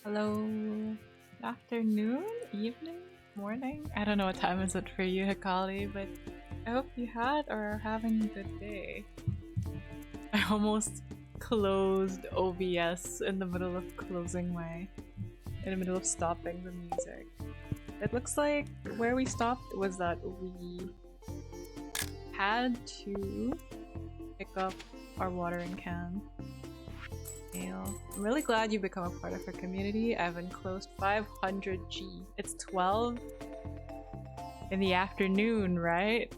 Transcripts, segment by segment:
Hello. Afternoon? Evening? Morning? I don't know what time is it for you, Hikali, but I hope you had or are having a good day. I almost closed OBS in the middle of in the middle of stopping the music. It looks like where we stopped was that we had to pick up our watering can. I'm really glad you've become a part of our community. I've enclosed 500G. It's 12 in the afternoon, right?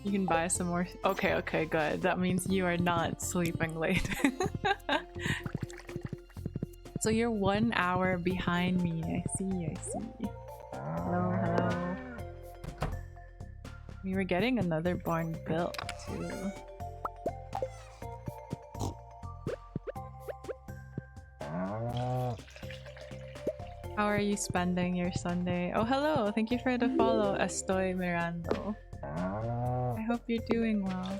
You can buy some more. Okay, good. That means you are not sleeping late. So you're 1 hour behind me. I see. Hello. We were getting another barn built too. How are you spending your Sunday? Oh, hello! Thank you for the follow, Estoy Mirando. I hope you're doing well.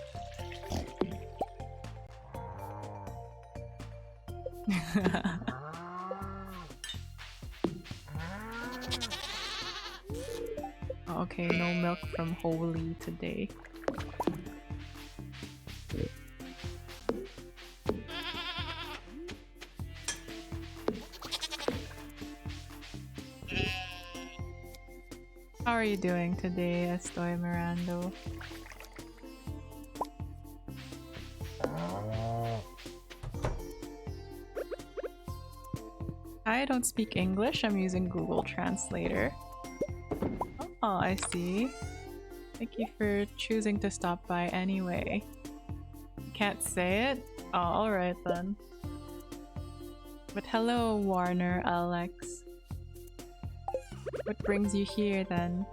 Okay, no milk from Holy today. How are you doing today, Estoy Mirando? I don't speak English, I'm using Google Translator. Oh, I see. Thank you for choosing to stop by anyway. Can't say it? Oh, alright then. But hello, Warner Alex. What brings you here then?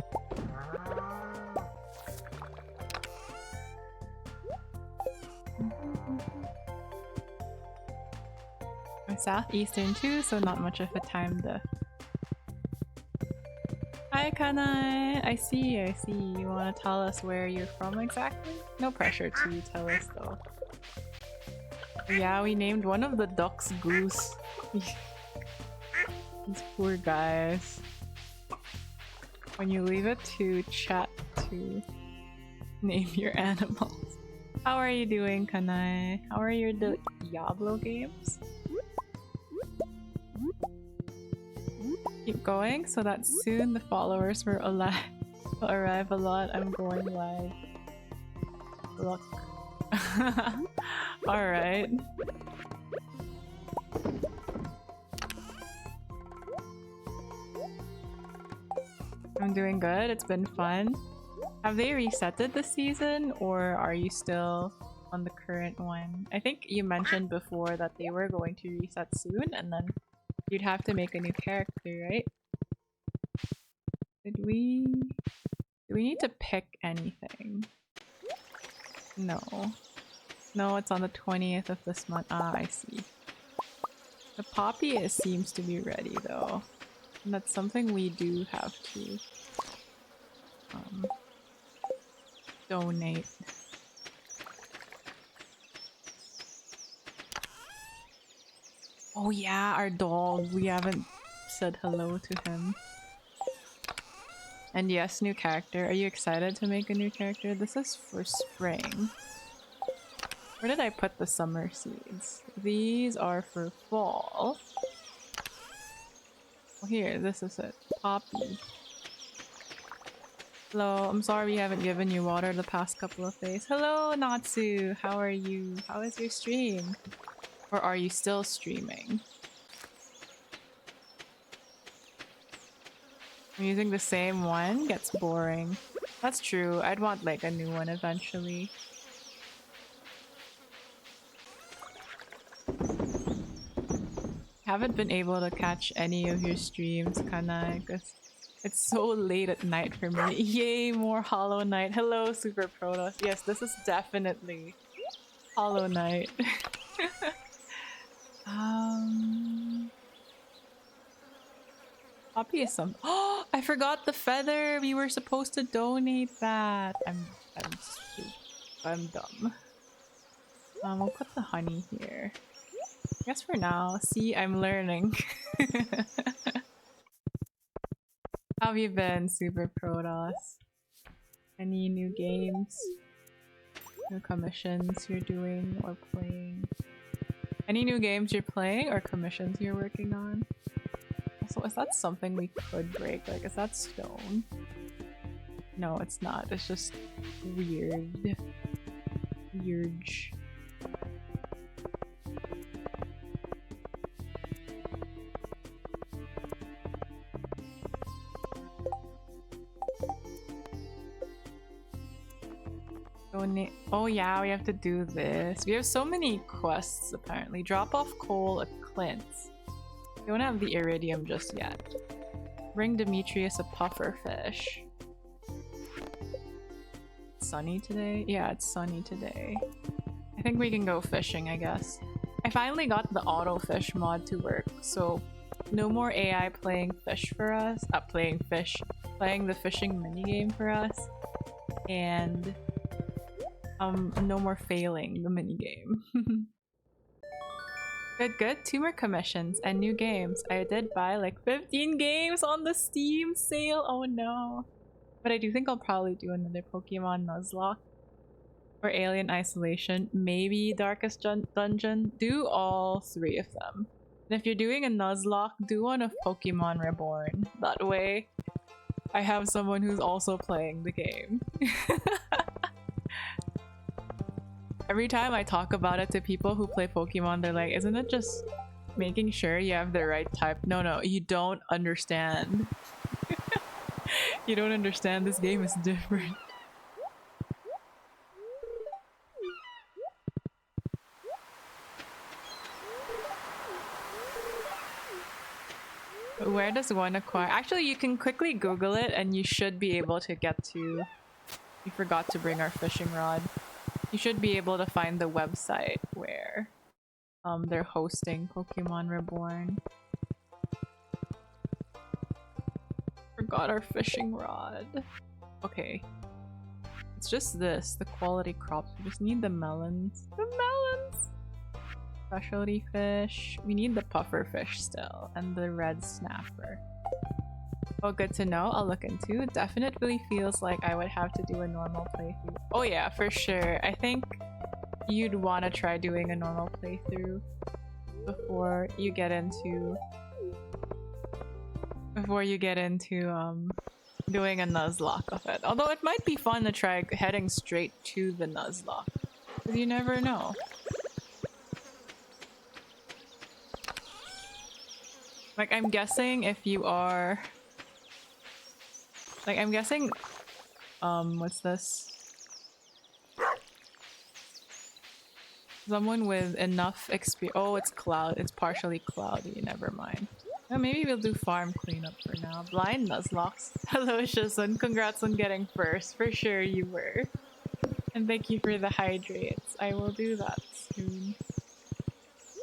I'm Southeastern too, so not much of a time diff. Hi Kanai! I see. You wanna tell us where you're from exactly? No pressure to tell us though. Yeah, we named one of the ducks Goose. These poor guys. When you leave it to chat to name your animals. How are you doing, Kanai? How are your Diablo games? Keep going so that soon the followers will arrive a lot. I'm going live. Luck. Alright. I'm doing good. It's been fun. Have they resetted the season or are you still on the current one? I think you mentioned before that they were going to reset soon and then you'd have to make a new character, right? Do we need to pick anything? No. No, it's on the 20th of this month. Ah, I see. The poppy seems to be ready though. And that's something we do have to donate. Oh yeah, our dog. We haven't said hello to him. And yes, new character. Are you excited to make a new character? This is for spring. Where did I put the summer seeds? These are for fall. Oh, here, this is it. Poppy. Hello, I'm sorry we haven't given you water the past couple of days. Hello, Natsu. How are you? How is your stream? Or are you still streaming? I'm using the same one? Gets boring. That's true. I'd want like a new one eventually. Haven't been able to catch any of your streams, Kanai, because it's so late at night for me. Yay, more Hollow Knight. Hello, Super Protoss. Yes, this is definitely Hollow Knight. Poppy is some. Oh, I forgot the feather. We were supposed to donate that. I'm dumb. We'll put the honey here. I guess for now. See, I'm learning. How have you been, Super Protoss? Any new games? New commissions you're doing or playing? Any new games you're playing or commissions you're working on? Also, is that something we could break? Like, is that stone? No, it's not. It's just weird. Weird. Oh yeah, we have to do this. We have so many quests apparently. Drop off coal at Clint's. We don't have the iridium just yet. Bring Demetrius a puffer fish. Sunny today? Yeah, it's sunny today. I think we can go fishing, I guess. I finally got the auto fish mod to work, so no more AI playing fish for us. Playing the fishing minigame for us. And no more failing the minigame. Good. 2 more commissions and new games. I did buy like 15 games on the Steam sale. Oh no. But I do think I'll probably do another Pokemon Nuzlocke. Or Alien Isolation. Maybe Darkest Dungeon. Do all 3 of them. And if you're doing a Nuzlocke, do one of Pokemon Reborn. That way, I have someone who's also playing the game. Every time I talk about it to people who play Pokemon, they're like, isn't it just making sure you have the right type? No, you don't understand. You don't understand, this game is different. Where does one acquire? Actually, you can quickly Google it and you should be able to get to... We forgot to bring our fishing rod. You should be able to find the website where they're hosting Pokemon Reborn. Forgot our fishing rod. Okay. It's just this, the quality crops. We just need the melons. The melons! Specialty fish. We need the puffer fish still. And the red snapper. Oh, good to know. I'll look into. Definitely feels like I would have to do a normal playthrough. Oh yeah, for sure. I think you'd want to try doing a normal playthrough before you get into doing a Nuzlocke of it. Although it might be fun to try heading straight to the Nuzlocke, because you never know. Like, I'm guessing if you are... Like, I'm guessing... what's this? Someone with enough experience... Oh, it's partially cloudy, never mind. Oh, maybe we'll do farm cleanup for now. Blind Nuzlocks. Hello, Shizun. Congrats on getting first. For sure you were. And thank you for the hydrates. I will do that soon.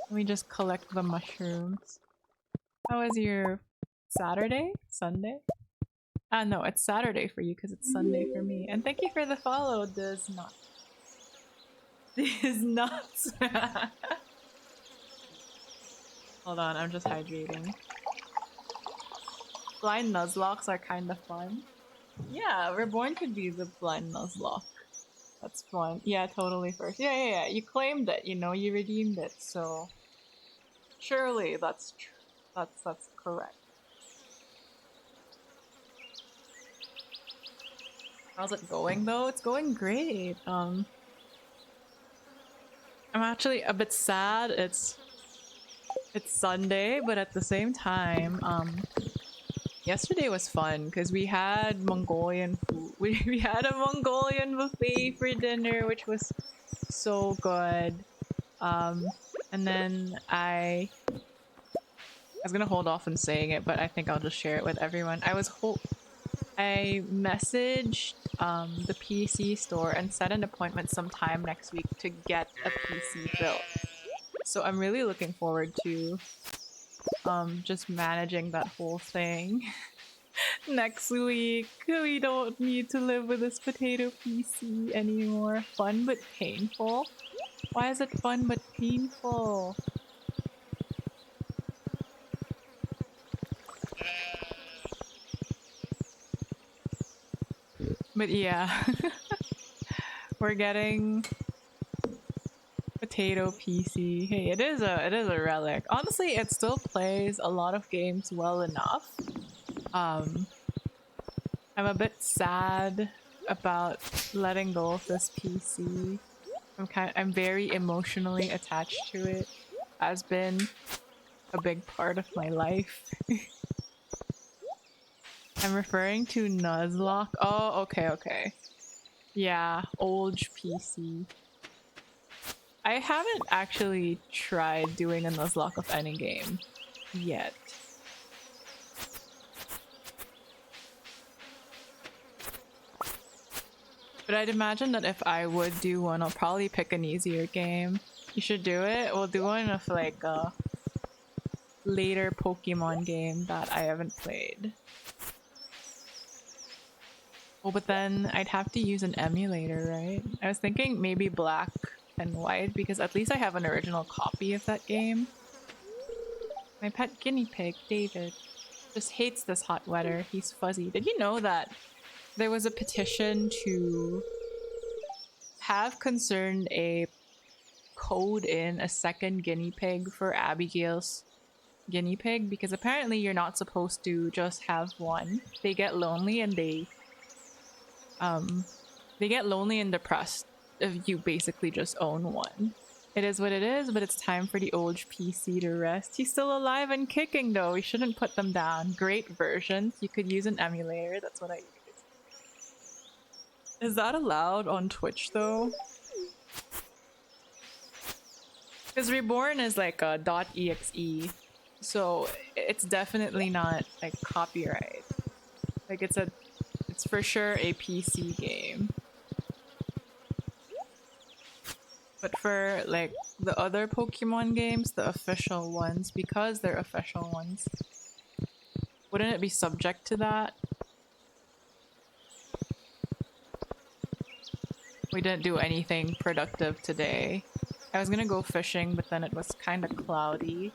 Let me just collect the mushrooms. How was your Saturday? Sunday? Ah, no, it's Saturday for you because it's Sunday for me. And thank you for the follow, Does Not. These nuts. Hold on, I'm just hydrating. Blind Nuzlocks are kind of fun. Yeah, Reborn could be the blind Nuzlocke. That's fun. Yeah, totally first. Yeah. You claimed it, you know, you redeemed it, so... Surely that's true. That's correct. How's it going though? It's going great. I'm actually a bit sad. It's Sunday, but at the same time, yesterday was fun because we had Mongolian food. We had a Mongolian buffet for dinner, which was so good. And then I was gonna hold off on saying it, but I think I'll just share it with everyone. I messaged the PC store and set an appointment sometime next week to get a PC built. So I'm really looking forward to just managing that whole thing next week. We don't need to live with this potato PC anymore. Fun but painful. Why is it fun but painful? But yeah, we're getting potato PC. Hey, it is a relic. Honestly, it still plays a lot of games well enough. Um, I'm a bit sad about letting go of this PC. I'm very emotionally attached to it. Has been a big part of my life. I'm referring to Nuzlocke. Oh, okay, okay. Yeah, old PC. I haven't actually tried doing a Nuzlocke of any game yet. But I'd imagine that if I would do one, I'll probably pick an easier game. You should do it. We'll do one of like a later Pokemon game that I haven't played. Oh, but then I'd have to use an emulator, right? I was thinking maybe black and white because at least I have an original copy of that game. My pet guinea pig, David, just hates this hot weather. He's fuzzy. Did you know that there was a petition to have concerned a code in a second guinea pig for Abigail's guinea pig? Because apparently you're not supposed to just have one. They get lonely and um they get lonely and depressed if you basically just own one. It is what it is, but it's time for the old PC to rest. He's still alive and kicking though. We shouldn't put them down. Great versions. You could use an emulator. That's what I use. Is that allowed on Twitch though? Because Reborn is like a .exe, so it's definitely not like copyright. Like it's for sure a PC game. But for like the other Pokemon games, the official ones, because they're official ones, wouldn't it be subject to that? We didn't do anything productive today. I was gonna go fishing, but then it was kind of cloudy.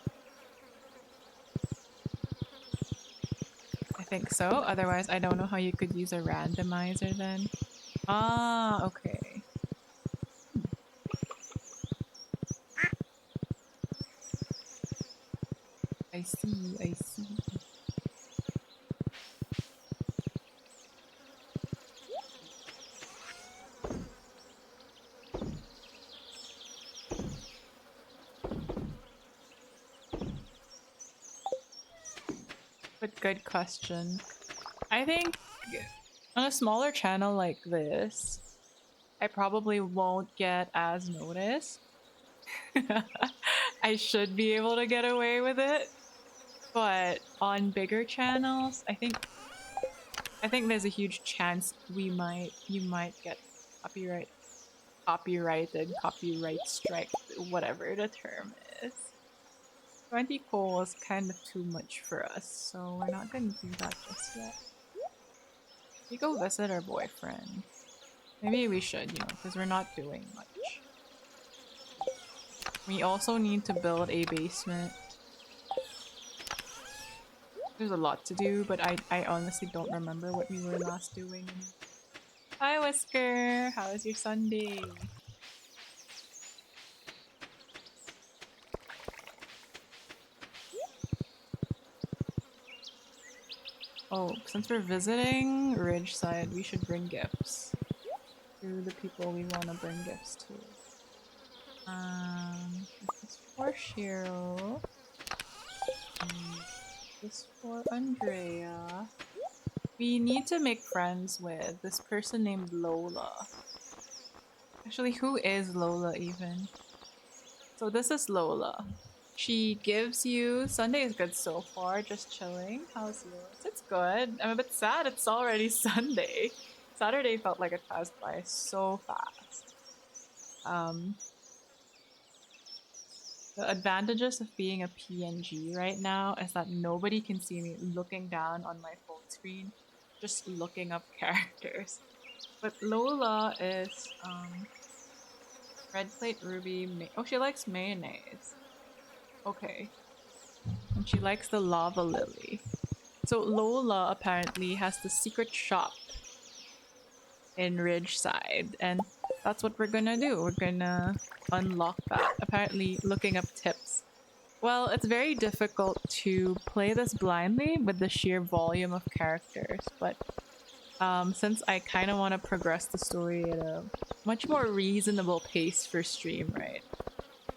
I think so. Otherwise, I don't know how you could use a randomizer then. Ah, okay. I see, I see. But good question. I think on a smaller channel like this, I probably won't get as noticed. I should be able to get away with it. But on bigger channels, I think there's a huge chance you might get copyright strike, whatever the term is. 20 coal is kind of too much for us, so we're not gonna do that just yet. We go visit our boyfriend. Maybe we should, because we're not doing much. We also need to build a basement. There's a lot to do, but I honestly don't remember what we were last doing. Hi, Whisker! How was your Sunday? Oh, since we're visiting Ridgeside, we should bring gifts to the people we want to bring gifts to. This is for Cheryl. This is for Andrea. We need to make friends with this person named Lola. Actually, who is Lola even? So this is Lola. She gives you— Sunday is good so far, just chilling. How's yours? It's good. I'm a bit sad it's already Sunday. Saturday felt like it passed by so fast. The advantages of being a PNG right now is that nobody can see me looking down on my phone screen, just looking up characters. But Lola is Red plate ruby. Oh, she likes mayonnaise. Okay. And she likes the lava lily. So Lola apparently has the secret shop in Ridgeside, and that's what we're gonna do. We're gonna unlock that. Apparently, looking up tips. Well, it's very difficult to play this blindly with the sheer volume of characters, but since I kind of want to progress the story at a much more reasonable pace for stream, right?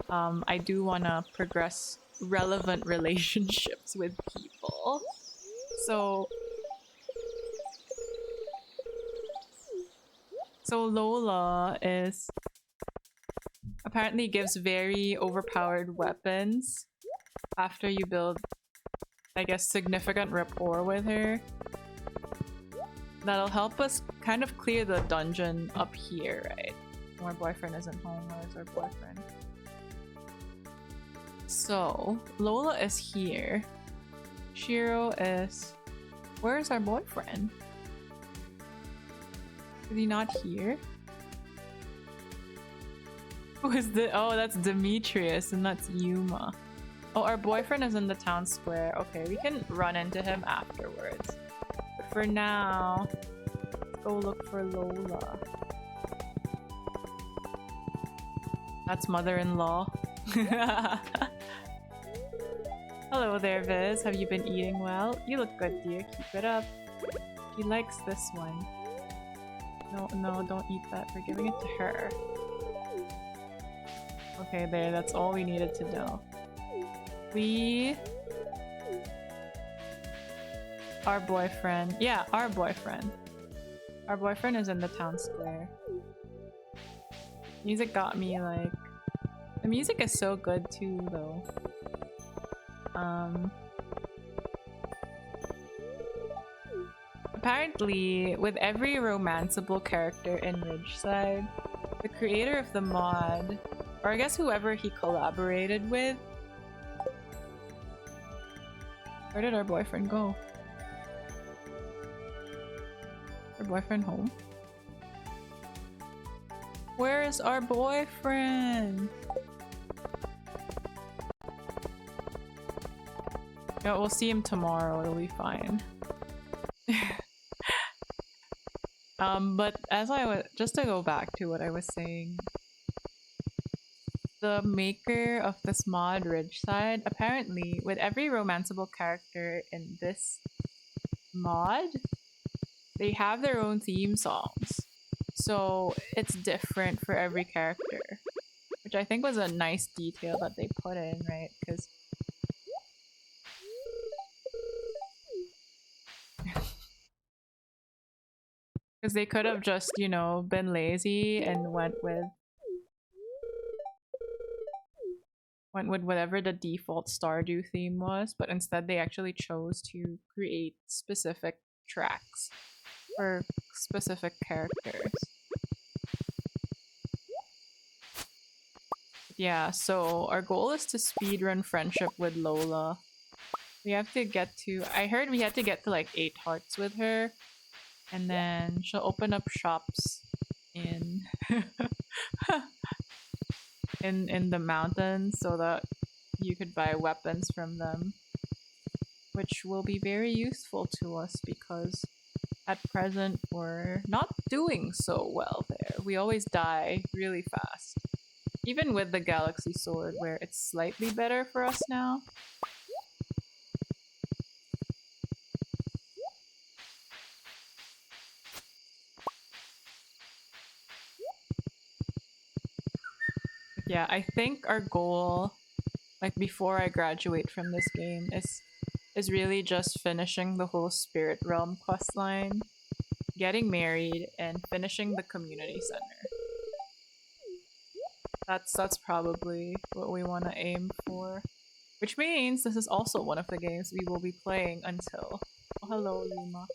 I do want to progress relevant relationships with people. So Lola is apparently gives very overpowered weapons after you build, I guess, significant rapport with her. That'll help us kind of clear the dungeon up here, right? Our boyfriend isn't home. Where's our boyfriend? So Lola is here. Shiro is... Where's our boyfriend? Is he not here? Who is the... Oh, that's Demetrius and that's Yuuma. Oh, our boyfriend is in the town square. Okay, we can run into him afterwards. But for now, let's go look for Lola. That's mother-in-law. Hello there, Viz. Have you been eating well? You look good, dear. Keep it up. She likes this one. No, don't eat that. We're giving it to her. Okay, there. That's all we needed to know. Our boyfriend. Yeah, our boyfriend. Our boyfriend is in the town square. Music got me like... The music is so good too, though. Apparently, with every romanceable character in Ridgeside, the creator of the mod, or I guess whoever he collaborated with... Where did our boyfriend go? Our boyfriend home? Where is our boyfriend? No, we'll see him tomorrow. It'll be fine. But as I was just to go back to what I was saying, the maker of this mod, Ridgeside, apparently with every romanceable character in this mod, they have their own theme songs. So it's different for every character, which I think was a nice detail that they put in, right? Because they could have just, you know, been lazy and went with whatever the default Stardew theme was, but instead they actually chose to create specific tracks for specific characters. Yeah, so our goal is to speedrun friendship with Lola. We have to get to... I heard we had to get to like 8 hearts with her. And then she'll open up shops in... in the mountains so that you could buy weapons from them. Which will be very useful to us because at present we're not doing so well there. We always die really fast. Even with the Galaxy Sword where it's slightly better for us now. Yeah, I think our goal, like before I graduate from this game, is really just finishing the whole Spirit Realm questline, getting married, and finishing the community center. That's probably what we want to aim for. Which means this is also one of the games we will be playing until... Oh, hello, Yuuma.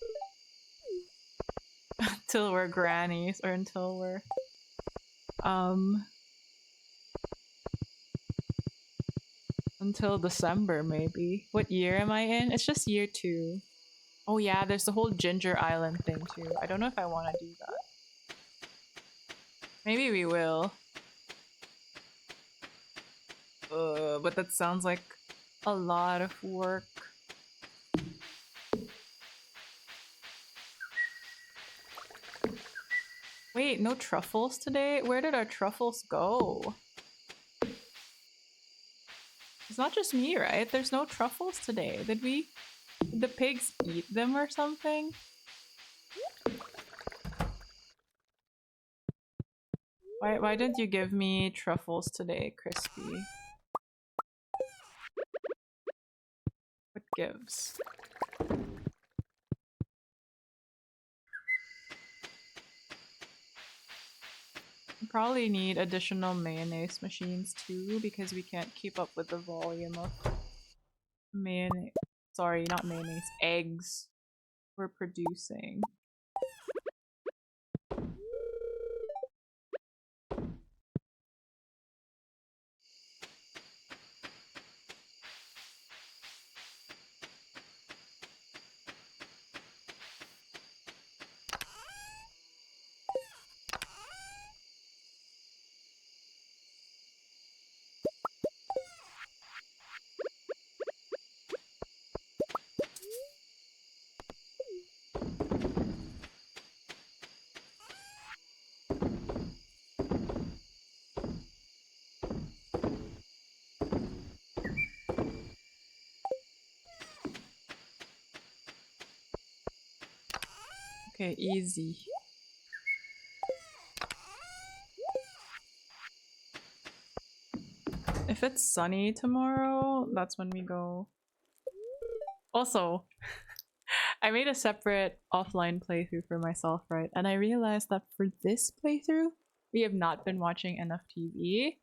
Until we're grannies, or until we're... Until December, maybe. What year am I in? It's just year 2. Oh yeah, there's the whole Ginger Island thing too. I don't know if I want to do that. Maybe we will. But that sounds like a lot of work. Wait, no truffles today? Where did our truffles go? It's not just me, right? There's no truffles today. Did the pigs eat them or something? Why didn't you give me truffles today, Crispy? What gives? We probably need additional mayonnaise machines too, because we can't keep up with the volume of mayonnaise. Sorry, not mayonnaise, eggs we're producing. Okay, easy. If it's sunny tomorrow, that's when we go. Also, I made a separate offline playthrough for myself, right? And I realized that for this playthrough, we have not been watching enough TV,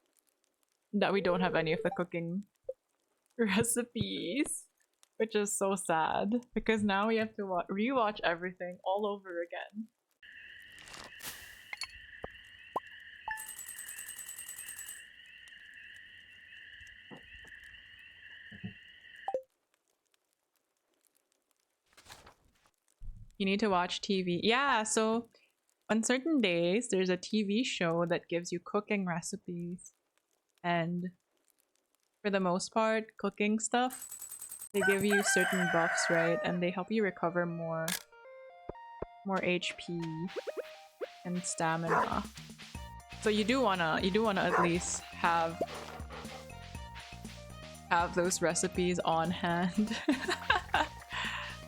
that we don't have any of the cooking recipes, which is so sad because now we have to rewatch everything all over again. You need to watch TV. Yeah, so on certain days, there's a TV show that gives you cooking recipes. And for the most part, cooking stuff, they give you certain buffs, right? And they help you recover more HP and stamina. So you do wanna at least have those recipes on hand.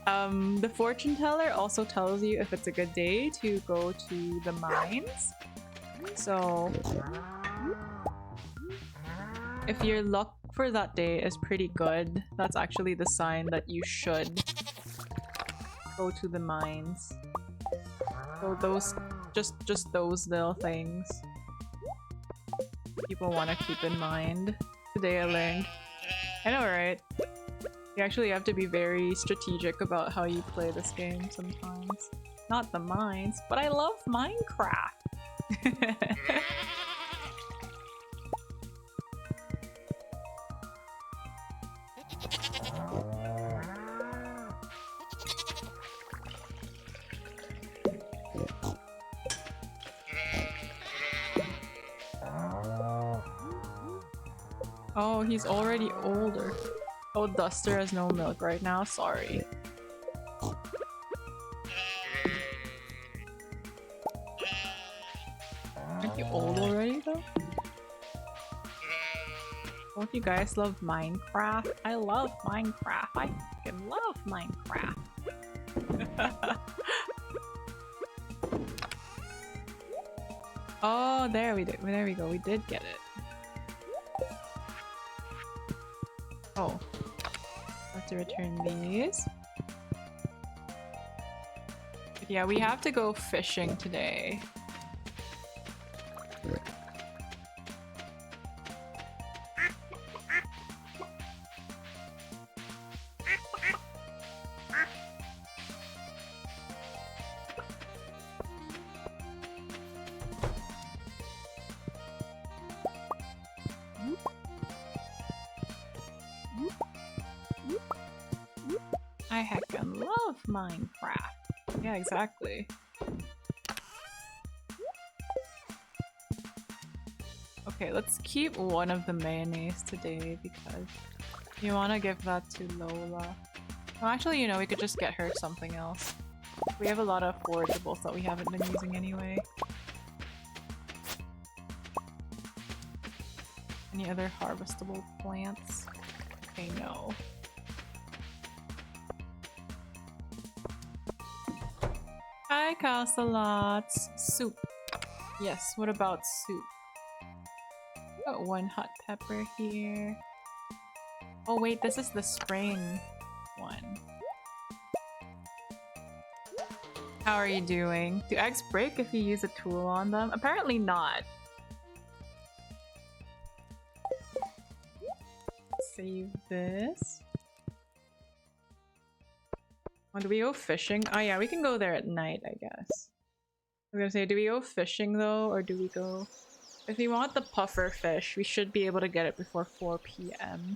The fortune teller also tells you if it's a good day to go to the mines. So if your luck for that day is pretty good, that's actually the sign that you should go to the mines. So those just those little things people want to keep in mind. Today I learned. I know, right? You actually have to be very strategic about how you play this game sometimes. Not the mines, but I love Minecraft! Oh, he's already older. Oh, Duster has no milk right now, sorry. Aren't you old already though? Don't you guys love Minecraft? I love Minecraft. I fucking love Minecraft. Oh, there we go. We did get it. Oh. Have to return these. But yeah, we have to go fishing today. I heckin' love Minecraft. Yeah, exactly. Okay, let's keep one of the mayonnaise today because you want to give that to Lola. Well, actually, you know, we could just get her something else. We have a lot of forageables that we haven't been using anyway. Any other harvestable plants? Okay, no. Hi, Castalots. Soup. Yes, what about soup? Got one hot pepper here. Oh wait, this is the spring one. How are you doing? Do eggs break if you use a tool on them? Apparently not. Save this. Oh, do we go fishing? Oh yeah, we can go there at night, I guess. I'm gonna say, do we go fishing though, or do we go... If we want the puffer fish, we should be able to get it before 4 p.m.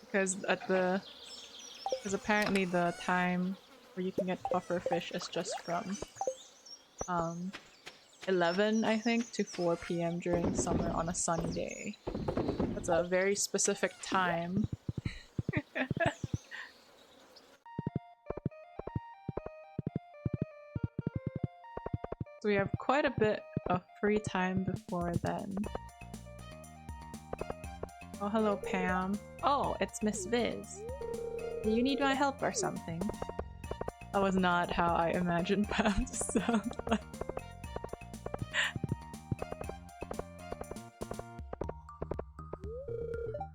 Because apparently the time where you can get puffer fish is just from 11, I think, to 4 p.m. during summer on a sunny day. That's a very specific time. So we have quite a bit of free time before then. Oh, hello, Pam. Oh, it's Miss Viz. Do you need my help or something? That was not how I imagined Pam to sound like.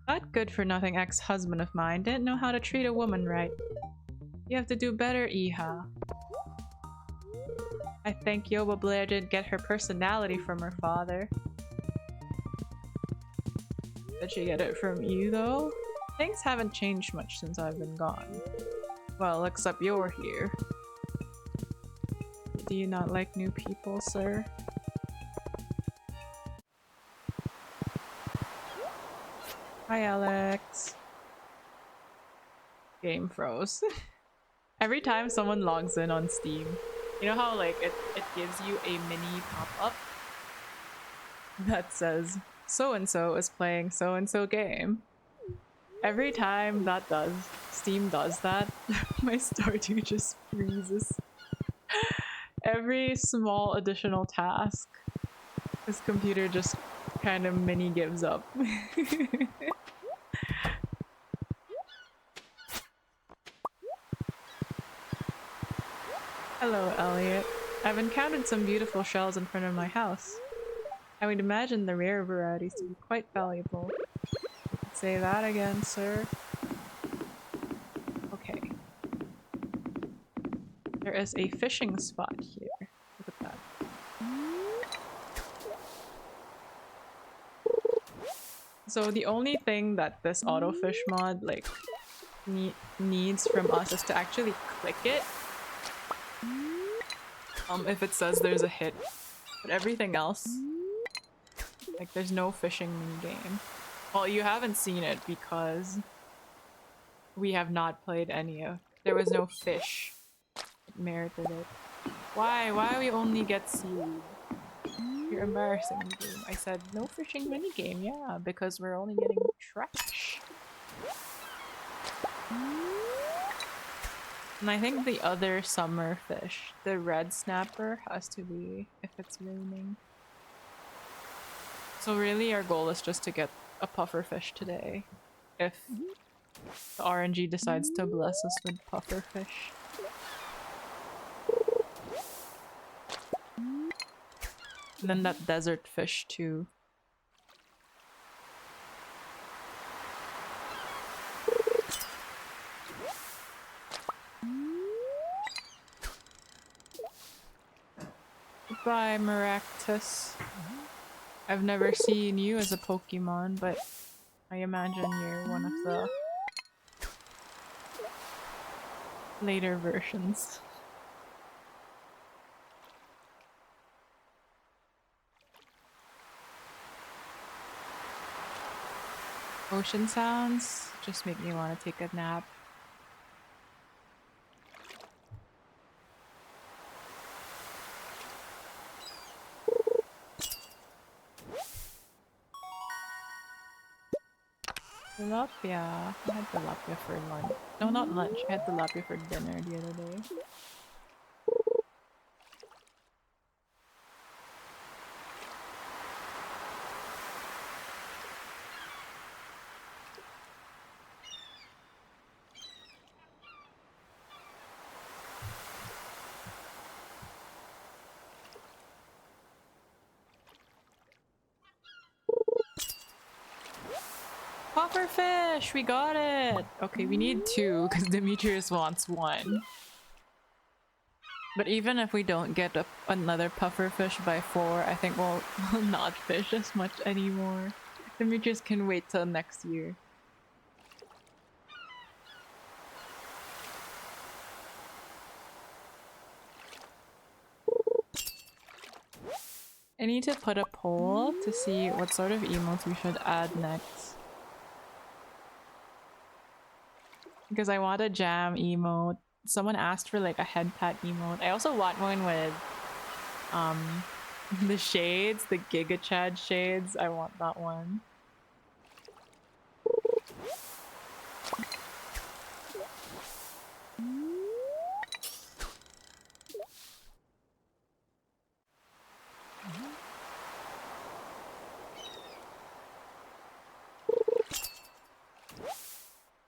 That good-for-nothing ex-husband of mine didn't know how to treat a woman right. You have to do better, Iha. I think Yuuma Blair didn't get her personality from her father. Did she get it from you, though? Things haven't changed much since I've been gone. Well, except you're here. Do you not like new people, sir? Hi, Alex. Game froze. Every time someone logs in on Steam, you know how like it gives you a mini pop-up that says so-and-so is playing so-and-so game. Every time that Steam does that, my Stardew just freezes. Every small additional task, this computer just kind of mini gives up. Hello, Elliot. I've encountered some beautiful shells in front of my house. I would imagine the rare varieties to be quite valuable. Say that again, sir. Okay. There is a fishing spot here. Look at that. So the only thing that this autofish mod like needs from us is to actually click it. If it says there's a hit, but everything else, like there's no fishing minigame. Well, you haven't seen it because we have not played any of. There was no fish that merited it. Why? Why we only get seaweed? You're embarrassing me, game. I said no fishing minigame. Yeah, because we're only getting trash. And I think the other summer fish, the red snapper, has to be if it's raining. So really our goal is just to get a puffer fish today. If the RNG decides to bless us with puffer fish. And then that desert fish too. Goodbye, Maractus. I've never seen you as a Pokemon, but I imagine you're one of the later versions. Ocean sounds just make me want to take a nap. Tilapia. I had tilapia for lunch. No, not lunch. I had tilapia for dinner the other day. Pufferfish! We got it! Okay, we need two because Demetrius wants one. But even if we don't get another pufferfish by 4, I think we'll not fish as much anymore. Demetrius can wait till next year. I need to put a poll to see what sort of emotes we should add next. Because I want a jam emote. Someone asked for like a head pat emote. I also want one with the shades, the Giga Chad shades. I want that one.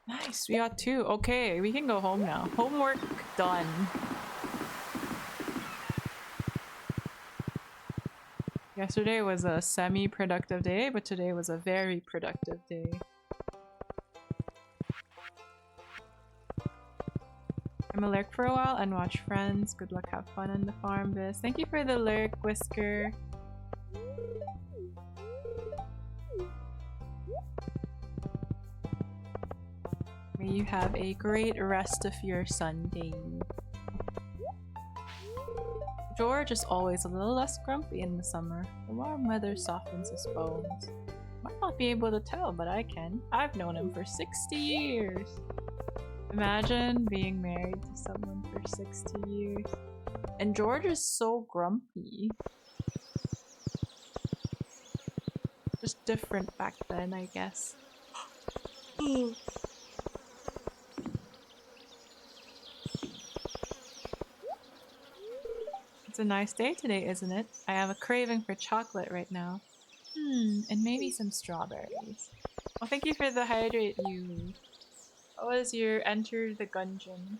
Nice, we got 2. Okay, we can go home now. Homework done. Yesterday was a semi-productive day, but today was a very productive day. I'm a lurk for a while and watch Friends. Good luck, have fun on the farm, Biz. Thank you for the lurk, Whisker. May you have a great rest of your Sunday. George is always a little less grumpy in the summer. The warm weather softens his bones. Might not be able to tell, but I can. I've known him for 60 years. Imagine being married to someone for 60 years. And George is so grumpy. Just different back then, I guess. It's a nice day today, isn't it? I have a craving for chocolate right now. And maybe some strawberries. Well, thank you for the hydrate, you. How was your enter the gungeon?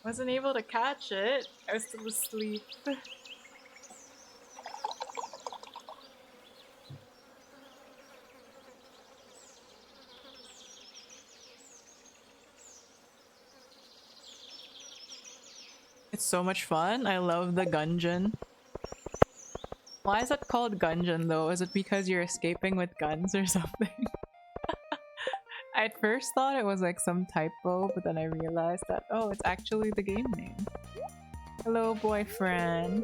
Wasn't able to catch it. I was still asleep. It's so much fun. I love the gungeon. Why is it called gungeon though? Is it because you're escaping with guns or something? I at first thought it was like some typo, but then I realized that, oh, it's actually the game name. Hello, boyfriend.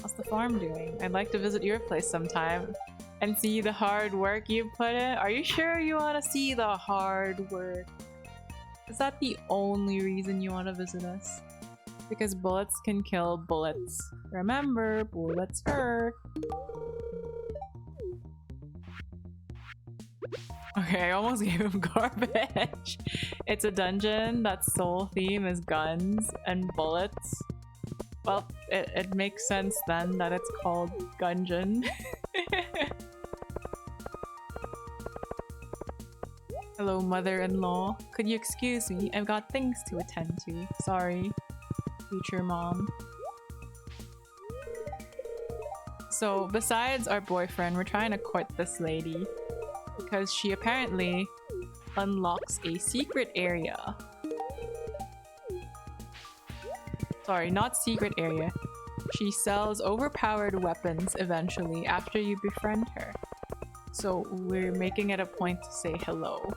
How's the farm doing? I'd like to visit your place sometime and see the hard work you put in. Are you sure you want to see the hard work? Is that the only reason you want to visit us? Because bullets can kill bullets. Remember, bullets hurt. Okay, I almost gave him garbage. It's a dungeon that's sole theme is guns and bullets. Well, it makes sense then that it's called Gungeon. Hello, mother-in-law. Could you excuse me? I've got things to attend to. Sorry, future mom. So, besides our boyfriend, we're trying to quit this lady because she apparently unlocks a secret area. Sorry, not secret area. She sells overpowered weapons eventually after you befriend her. So we're making it a point to say hello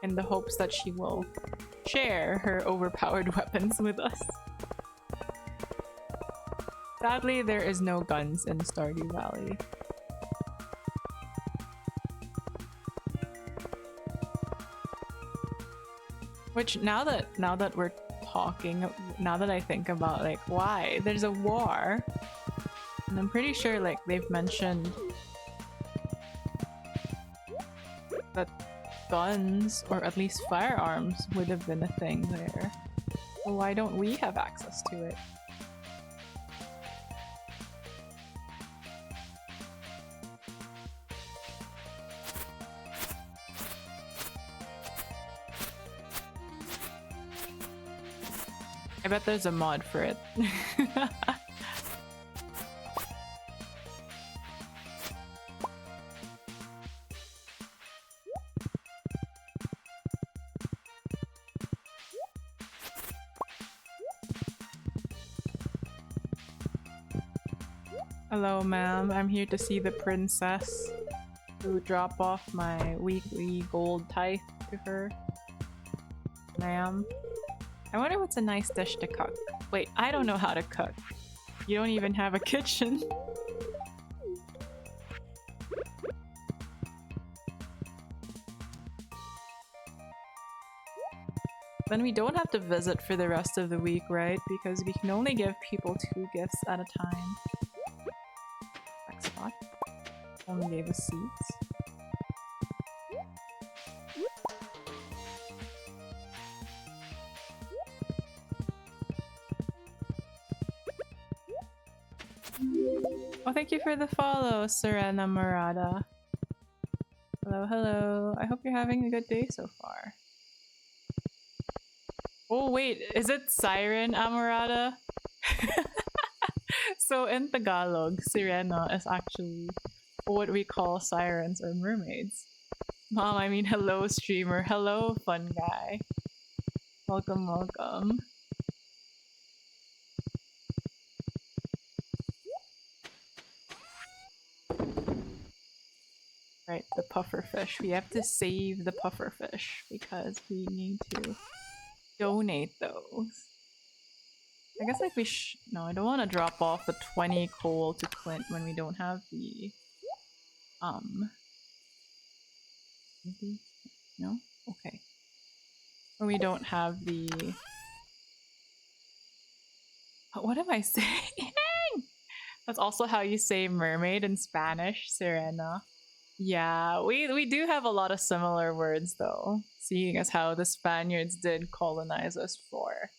in the hopes that she will share her overpowered weapons with us. Sadly, there is no guns in Stardew Valley. Which now that we're talking, now that I think about like why there's a war, and I'm pretty sure like they've mentioned that guns, or at least firearms, would have been a thing there. So why don't we have access to it? I bet there's a mod for it. Hello, ma'am. I'm here to see the princess. To drop off my weekly gold tithe to her. Ma'am. I wonder what's a nice dish to cook. Wait, I don't know how to cook. You don't even have a kitchen. Then we don't have to visit for the rest of the week, right? Because we can only give people 2 gifts at a time. Black spot. Only gave us seeds. Oh, thank you for the follow, Serena Murata. Hello, hello. I hope you're having a good day so far. Oh wait, is it Siren Amorata? So in Tagalog, Sirena is actually what we call sirens or mermaids. Mom, I mean hello streamer, hello fun guy. Welcome, welcome. Right, the pufferfish. We have to save the pufferfish because we need to donate those. I guess like no, I don't want to drop off the 20 coal to Clint when we don't have the maybe? No? Okay. When we don't have the what am I saying? That's also how you say mermaid in Spanish, Sirena. Yeah, we do have a lot of similar words though, seeing as how the Spaniards did colonize us for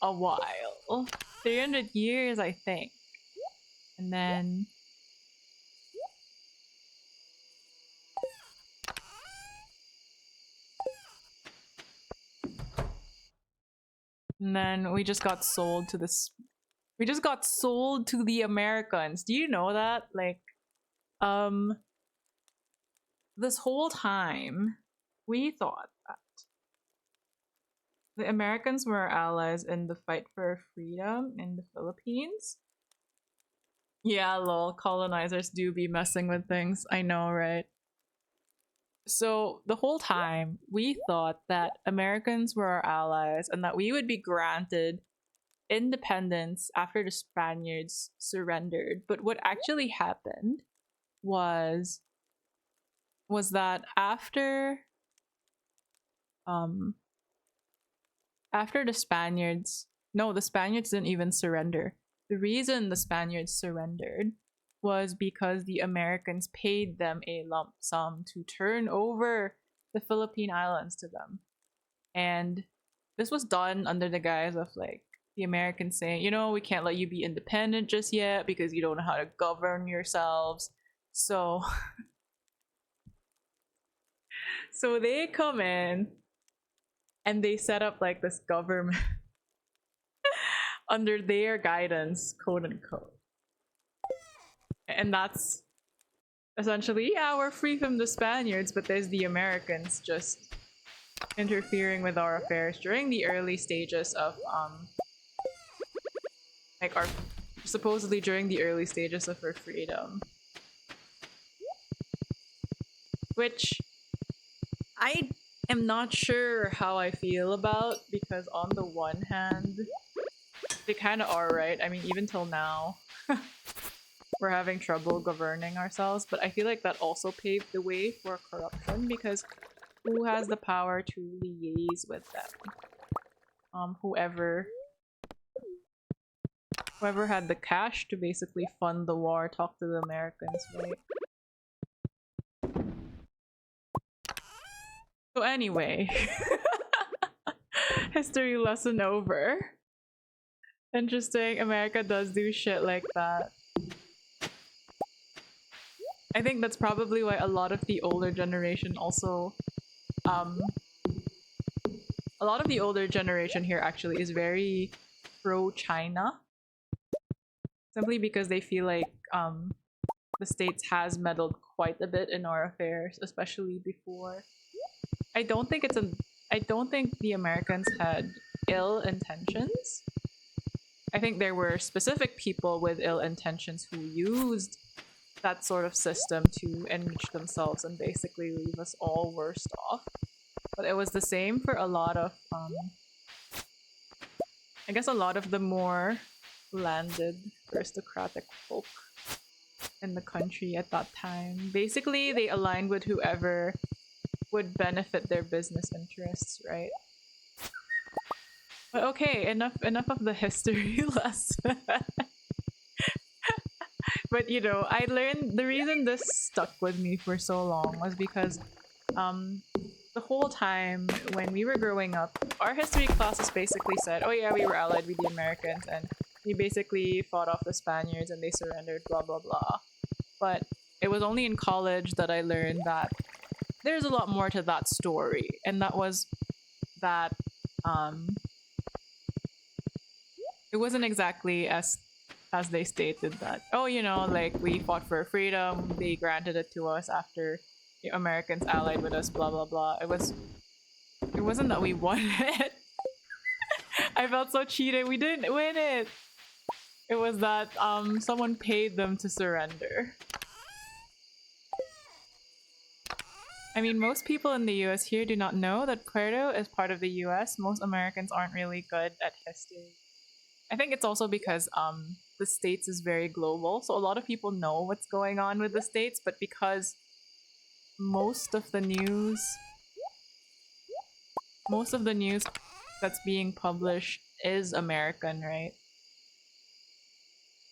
a while. 300 years, I think. And then we just got sold to this. We just got sold to the Americans. Do you know that? Like, this whole time, we thought that the Americans were our allies in the fight for freedom in the Philippines. Yeah, lol, colonizers do be messing with things. I know, right? So the whole time, we thought that Americans were our allies and that we would be granted independence after the Spaniards surrendered. But what actually happened was that after the Spaniards, no, the Spaniards didn't even surrender. The reason the Spaniards surrendered was because the Americans paid them a lump sum to turn over the Philippine Islands to them. And this was done under the guise of like the Americans saying, you know, we can't let you be independent just yet because you don't know how to govern yourselves. So so they come in and they set up like this government under their guidance, quote unquote. And that's essentially, yeah, we're free from the Spaniards, but there's the Americans just interfering with our affairs during the early stages of like our supposedly during the early stages of our freedom, which I am not sure how I feel about, because on the one hand they kind of are, right? I mean, even till now we're having trouble governing ourselves, but I feel like that also paved the way for corruption, because who has the power to liaise with them? Whoever had the cash to basically fund the war, talk to the Americans, right? So anyway, history lesson over. Interesting. America does do shit like that. I think that's probably why a lot of the older generation also, um, a lot of the older generation here actually is very pro-China. Simply because they feel like the States has meddled quite a bit in our affairs, especially before. I don't think it's a. I don't think the Americans had ill intentions. I think there were specific people with ill intentions who used that sort of system to enrich themselves and basically leave us all worse off. But it was the same for a lot of, I guess, a lot of the more landed aristocratic folk in the country at that time. Basically, they aligned with whoever would benefit their business interests, right? But okay, enough of the history lesson. But you know, I learned the reason this stuck with me for so long was because the whole time when we were growing up, our history classes basically said, oh yeah, we were allied with the Americans and we basically fought off the Spaniards and they surrendered, blah blah blah. But it was only in college that I learned that there's a lot more to that story, and that was that it wasn't exactly as they stated that, oh, you know, like we fought for freedom, they granted it to us after the Americans allied with us, blah blah blah. It wasn't that we won it. I felt so cheated. We didn't win it. It was that someone paid them to surrender. I mean, most people in the US here do not know that Puerto is part of the US. Most Americans aren't really good at history. I think it's also because the States is very global, so a lot of people know what's going on with the States, but because most of the news that's being published is American, right?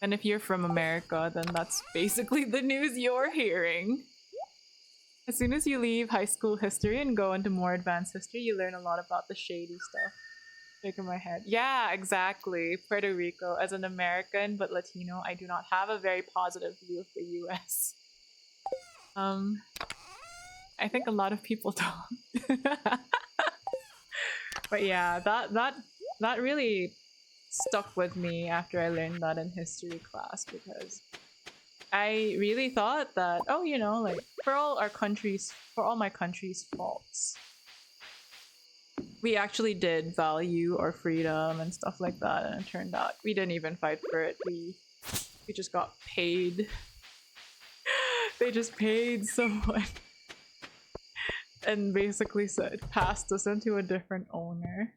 And if you're from America, then that's basically the news you're hearing. As soon as you leave high school history and go into more advanced history, you learn a lot about the shady stuff. Shaking my head. Yeah, exactly. Puerto Rico. As an American but Latino, I do not have a very positive view of the US. I think a lot of people don't. But yeah, that really stuck with me after I learned that in history class, because I really thought that, oh, you know, like for all my country's faults, we actually did value our freedom and stuff like that, and it turned out we didn't even fight for it. We just got paid. They just paid someone and basically said passed us into a different owner.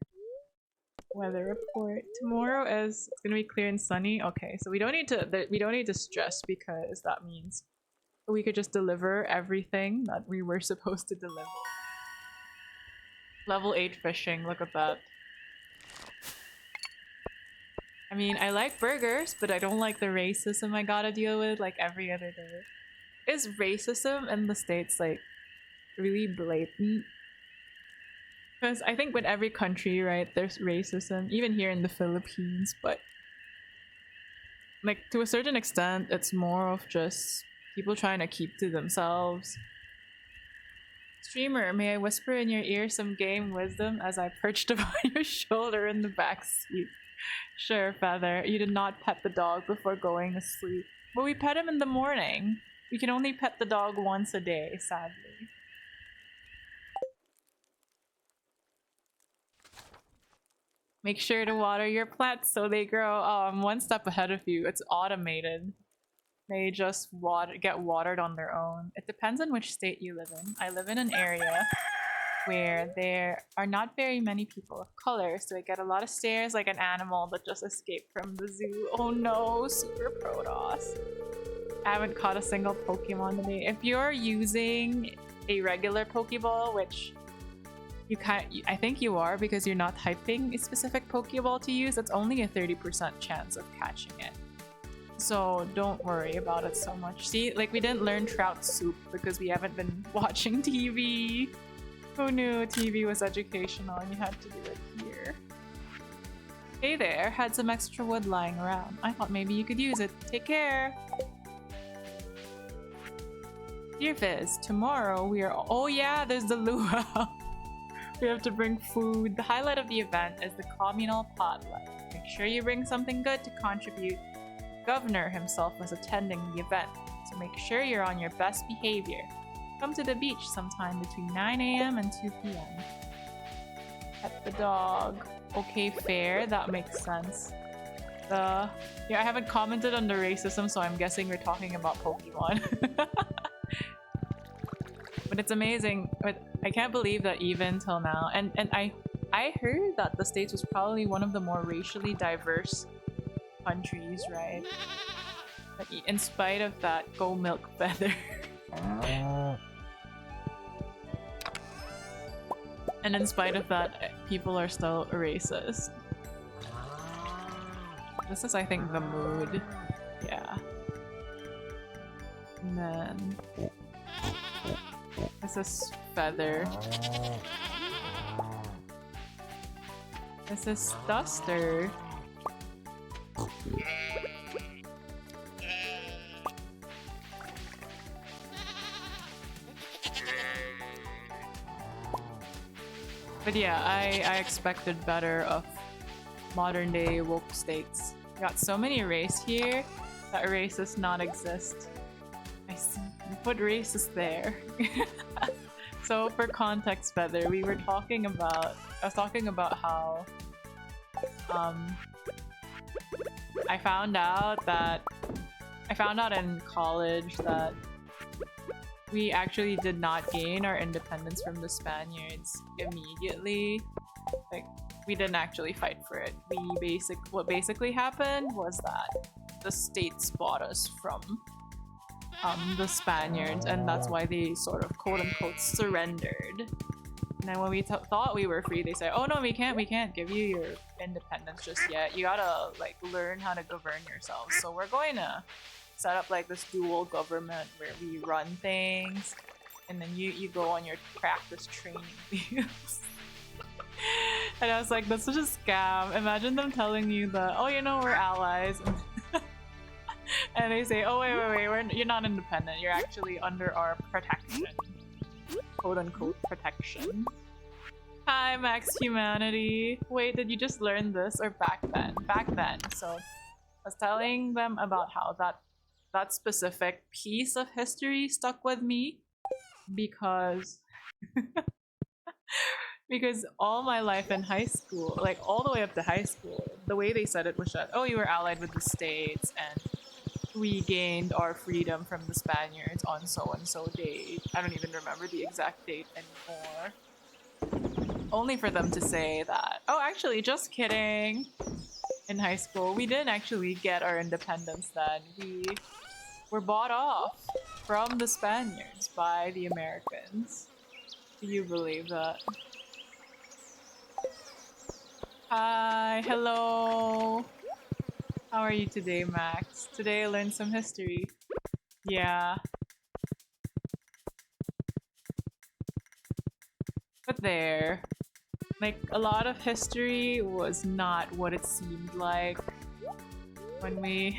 Weather report. Tomorrow is it's gonna be clear and sunny. Okay, so we don't need to stress, because that means we could just deliver everything that we were supposed to deliver. Level 8 fishing, look at that. I mean, I like burgers, but I don't like the racism I gotta deal with like every other day. Is racism in the States like really blatant? Because I think with every country, right, there's racism, even here in the Philippines, but like to a certain extent, it's more of just people trying to keep to themselves. Streamer, may I whisper in your ear some game wisdom as I perched upon your shoulder in the back seat? Sure, Feather. You did not pet the dog before going to sleep. But we pet him in the morning. We can only pet the dog once a day, sadly. Make sure to water your plants so they grow. Oh, I'm one step ahead of you. It's automated. They just get watered on their own. It depends on which state you live in. I live in an area where there are not very many people of color, so I get a lot of stares like an animal that just escaped from the zoo. Oh no, Super Protoss. I haven't caught a single Pokemon today. If you're using a regular Pokeball, which I think you are, because you're not typing a specific Pokeball to use, it's only a 30% chance of catching it. So don't worry about it so much. See, like we didn't learn trout soup because we haven't been watching TV. Who knew TV was educational and you had to do it here? Hey there, had some extra wood lying around. I thought maybe you could use it. Take care! Dear Viz, tomorrow we are— oh yeah, there's the luau! We have to bring food. The highlight of the event is the communal potluck. Make sure you bring something good to contribute. The governor himself was attending the event, so make sure you're on your best behavior. Come to the beach sometime between 9 a.m. and 2 p.m. Pet the dog. Okay, fair. That makes sense. Yeah, I haven't commented on the racism, so I'm guessing we're talking about Pokemon. But it's amazing. I can't believe that even till now, and I heard that the States was probably one of the more racially diverse countries, right? But in spite of that, go milk feather. And in spite of that, people are still racist. This is, I think, the mood. Yeah. And then this is feather. This is duster. But yeah, I expected better of modern day woke states. We got so many race here that race does not exist. I see. You put racist there. So for context, Feather, we were talking about— I was talking about how I found out in college that we actually did not gain our independence from the Spaniards immediately. Like, we didn't actually fight for it. What basically happened was that the states bought us from the Spaniards, and that's why they sort of quote-unquote surrendered. And then when we thought we were free, they said, oh no, we can't give you your independence just yet. You gotta like learn how to govern yourselves. So we're going to set up like this dual government where we run things, and then you go on your practice training wheels. And I was like, that's such a scam. Imagine them telling you that, oh, you know, we're allies. And they say, oh, wait, you're not independent. You're actually under our protection. Quote unquote protection. Hi, Max Humanity. Wait, did you just learn this or back then? Back then. So I was telling them about how that specific piece of history stuck with me because because all my life in high school, like all the way up to high school, the way they said it was that, oh, you were allied with the States and we gained our freedom from the Spaniards on so-and-so date. I don't even remember the exact date anymore. Only for them to say that, oh, actually, just kidding. In high school, we didn't actually get our independence then. We were bought off from the Spaniards by the Americans. Do you believe that? Hi, hello. How are you today, Max? Today I learned some history. Yeah. But there. Like, a lot of history was not what it seemed like when we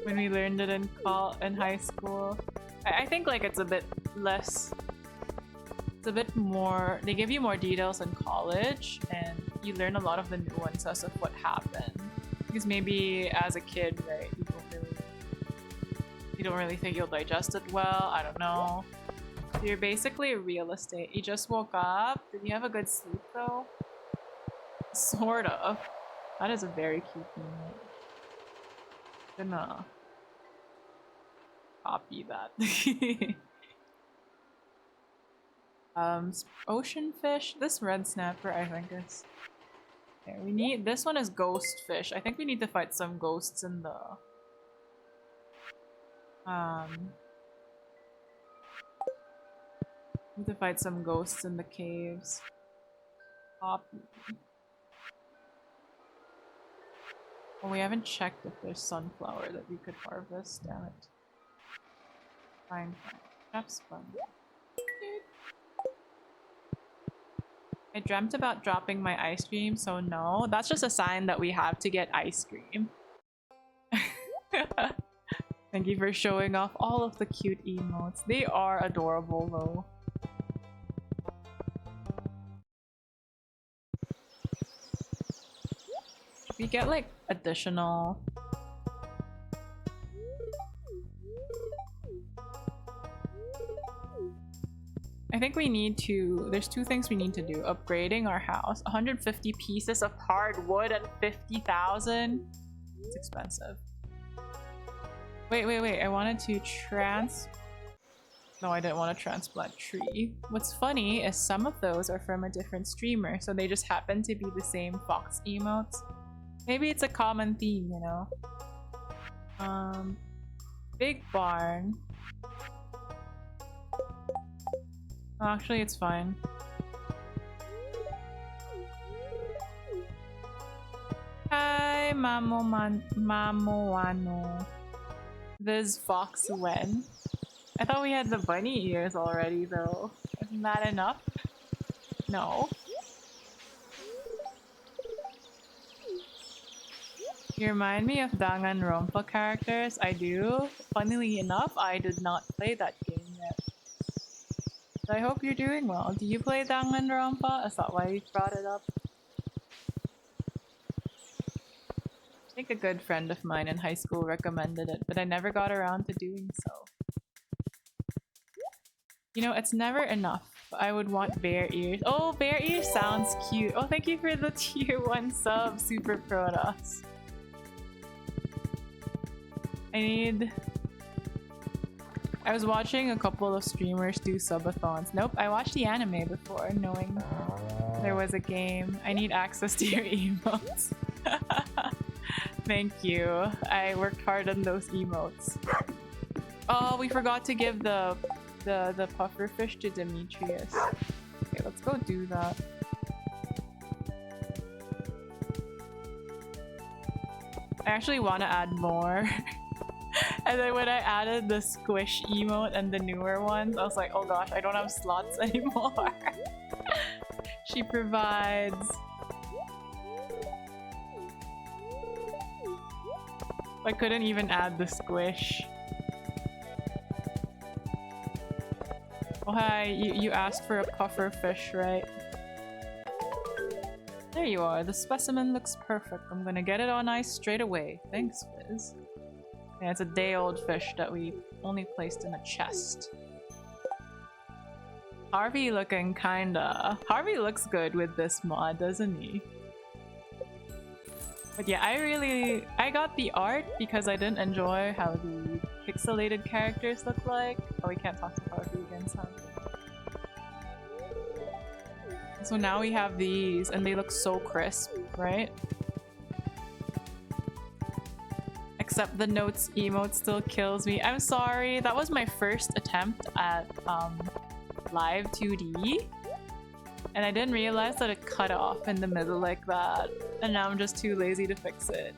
learned it in high school. I think like it's a bit less, it's a bit more, they give you more details in college and you learn a lot of the nuances of what happened. Because maybe as a kid, right, you don't really think you'll digest it well. I don't know. You're basically real estate. You just woke up. Did you have a good sleep though? Sort of. That is a very cute moment. Gonna copy that. Ocean fish. This red snapper, I think is. Okay, we need— this one is ghost fish. I think we need to fight some ghosts in the need to fight some ghosts in the caves. Poppy. Oh, we haven't checked if there's sunflower that we could harvest. Damn it. Fine. Chef's bun. I dreamt about dropping my ice cream, so no. That's just a sign that we have to get ice cream. Thank you for showing off all of the cute emotes. They are adorable though. We get like additional... I think we need to... There's two things we need to do. Upgrading our house. 150 pieces of hardwood and 50,000. It's expensive. Wait. I wanted to No, I didn't want to transplant tree. What's funny is some of those are from a different streamer, so they just happen to be the same fox emotes. Maybe it's a common theme, you know? Big barn. Oh, actually, it's fine. Hi, Mamoano. This fox when? I thought we had the bunny ears already, though. Isn't that enough? No. You remind me of Danganronpa characters. I do. Funnily enough, I did not play that game yet. So I hope you're doing well. Do you play Danganronpa? Is that why you brought it up? I think a good friend of mine in high school recommended it, but I never got around to doing so. You know, it's never enough. I would want bear ears. Oh, bear ears sounds cute. Oh, thank you for the tier 1 sub, Super Protoss. I was watching a couple of streamers do subathons. Nope, I watched the anime before, knowing there was a game. I need access to your emotes. Thank you. I worked hard on those emotes. Oh, we forgot to give the pufferfish to Demetrius. Okay, let's go do that. I actually want to add more. And then when I added the squish emote and the newer ones, I was like, oh gosh, I don't have slots anymore. She provides... I couldn't even add the squish. Oh hi, you asked for a puffer fish, right? There you are, the specimen looks perfect. I'm gonna get it on ice straight away. Thanks, Fizz. Yeah, it's a day-old fish that we only placed in a chest. Harvey looking kinda... Harvey looks good with this mod, doesn't he? But yeah, I got the art because I didn't enjoy how the pixelated characters look like. Oh, we can't talk to Harvey again, sadly. So now we have these, and they look so crisp, right? Except the notes emote still kills me. I'm sorry, that was my first attempt at live 2D. And I didn't realize that it cut off in the middle like that. And now I'm just too lazy to fix it.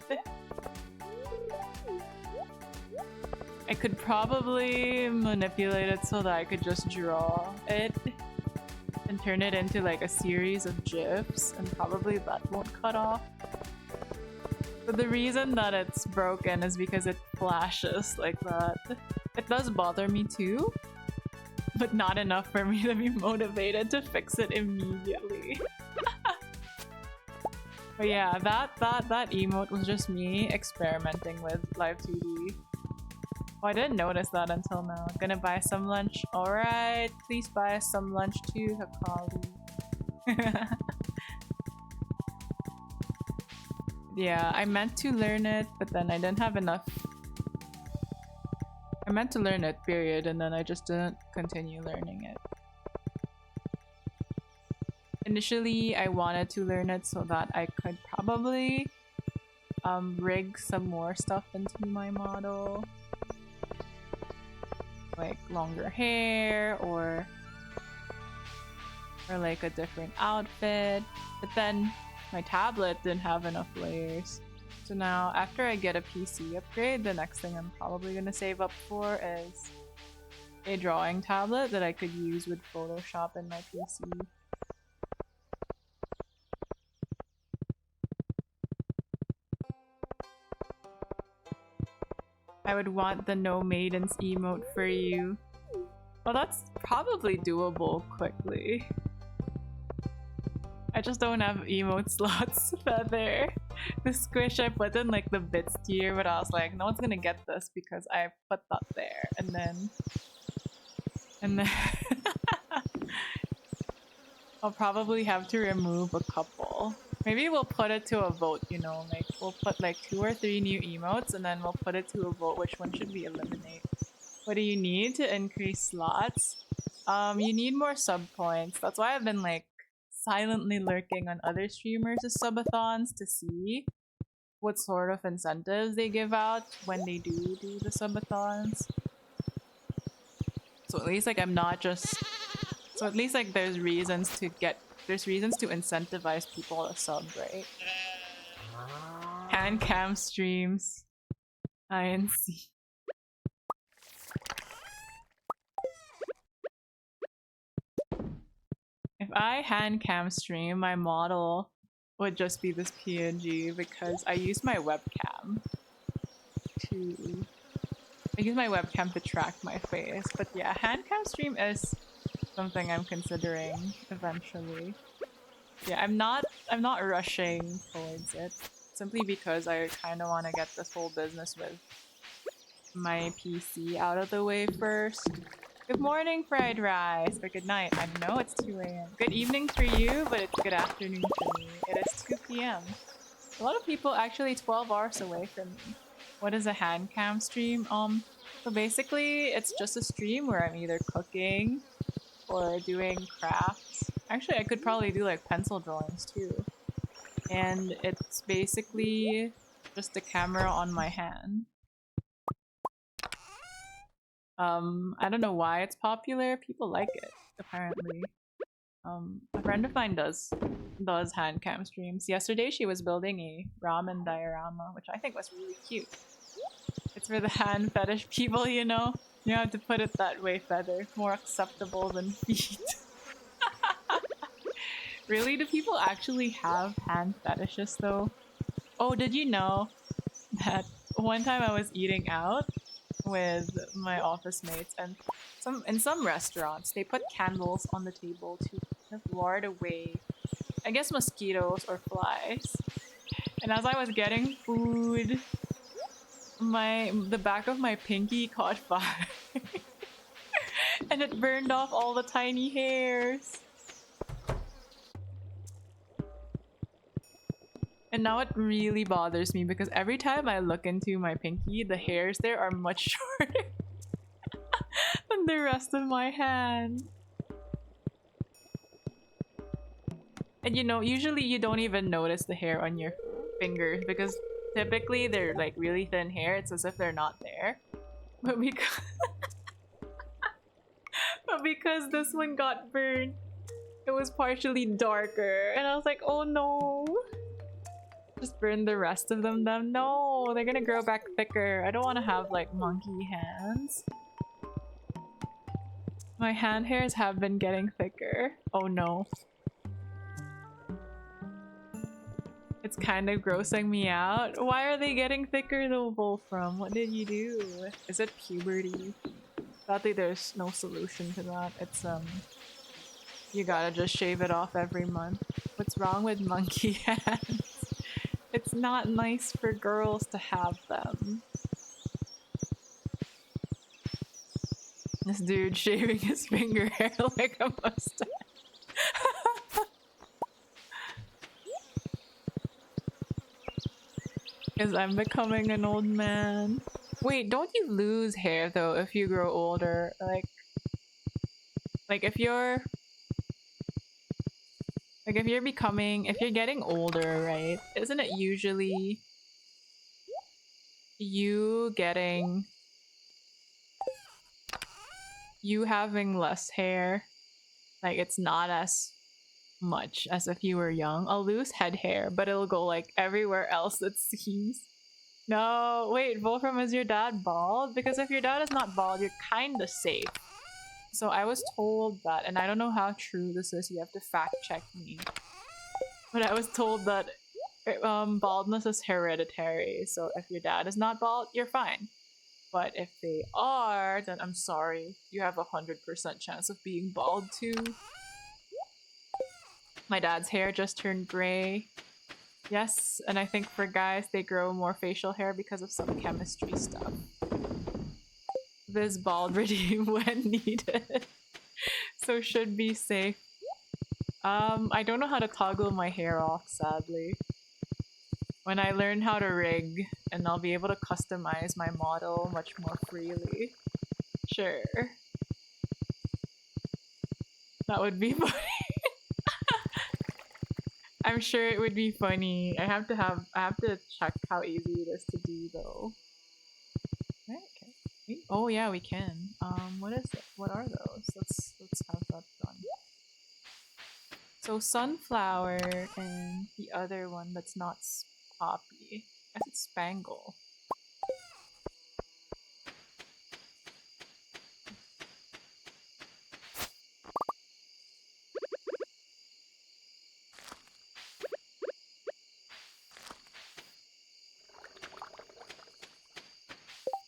I could probably manipulate it so that I could just draw it and turn it into like a series of GIFs, and probably that won't cut off. But the reason that it's broken is because it flashes like that. It does bother me too, but not enough for me to be motivated to fix it immediately. But yeah, that emote was just me experimenting with live 2D. Oh, I didn't notice that until now. Gonna buy some lunch. Alright, please buy us some lunch too, Hikali. Yeah, I meant to learn it, but then I didn't have enough. I meant to learn it, period, and then I just didn't continue learning it. Initially, I wanted to learn it so that I could probably rig some more stuff into my model. Like longer hair or like a different outfit, but then my tablet didn't have enough layers. So now after I get a PC upgrade, the next thing I'm probably gonna save up for is a drawing tablet that I could use with Photoshop in my PC. I would want the no maidens emote for you. Well, that's probably doable quickly. I just don't have emote slots, Feather. The squish I put in like the bits tier, but I was like, no one's gonna get this because I put that there, and then I'll probably have to remove a couple. Maybe we'll put it to a vote, you know, like we'll put like 2 or 3 new emotes and then we'll put it to a vote which one should we eliminate. What do you need to increase slots? You need more sub points. That's why I've been like silently lurking on other streamers' subathons to see what sort of incentives they give out when they do the subathons. So at least like I'm not just so at least like there's reasons to incentivize people to sub, right? Hand cam streams. INC. If I hand cam stream, my model would just be this PNG because I use my webcam to track my face. But yeah, hand cam stream is something I'm considering eventually. Yeah, I'm not rushing towards it simply because I kind of want to get this whole business with my PC out of the way first. Good morning, fried rice, or good night. I know it's 2 a.m. Good evening for you, but it's good afternoon for me. It is 2 p.m. A lot of people actually 12 hours away from me. What is a hand cam stream? So basically it's just a stream where I'm either cooking or doing crafts. Actually, I could probably do like pencil drawings too. And it's basically just the camera on my hand. I don't know why it's popular. People like it, apparently. A friend of mine does hand cam streams. Yesterday she was building a ramen diorama, which I think was really cute. It's for the hand fetish people, you know? You have to put it that way, Feather. More acceptable than feet. Really? Do people actually have hand fetishes though? Oh, did you know that one time I was eating out with my office mates and in some restaurants they put candles on the table to kind of ward away, I guess, mosquitoes or flies. And as I was getting food, the back of my pinky caught fire. And it burned off all the tiny hairs. And now it really bothers me because every time I look into my pinky, the hairs there are much shorter than the rest of my hand. And you know, usually you don't even notice the hair on your fingers because typically they're like really thin hair. It's as if they're not there. But because this one got burned, it was partially darker. And I was like, oh no. Just burn the rest of them then? No, they're gonna grow back thicker. I don't want to have like monkey hands. My hand hairs have been getting thicker. Oh no. It's kind of grossing me out. Why are they getting thicker though, Wolfram? What did you do? Is it puberty? Sadly, there's no solution to that. It's you gotta just shave it off every month. What's wrong with monkey hands? It's not nice for girls to have them. This dude shaving his finger hair like a mustache. Because I'm becoming an old man. Wait, don't you lose hair though if you grow older? Like if you're getting older, right? Isn't it usually you having less hair? Like it's not as much as if you were young. I'll lose head hair, but it'll go like everywhere else, it seems. No, wait, Wolfram, is your dad bald? Because if your dad is not bald, you're kinda safe. So I was told that, and I don't know how true this is, you have to fact check me. But I was told that baldness is hereditary, so if your dad is not bald, you're fine. But if they are, then I'm sorry. You have 100% chance of being bald too. My dad's hair just turned gray. Yes, and I think for guys, they grow more facial hair because of some chemistry stuff. This bald redeem when needed. So should be safe. I don't know how to toggle my hair off, sadly. When I learn how to rig, and I'll be able to customize my model much more freely. Sure. That would be funny. I'm sure it would be funny. I have to check how easy it is to do though. Okay. Oh yeah, we can. What is it? What are those? Let's have that done. So sunflower and the other one that's not poppy. I guess it's spangle.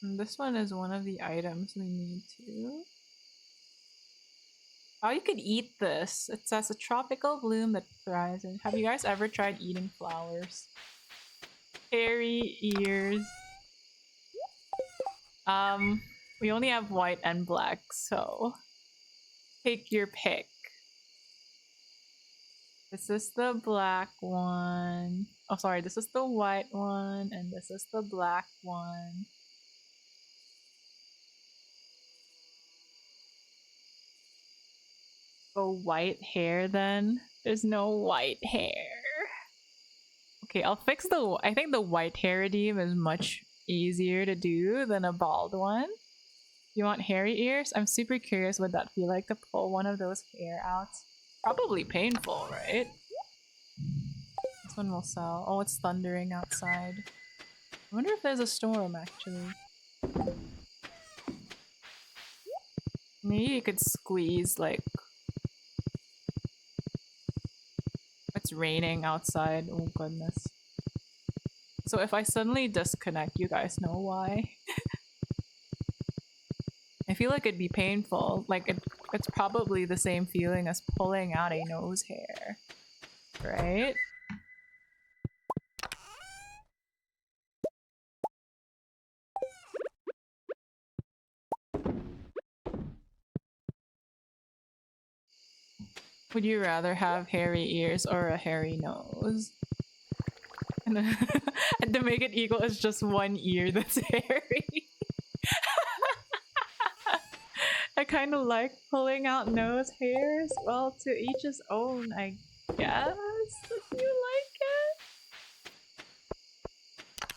And this one is one of the items we need to. Oh, you could eat this. It says a tropical bloom that thrives. And have you guys ever tried eating flowers? Hairy ears. We only have white and black, so take your pick. This is the black one. Oh, sorry, this is the white one, and this is the black one. Oh, white hair then? There's no white hair. Okay, I'll fix the... I think the white hair redeem is much easier to do than a bald one. You want hairy ears? I'm super curious what that feel like to pull one of those hair out. Probably painful, right? This one will sell. Oh, it's thundering outside. I wonder if there's a storm, actually. Maybe you could squeeze, like... It's raining outside. Oh, goodness. So if I suddenly disconnect, you guys know why. I feel like it'd be painful. Like, it's probably the same feeling as pulling out a nose hair. Right? Would you rather have hairy ears or a hairy nose? And, and to make it equal, it's just one ear that's hairy. I kind of like pulling out nose hairs. Well, to each his own, I guess, if you like it.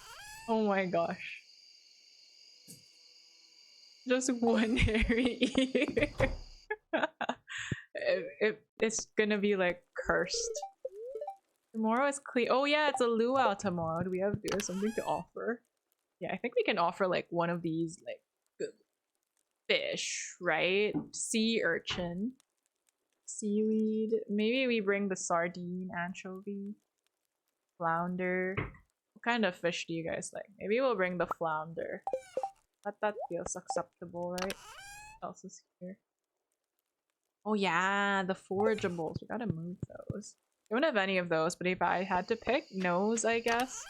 Oh my gosh. Just one hairy ear. It's gonna be like cursed. Tomorrow is clear. Oh yeah, it's a luau tomorrow. Do we have something to offer? Yeah, I think we can offer like one of these like good fish, right? Sea urchin, seaweed. Maybe we bring the sardine, anchovy, flounder. What kind of fish do you guys like? Maybe we'll bring the flounder. That feels acceptable, right? What else is here? Oh yeah, the forageables. We gotta move those. Don't have any of those, but if I had to pick, nose, I guess.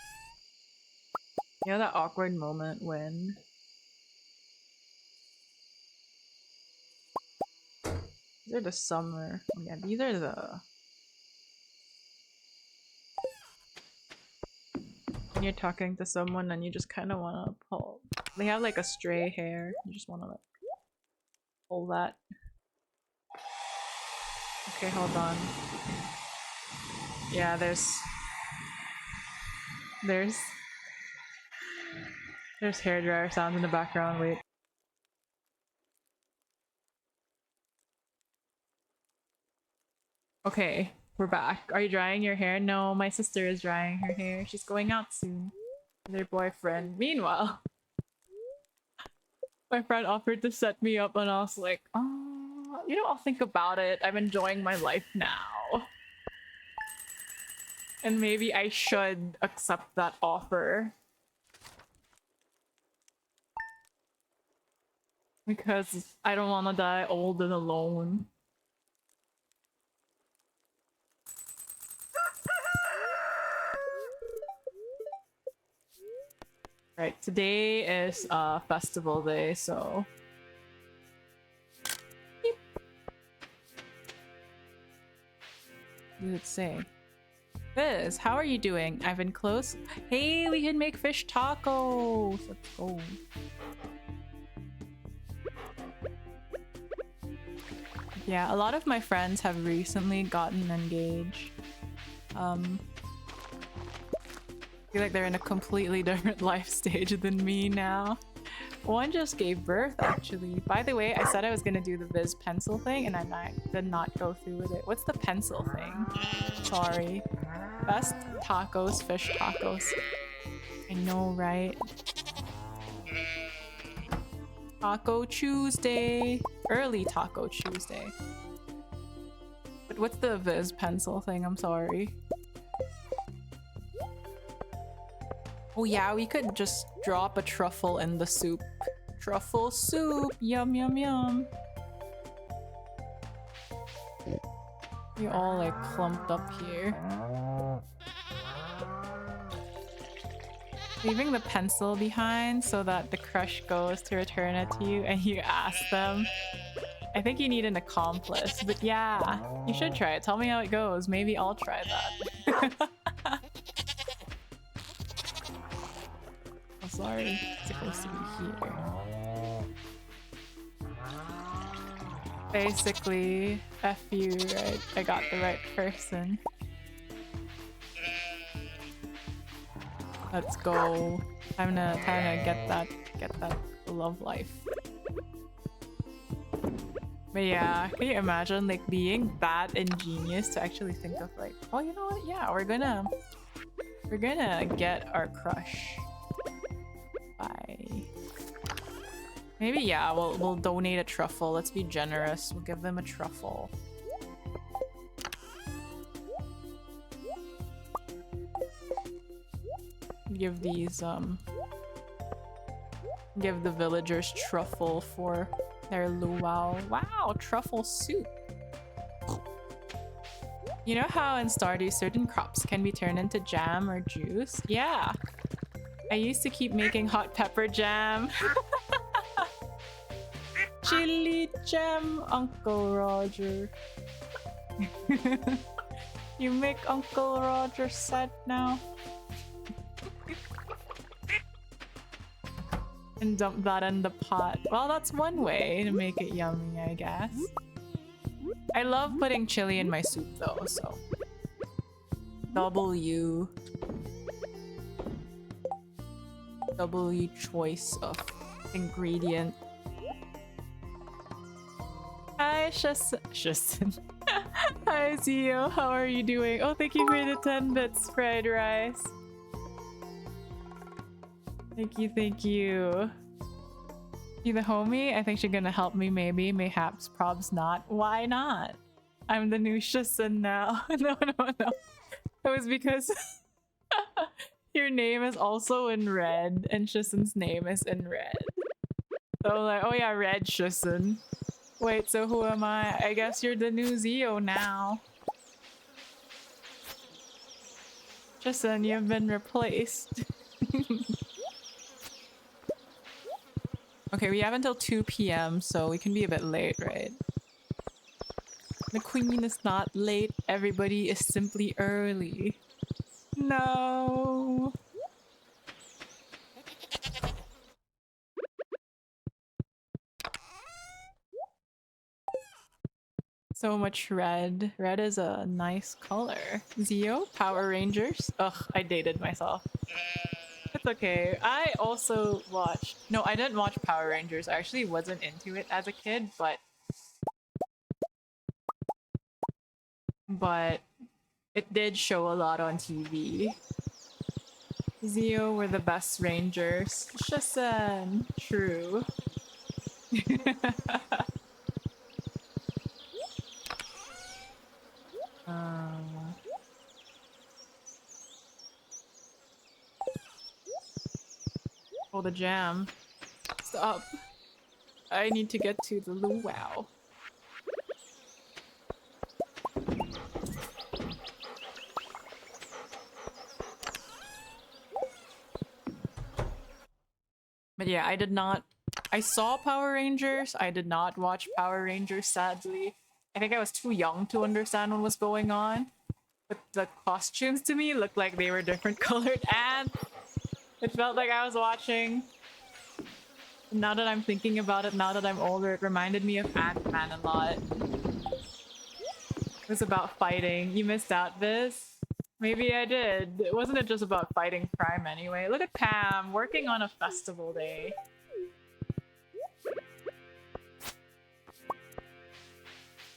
You know that awkward moment when... These are the summer... Oh yeah, these are the... When you're talking to someone and you just kind of want to pull... They have like a stray hair. You just want to like... pull that. Okay, hold on. Yeah, there's hairdryer sounds in the background. Wait. Okay, we're back. Are you drying your hair? No, my sister is drying her hair. She's going out soon with her boyfriend. Meanwhile, my friend offered to set me up and I was like, oh, you know, I'll think about it. I'm enjoying my life now. And maybe I should accept that offer. because I don't want to die old and alone. Right, today is festival day, so beep. What does it say? Liz, how are you doing? I've been close. Hey, we can make fish tacos. Let's go. Yeah, a lot of my friends have recently gotten engaged. I feel like they're in a completely different life stage than me now. One just gave birth, actually. By the way, I said I was gonna do the Viz pencil thing, and I did not go through with it. What's the pencil thing? Sorry. Best tacos, fish tacos. I know, right? Taco Tuesday. Early Taco Tuesday. But what's the Viz pencil thing? I'm sorry. Oh yeah, we could just drop a truffle in the soup. Truffle soup! Yum yum yum. You're all like clumped up here. Leaving the pencil behind so that the crush goes to return it to you and you ask them. I think you need an accomplice, but yeah, you should try it. Tell me how it goes. Maybe I'll try that. Oh, sorry. It's supposed to be here. Basically, F you, right? I got the right person. Let's go. Time to get that love life. But yeah, can you imagine like being that ingenious to actually think of like, oh, you know what? Yeah, we're gonna get our crush. Bye. Maybe yeah, we'll donate a truffle. Let's be generous. We'll give them a truffle. Give these give the villagers truffle for their luau. Wow, truffle soup. You know how in Stardew certain crops can be turned into jam or juice? Yeah. I used to keep making hot pepper jam. Chili jam, Uncle Roger. You make Uncle Roger sad now. And dump that in the pot. Well, that's one way to make it yummy, I guess. I love putting chili in my soup though, so. W choice of ingredient. Hi, Shustin. Hi, Zio. How are you doing? Oh, thank you for the 10 bits, fried rice. Thank you, thank you. You the homie? I think she's gonna help me maybe. Mayhaps, probs not. Why not? I'm the new Shustin now. No. It was because your name is also in red and Shustin's name is in red. So I'm like, oh yeah, red Shustin. Wait, so who am I? I guess you're the new Zio now. Shustin, you've been replaced. Okay, we have until 2 p.m, so we can be a bit late, right? The queen is not late. Everybody is simply early. No. So much red. Red is a nice color. Zio, Power Rangers. Ugh, I dated myself. It's okay. I also watched... No, I didn't watch Power Rangers. I actually wasn't into it as a kid, but it did show a lot on TV. Zio were the best rangers. Shasen. True. Oh, the jam. Stop. I need to get to the luau. But yeah, I saw Power Rangers. I did not watch Power Rangers, sadly. I think I was too young to understand what was going on. But the costumes to me looked like they were different colored, and it felt like I was watching. Now that I'm thinking about it, now that I'm older, it reminded me of Ant-Man a lot. It was about fighting. You missed out this? Maybe I did. Wasn't it just about fighting crime anyway? Look at Pam working on a festival day.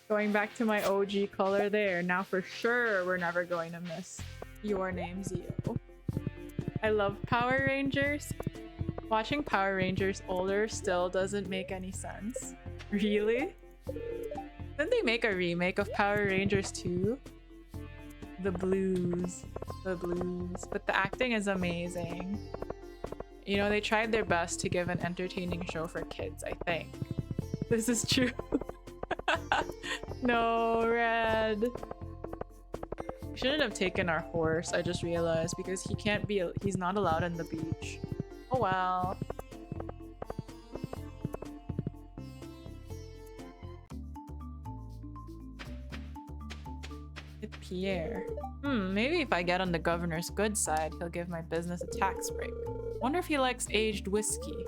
Going back to my OG color there. Now for sure we're never going to miss Your Name, Zio. I love Power Rangers. Watching Power Rangers older still doesn't make any sense. Really? Didn't they make a remake of Power Rangers 2? The blues. The blues. But the acting is amazing. You know, they tried their best to give an entertaining show for kids, I think. This is true. No, Red. We shouldn't have taken our horse, I just realized, because he's not allowed on the beach. Oh well. It's Pierre. Maybe if I get on the governor's good side, he'll give my business a tax break. Wonder if he likes aged whiskey.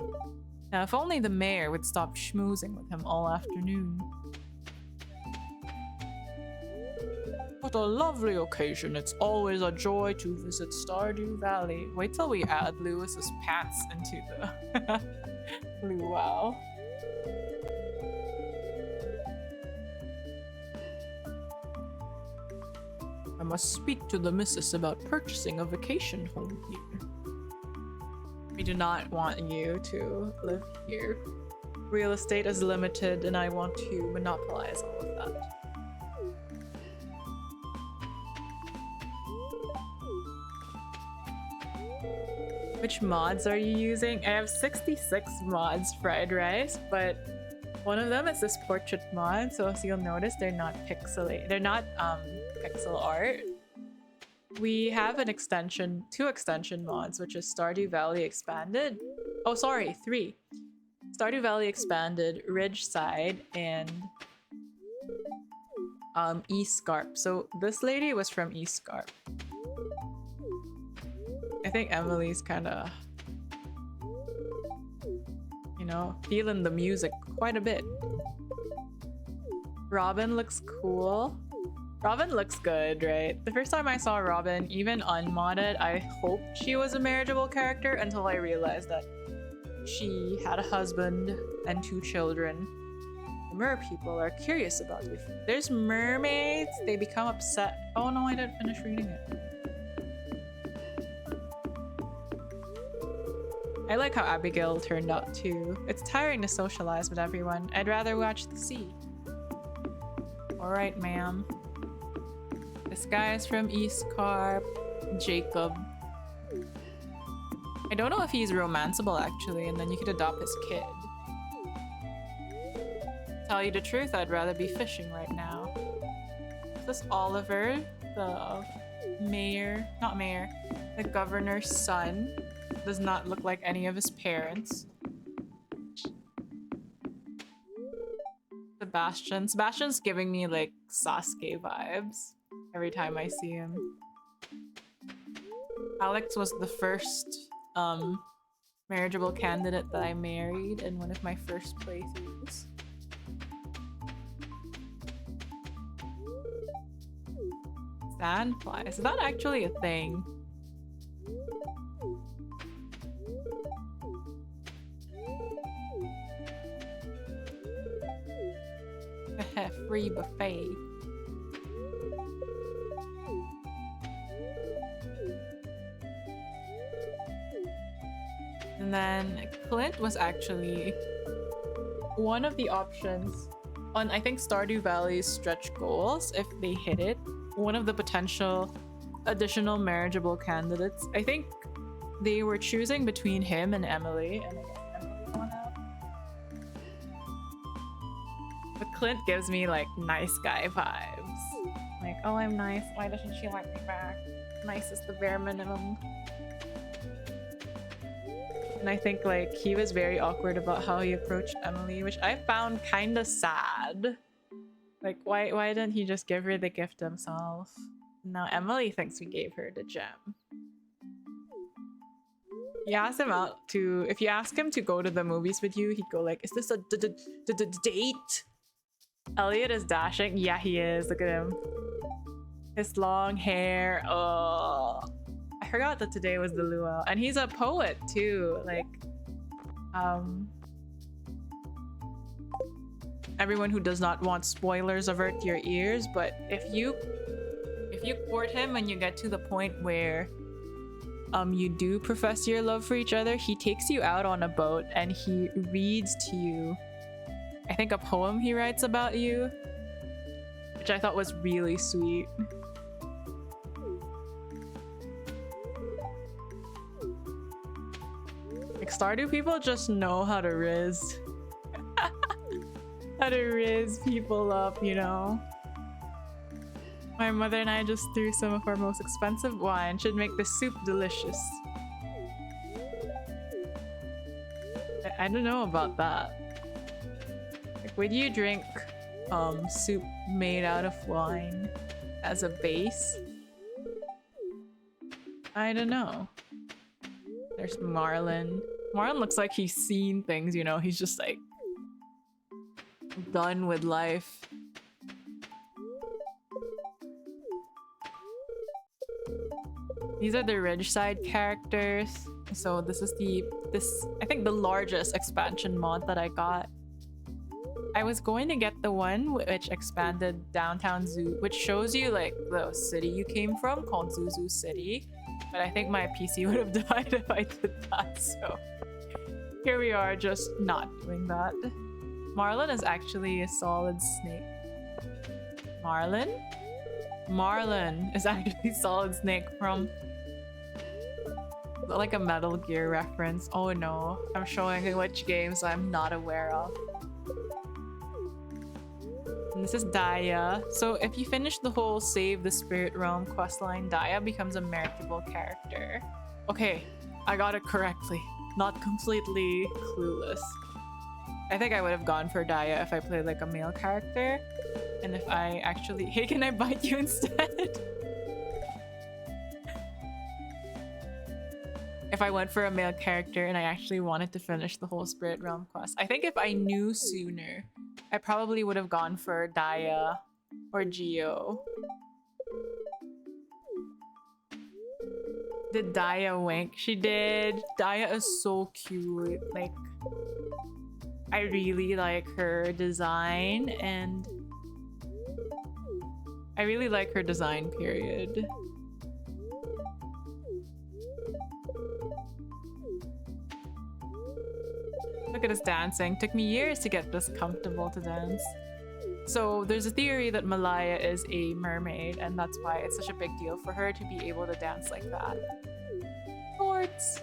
Now, if only the mayor would stop schmoozing with him all afternoon. What a lovely occasion. It's always a joy to visit Stardew Valley. Wait till we add Lewis's pants into the luau. I must speak to the missus about purchasing a vacation home here. We do not want you to live here. Real estate is limited and I want to monopolize all of that. Which mods are you using? I have 66 mods, fried rice, but one of them is this portrait mod, so as you'll notice, they're not pixelated. They're not pixel art. We have an extension, 2 extension mods, which is Stardew Valley Expanded. Oh, sorry, 3. Stardew Valley Expanded, Ridgeside, and East Scarp. So this lady was from East Scarp. I think Emily's kind of, you know, feeling the music quite a bit. Robin looks cool. Robin looks good, right? The first time I saw Robin, even unmodded, I hoped she was a marriageable character until I realized that she had a husband and 2 children. The mer people are curious about you. If there's mermaids, they become upset. Oh no, I didn't finish reading it. I like how Abigail turned out too. It's tiring to socialize with everyone. I'd rather watch the sea. Alright, ma'am. This guy is from East Carp. Jacob. I don't know if he's romanceable actually, and then you could adopt his kid. Tell you the truth, I'd rather be fishing right now. Is this Oliver, the mayor, not mayor, the governor's son? Does not look like any of his parents. Sebastian. Sebastian's giving me like Sasuke vibes every time I see him. Alex was the first marriageable candidate that I married in one of my first playthroughs. Sandfly. Is that actually a thing? Free buffet. And then Clint was actually one of the options on, I think, Stardew Valley's stretch goals. If they hit it, one of the potential additional marriageable candidates. I think they were choosing between him and Emily, and I guess Emily won out. Clint gives me like nice guy vibes. Like, oh, I'm nice. Why doesn't she like me back? Nice is the bare minimum. And I think like he was very awkward about how he approached Emily, which I found kind of sad. Like, why didn't he just give her the gift himself? Now Emily thinks we gave her the gem. You ask him out to, if you ask him to go to the movies with you, he'd go like, is this a date? Elliot is dashing. Yeah, he is. Look at him. His long hair. Oh, I forgot that today was the luau. And he's a poet too. Like, everyone who does not want spoilers avert your ears, but if you court him and you get to the point where you do profess your love for each other, he takes you out on a boat and he reads to you, I think, a poem he writes about you, which I thought was really sweet. Like, Stardew people just know how to riz. How to riz people up, you know? My mother and I just threw some of our most expensive wine. Should make the soup delicious. I don't know about that. Like, would you drink soup made out of wine as a base? I don't know. There's Marlon. Marlon looks like he's seen things, you know? He's just like done with life. These are the Ridgeside characters. So this is I think the largest expansion mod that I got. I was going to get the one which expanded Downtown Zoo, which shows you like the city you came from, called Zuzu City. But I think my PC would have died if I did that, so here we are, just not doing that. Marlon is actually a solid snake. Marlon is actually Solid Snake from like a Metal Gear reference. Oh no, I'm showing which games I'm not aware of. And this is Daya. So if you finish the whole Save the Spirit Realm questline, Daya becomes a marketable character. Okay, I got it correctly. Not completely clueless. I think I would have gone for Daya if I played like a male character. And if I actually... Hey, can I bite you instead? If I went for a male character and I actually wanted to finish the whole Spirit Realm quest. I think if I knew sooner, I probably would have gone for Daya or Geo. Did Daya wink? She did. Daya is so cute. Like, I really like her design, and I really like her design, period. Look at us dancing. Took me years to get this comfortable to dance. So there's a theory that Malaya is a mermaid, and that's why it's such a big deal for her to be able to dance like that. Sports.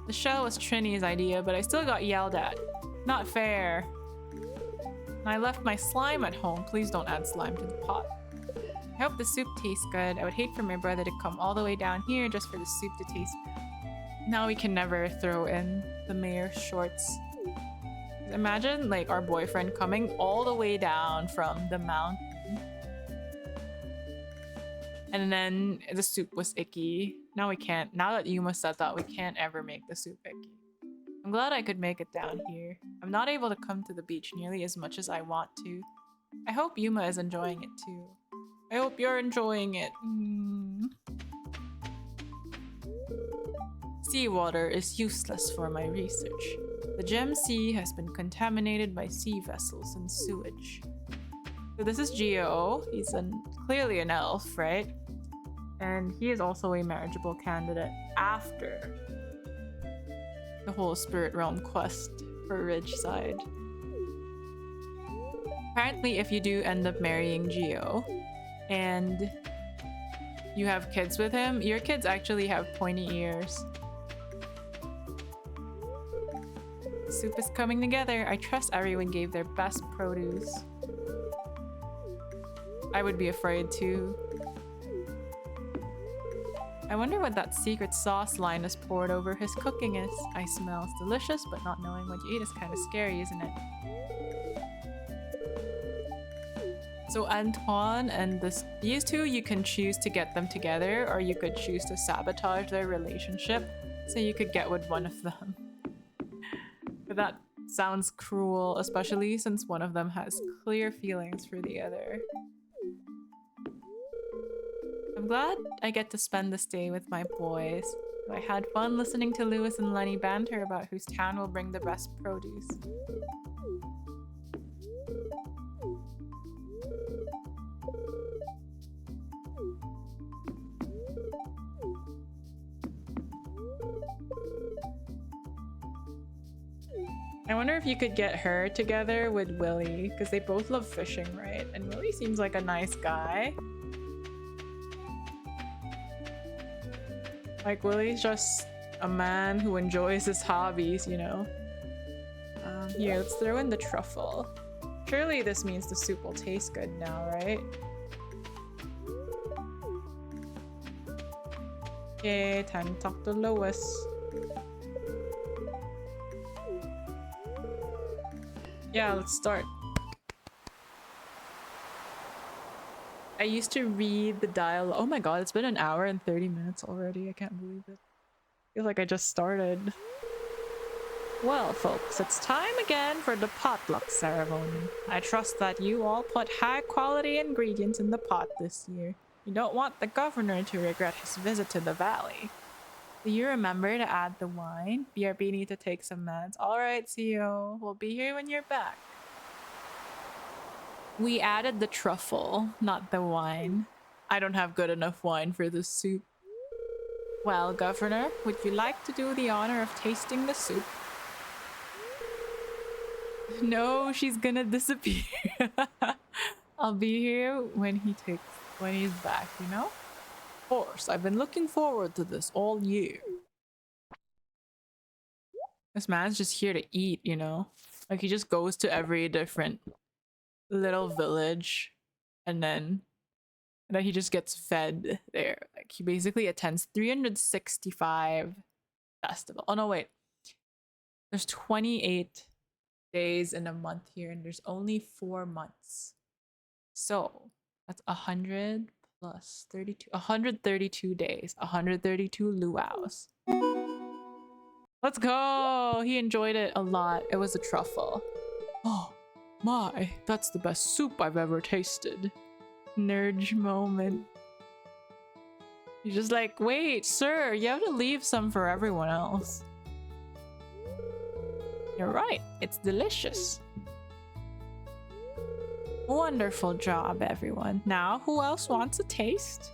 The shell was Trini's idea, but I still got yelled at. Not fair. I left my slime at home. Please don't add slime to the pot. I hope the soup tastes good. I would hate for my brother to come all the way down here just for the soup to taste bad. Now we can never throw in the mayor's shorts. Imagine like our boyfriend coming all the way down from the mountain. And then the soup was icky. Now we can't. Now that Yuuma said that, we can't ever make the soup icky. I'm glad I could make it down here. I'm not able to come to the beach nearly as much as I want to. I hope Yuuma is enjoying it too. I hope you're enjoying it. Seawater is useless for my research. The Gem Sea has been contaminated by sea vessels and sewage. So this is Geo. He's clearly an elf, right? And he is also a marriageable candidate after the whole Spirit Realm quest for Ridgeside. Apparently, if you do end up marrying Geo, and You have kids with him? Your kids actually have pointy ears. Soup is coming together. I trust everyone gave their best produce. I would be afraid too. I wonder what that secret sauce Linus poured over his cooking is. I smell it's delicious, but not knowing what you eat is kind of scary, isn't it? So Antoine and these two, you can choose to get them together, or you could choose to sabotage their relationship so you could get with one of them. But that sounds cruel, especially since one of them has clear feelings for the other. I'm glad I get to spend this day with my boys. I had fun listening to Lewis and Lenny banter about whose town will bring the best produce. I wonder if you could get her together with Willy, because they both love fishing, right? And Willy seems like a nice guy. Like, Willy's just a man who enjoys his hobbies, you know? Here, let's throw in the truffle. Surely this means the soup will taste good now, right? Okay, time to talk to Lois. Yeah, let's start. I used to read the dialogue. Oh my god, it's been an hour and 30 minutes already. I can't believe it. I feel like I just started. Well, folks, it's time again for the potluck ceremony. I trust that you all put high-quality ingredients in the pot this year. You don't want the governor to regret his visit to the valley. Do you remember to add the wine? BRB need to take some meds. Alright, CEO. We'll be here when you're back. We added the truffle, not the wine. I don't have good enough wine for this soup. Well, Governor, would you like to do the honor of tasting the soup? No, she's gonna disappear. I'll be here when he's back, you know? Of course, I've been looking forward to this all year. This man's just here to eat, you know? Like, he just goes to every different little village and then he just gets fed there. Like, he basically attends 365 festival. Oh no, wait. There's 28 days in a month here and there's only 4 months. So that's 100 plus 32, 132 days, 132 luau's. Let's go! He enjoyed it a lot. It was a truffle. Oh my, that's the best soup I've ever tasted. Nerd moment. You're just like, wait, sir, you have to leave some for everyone else. You're right, it's delicious. Wonderful job, everyone. Now, who else wants a taste?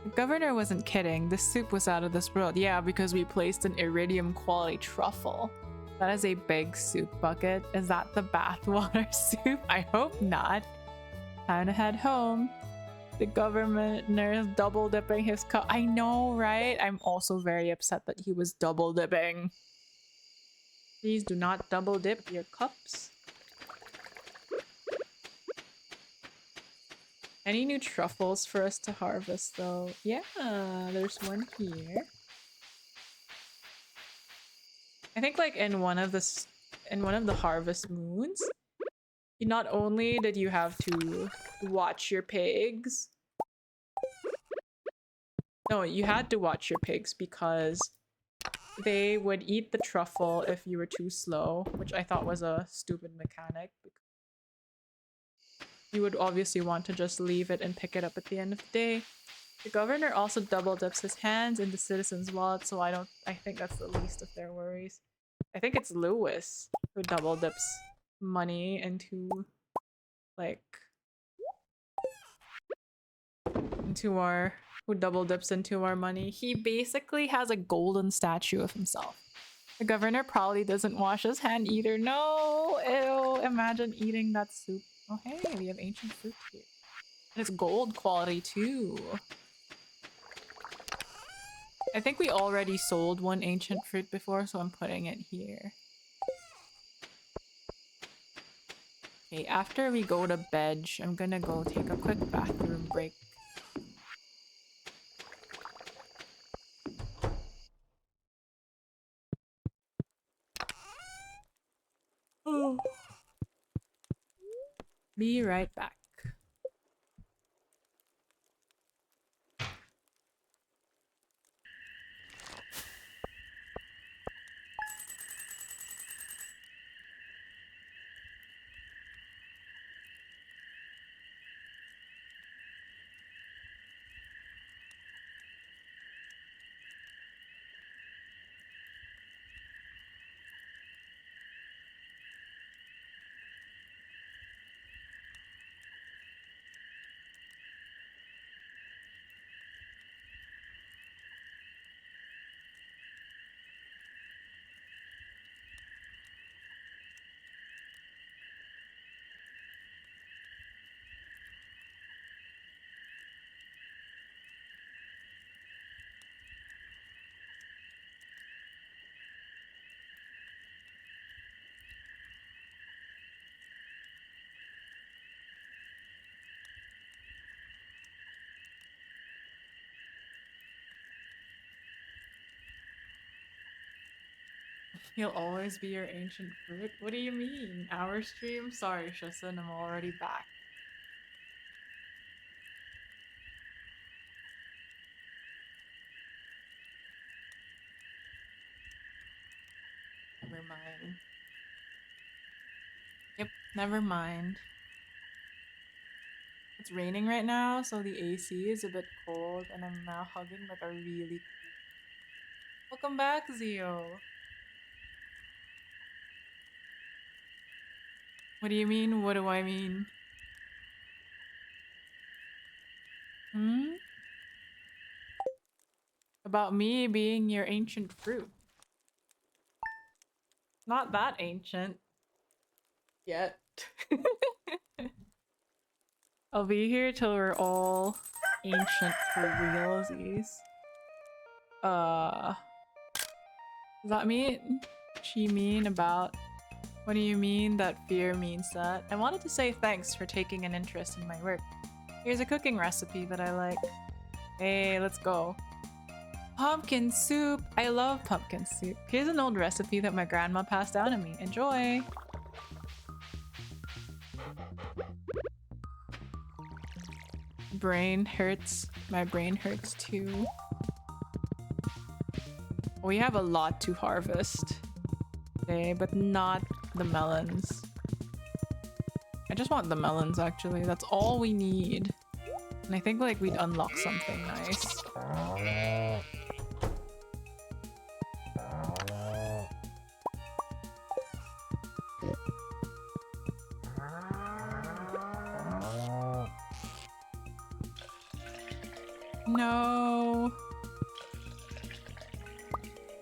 The governor wasn't kidding. This soup was out of this world. Yeah, because we placed an iridium quality truffle. That is a big soup bucket. Is that the bathwater soup? I hope not. Time to head home. The governor's double dipping his cup. I know, right? I'm also very upset that he was double dipping. Please do not double dip your cups. Any new truffles for us to harvest though? Yeah, there's one here. I think like in one of the harvest moons, not only did you have to watch your pigs. No, you had to watch your pigs because they would eat the truffle if you were too slow, which I thought was a stupid mechanic. You would obviously want to just leave it and pick it up at the end of the day. The governor also double dips his hands in the citizens' wallet, so I think that's the least of their worries. I think it's Lewis who double dips money into, like, who double dips into our money. He basically has a golden statue of himself. The governor probably doesn't wash his hand either. No! Ew! Imagine eating that soup. Oh hey, we have ancient fruit here. And it's gold quality too. I think we already sold one ancient fruit before, so I'm putting it here. Okay, after we go to bed, I'm gonna go take a quick bathroom break. Oh. Be right back. He'll always be your ancient fruit? What do you mean? Our stream? Sorry, Shisson, I'm already back. Never mind. Yep, never mind. It's raining right now, so the AC is a bit cold, and I'm now hugging like a really... Welcome back, Zio! What do you mean? What do I mean? Hmm? About me being your ancient fruit. Not that ancient. Yet. I'll be here till we're all ancient for realsies. Does that mean she mean about... What do you mean that fear means that? I wanted to say thanks for taking an interest in my work. Here's a cooking recipe that I like. Hey, let's go. Pumpkin soup! I love pumpkin soup. Here's an old recipe that my grandma passed down to me. Enjoy! Brain hurts. My brain hurts too. We have a lot to harvest today, but not the melons. I just want the melons, actually. That's all we need. And I think, like, we'd unlock something nice. No.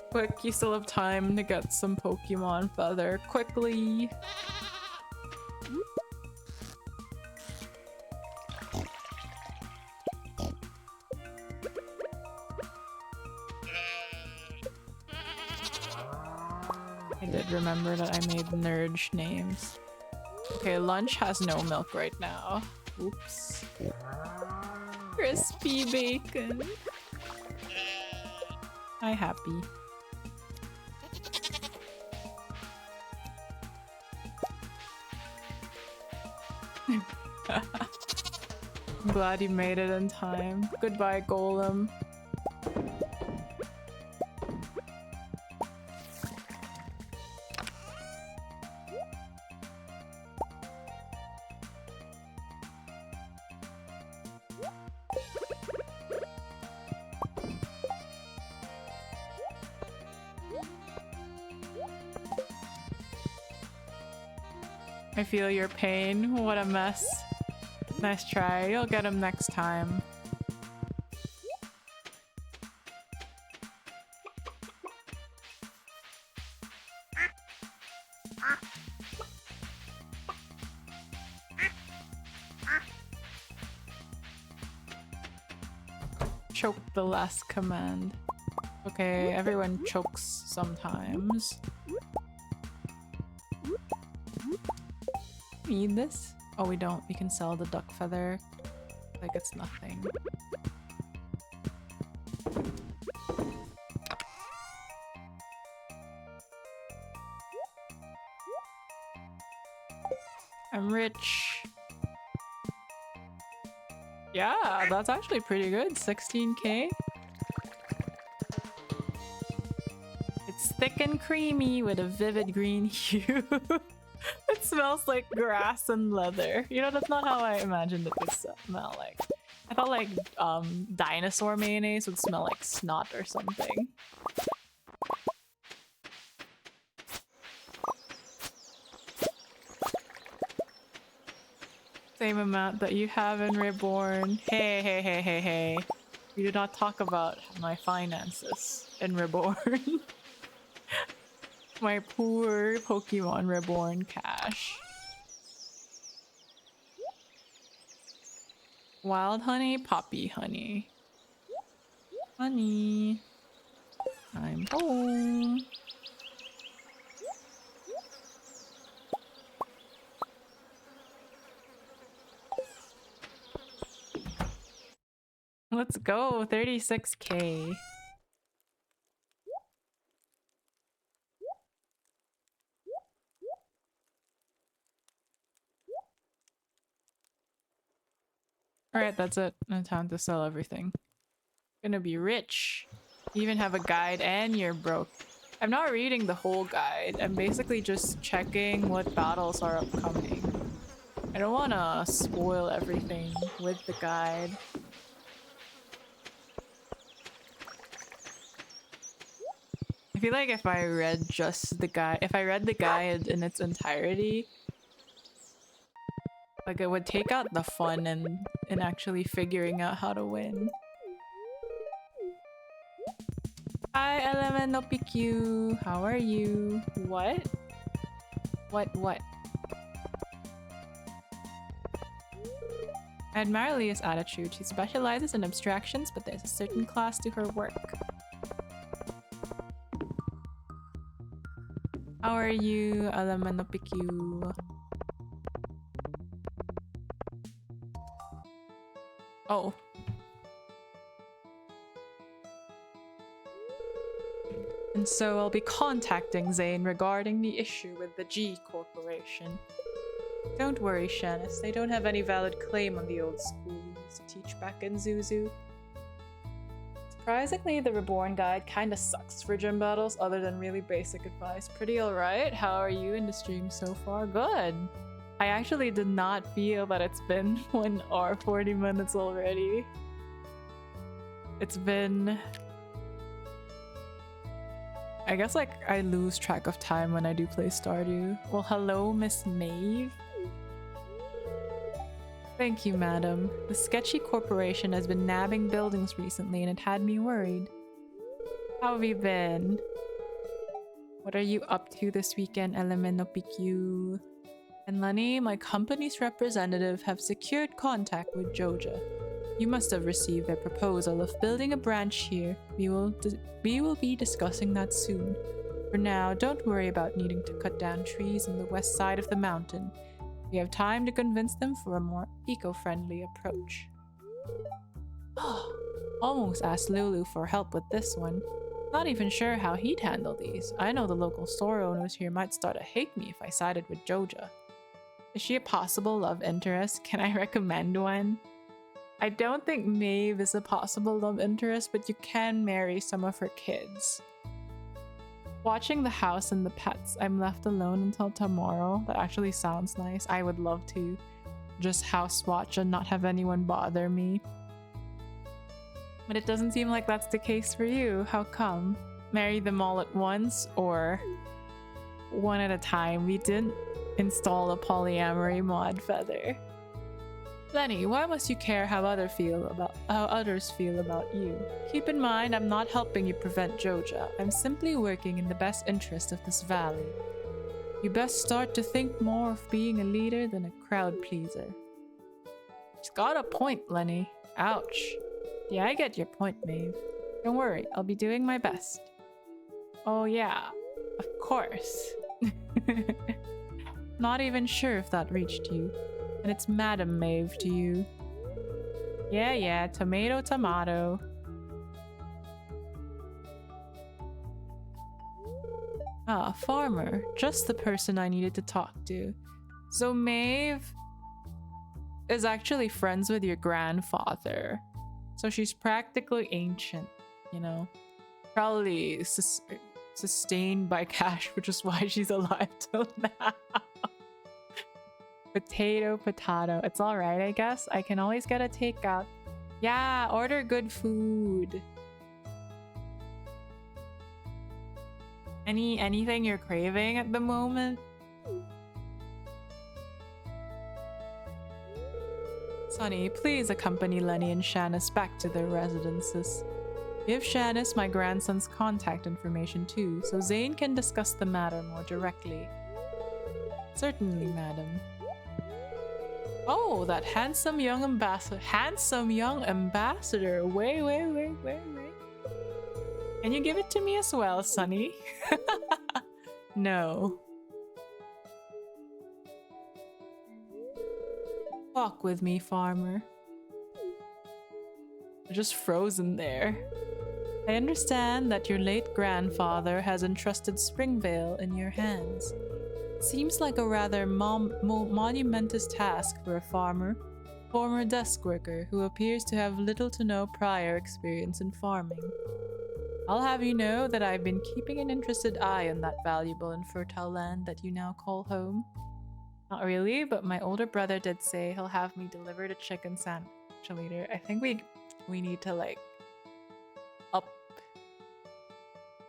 Quick, you still have time to get some Pokemon feather quickly. I did remember that I made Nurge names. Okay, lunch has no milk right now. Oops. Crispy bacon. Hi, Happy. I'm glad you made it in time. Goodbye, Golem. I feel your pain. What a mess. Nice try. You'll get him next time. choke the last command. Okay, everyone chokes sometimes. Need this? Oh, we don't. We can sell the duck feather like it's nothing. I'm rich. Yeah, that's actually pretty good. 16k. It's thick and creamy with a vivid green hue. It smells like grass and leather. You know, that's not how I imagined it would smell like. I thought like dinosaur mayonnaise would smell like snot or something. Same amount that you have in Reborn. Hey, hey, hey, hey, hey. We do not talk about my finances in Reborn. My poor Pokemon Reborn cash. Wild honey, poppy honey. Honey. I'm home. Let's go, 36k. Alright, that's it. No time to sell everything. Gonna be rich. You even have a guide and you're broke. I'm not reading the whole guide. I'm basically just checking what battles are upcoming. I don't want to spoil everything with the guide. I feel like if I read just the guide, if I read the guide in its entirety, like it would take out the fun in actually figuring out how to win. Hi, LMNOPQ. How are you? What? What? I admire Leah's attitude. She specializes in abstractions, but there's a certain class to her work. How are you, LMNOPQ? Oh. And so I'll be contacting Zane regarding the issue with the G Corporation. Don't worry, Shanice. They don't have any valid claim on the old school we used to teach back in Zuzu. Surprisingly, the Reborn Guide kinda sucks for gym battles other than really basic advice. Pretty alright? How are you in the stream so far? Good! I actually did not feel that it's been 1 hour 40 minutes already. It's been... I guess like I lose track of time when I do play Stardew. Well, hello, Miss Maeve. Thank you, madam. The sketchy corporation has been nabbing buildings recently and it had me worried. How have you been? What are you up to this weekend, LMNOPQ? And Lenny, my company's representative have secured contact with Joja. You must have received their proposal of building a branch here. We will be discussing that soon. For now, don't worry about needing to cut down trees on the west side of the mountain. We have time to convince them for a more eco-friendly approach. Almost asked Lulu for help with this one. Not even sure how he'd handle these. I know the local store owners here might start to hate me if I sided with Joja. Is she a possible love interest? Can I recommend one? I don't think Maeve is a possible love interest, but you can marry some of her kids. Watching the house and the pets. I'm left alone until tomorrow. That actually sounds nice. I would love to just house watch and not have anyone bother me. But it doesn't seem like that's the case for you. How come? Marry them all at once or one at a time? We didn't install a polyamory mod, Feather. Lenny, why must you care how others feel about you? Keep in mind, I'm not helping you prevent Joja. I'm simply working in the best interest of this valley. You best start to think more of being a leader than a crowd pleaser. She's got a point, Lenny. Ouch. Yeah, I get your point, Maeve. Don't worry, I'll be doing my best. Oh yeah, of course. Not even sure if that reached you. And it's Madam Maeve to you. Yeah, tomato, tomato. Ah, farmer. Just the person I needed to talk to. So Maeve is actually friends with your grandfather. So she's practically ancient, you know? Probably sustained by cash, which is why she's alive till now. Potato, potato. It's alright, I guess. I can always get a takeout. Yeah, order good food. Anything you're craving at the moment? Sonny, please accompany Lenny and Shanice back to their residences. Give Shanice my grandson's contact information too, so Zane can discuss the matter more directly. Certainly, madam. Oh, that handsome young ambassador. Handsome young ambassador. Wait. Can you give it to me as well, Sonny? No. Walk with me, farmer. You're just frozen there. I understand that your late grandfather has entrusted Springvale in your hands. Seems like a rather monumentous task for a former desk worker who appears to have little to no prior experience in farming. I'll have you know that I've been keeping an interested eye on that valuable and fertile land that you now call home. Not really, but my older brother did say he'll have me deliver the chicken sandwich later. I think we need to like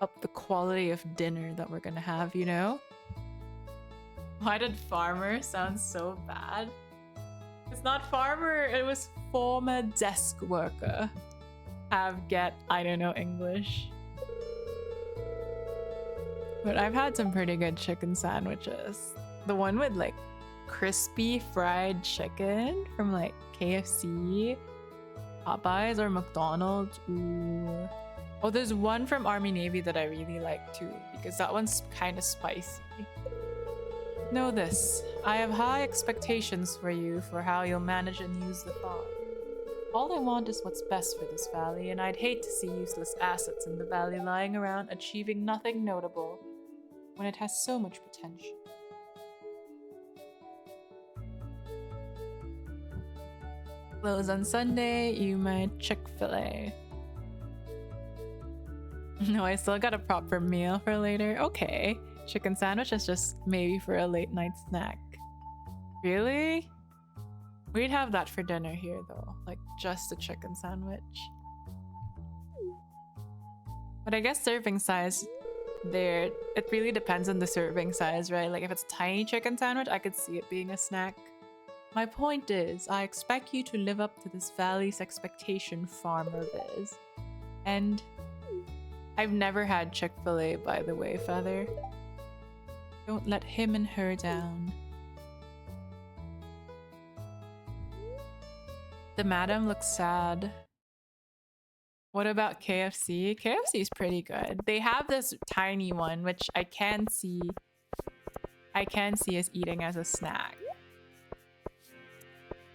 up the quality of dinner that we're gonna have, you know? Why did farmer sound so bad? It's not farmer, it was former desk worker. I don't know English. But I've had some pretty good chicken sandwiches. The one with like crispy fried chicken from like KFC, Popeyes, or McDonald's. Ooh. Oh, there's one from Army Navy that I really like too, because that one's kind of spicy. Know this, I have high expectations for you for how you'll manage and use the farm. All I want is what's best for this valley, and I'd hate to see useless assets in the valley lying around achieving nothing notable when it has so much potential. Close on Sunday, Yuuma Chick-fil-A. No, I still got a proper meal for later. Okay. Chicken sandwich is just maybe for a late night snack. Really? We'd have that for dinner here though. Like just a chicken sandwich. But I guess serving size there, it really depends on the serving size, right? Like if it's a tiny chicken sandwich, I could see it being a snack. My point is, I expect you to live up to this valley's expectation, Farmer Biz. And I've never had Chick-fil-A, by the way, Feather. Don't let him and her down. The madam looks sad. What about KFC? KFC is pretty good. They have this tiny one, which I can see us eating as a snack.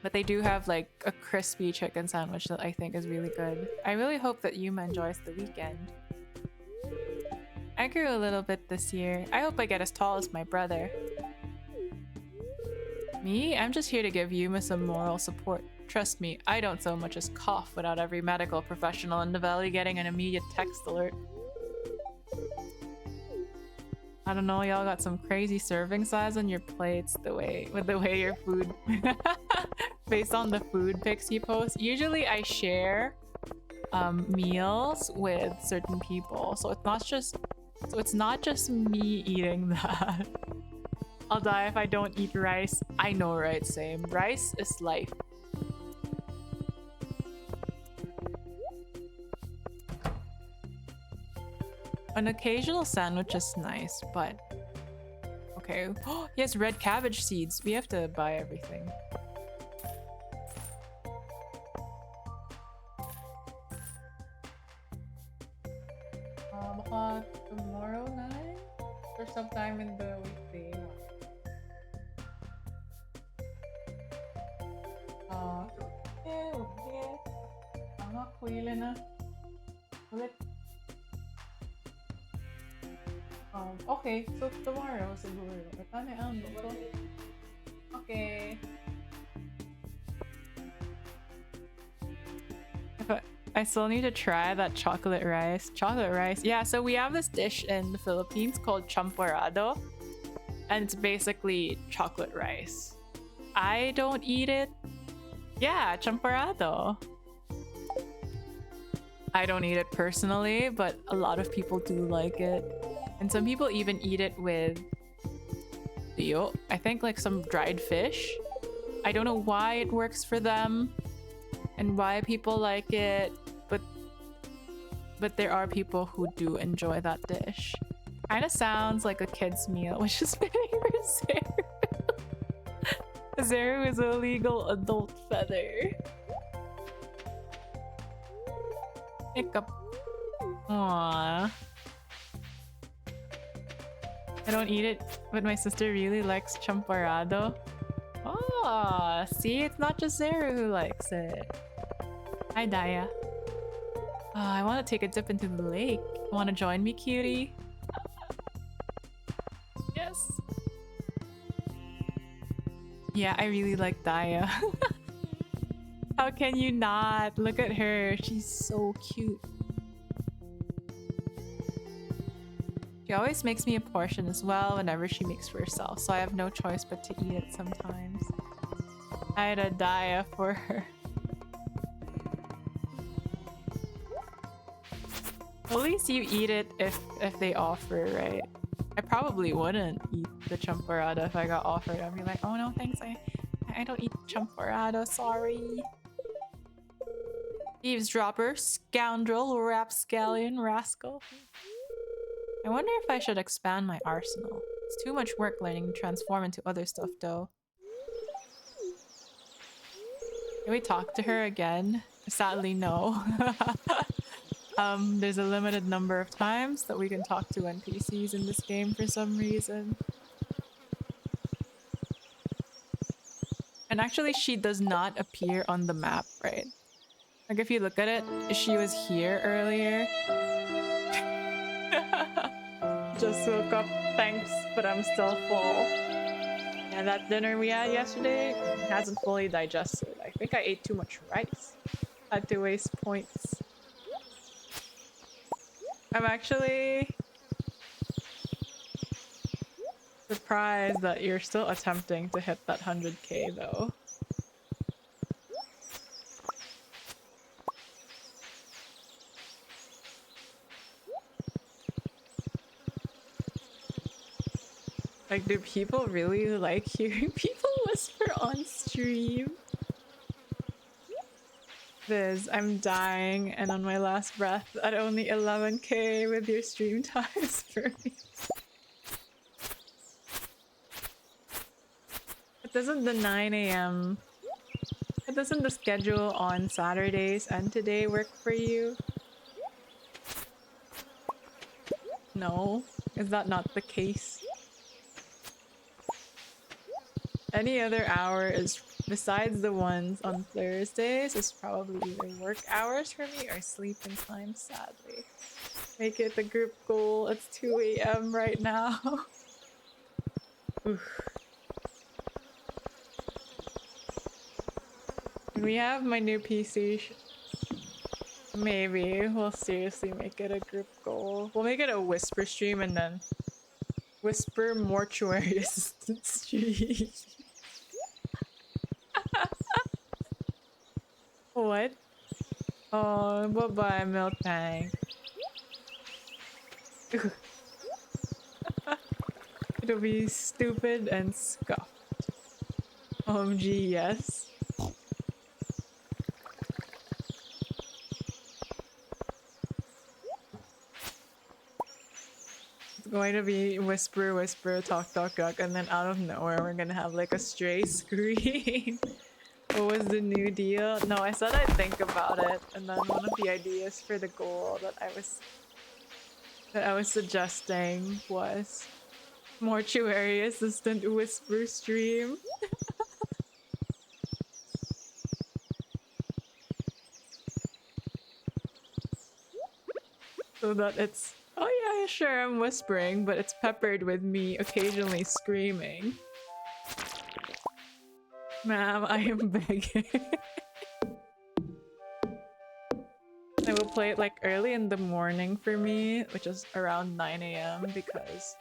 But they do have like a crispy chicken sandwich that I think is really good. I really hope that Yuuma enjoys the weekend. I grew a little bit this year. I hope I get as tall as my brother. Me? I'm just here to give Yuuma some moral support. Trust me, I don't so much as cough without every medical professional in the valley getting an immediate text alert. I don't know, y'all got some crazy serving size on your plates with the way your food based on the food pics you post. Usually I share meals with certain people, so it's not just me eating that. I'll die if I don't eat rice. I know, right? Same. Rice is life. An occasional sandwich is nice, but okay. Oh, yes, red cabbage seeds. We have to buy everything. Baka tomorrow night? Or sometime in the weekday. Okay, okay. Tama, kuila na. Ulit. Okay, so tomorrow siguro. Ano ang dito? Okay. I still need to try that chocolate rice. Chocolate rice. Yeah, so we have this dish in the Philippines called champorado. And it's basically chocolate rice. I don't eat it. Yeah, champorado. I don't eat it personally, but a lot of people do like it. And some people even eat it with I think like some dried fish. I don't know why it works for them and why people like it, but there are people who do enjoy that dish. Kind of sounds like a kid's meal, which is very for Zeru. Zeru is a legal adult feather. Hiccup. Aww. I don't eat it, but my sister really likes champorado. Oh, see, it's not just Zeru who likes it. Hi, Daya. Oh, I want to take a dip into the lake. Want to join me, cutie? Yes. Yeah, I really like Daya. How can you not? Look at her. She's so cute. She always makes me a portion as well whenever she makes for herself, so I have no choice but to eat it sometimes. I had a Daya for her. At least you eat it if they offer, right? I probably wouldn't eat the champorado if I got offered. I'd be like, oh no, thanks. I don't eat champorado, sorry. Eavesdropper, scoundrel, rapscallion, rascal. I wonder if I should expand my arsenal. It's too much work learning to transform into other stuff though. Can we talk to her again? Sadly, no. There's a limited number of times that we can talk to NPCs in this game for some reason. And actually, she does not appear on the map, right? Like, if you look at it, she was here earlier. Just woke up, thanks, but I'm still full. And that dinner we had yesterday hasn't fully digested. I think I ate too much rice. Had to waste points. I'm actually surprised that you're still attempting to hit that 100k though. Like, do people really like hearing people whisper on stream? Viz, I'm dying and on my last breath at only 11k with your stream times for me. But doesn't the 9 AM... But doesn't the schedule on Saturdays and today work for you? No? Is that not the case? Any other hour is, besides the ones on Thursdays, is probably either work hours for me or sleeping time, sadly. Make it the group goal. It's 2 AM right now. Oof. We have my new PC. Maybe we'll seriously make it a group goal. We'll make it a whisper stream and then whisper mortuary assistant stream. What? Oh, bye-bye, milk tank. It'll be stupid and scuffed. OMG, yes. It's going to be whisper, whisper, talk, talk, talk, and then out of nowhere we're gonna have like a stray scream. What was the new deal? No, I said I'd think about it, and then one of the ideas for the goal that I was that I was suggesting was Mortuary Assistant Whisper Stream. So that it's, oh yeah, sure, I'm whispering, but it's peppered with me occasionally screaming. Ma'am, I am begging. I will play it like early in the morning for me, which is around 9 a.m. because,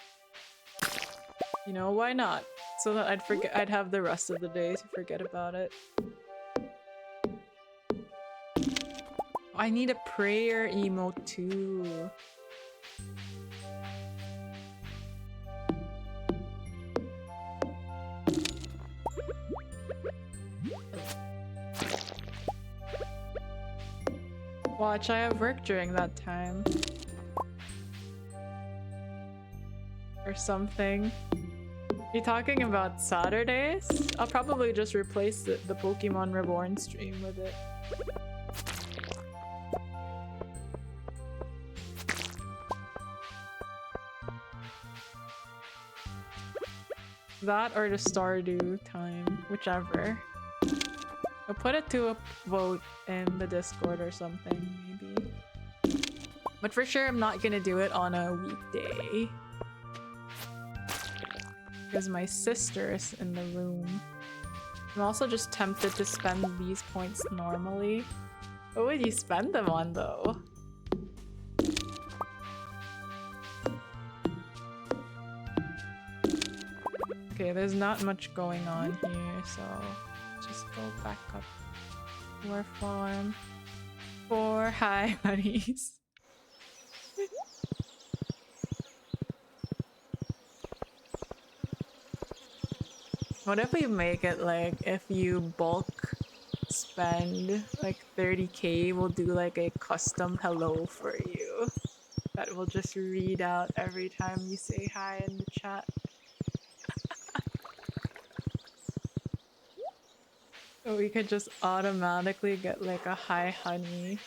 you know, why not? So that I'd have the rest of the day to forget about it. I need a prayer emote too. Watch, I have work during that time. Or something. You talking about Saturdays? I'll probably just replace the Pokemon Reborn stream with it. That or the Stardew time, whichever. I'll put it to a vote in the Discord or something, maybe. But for sure, I'm not gonna do it on a weekday. Because my sister is in the room. I'm also just tempted to spend these points normally. What would you spend them on, though? Okay, there's not much going on here, so just go back up to our farm. 4 high honeys. What if we make it like if you bulk spend like 30k, we'll do like a custom hello for you that will just read out every time you say hi in the chat. So we could just automatically get like a hi honey.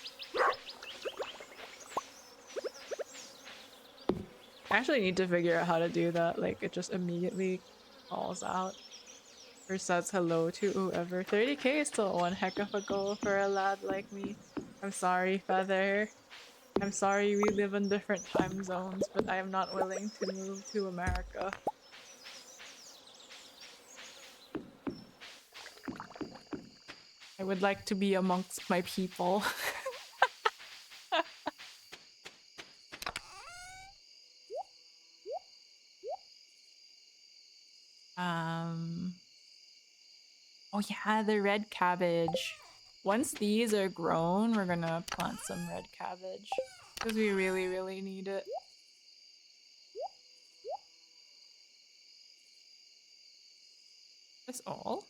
I actually need to figure out how to do that. Like it just immediately calls out or says hello to whoever. 30k is still one heck of a goal for a lad like me. I'm sorry, Feather. I'm sorry we live in different time zones, but I am not willing to move to America. I would like to be amongst my people. Oh yeah, the red cabbage. Once these are grown, we're gonna plant some red cabbage. Because we really, really need it. That's all?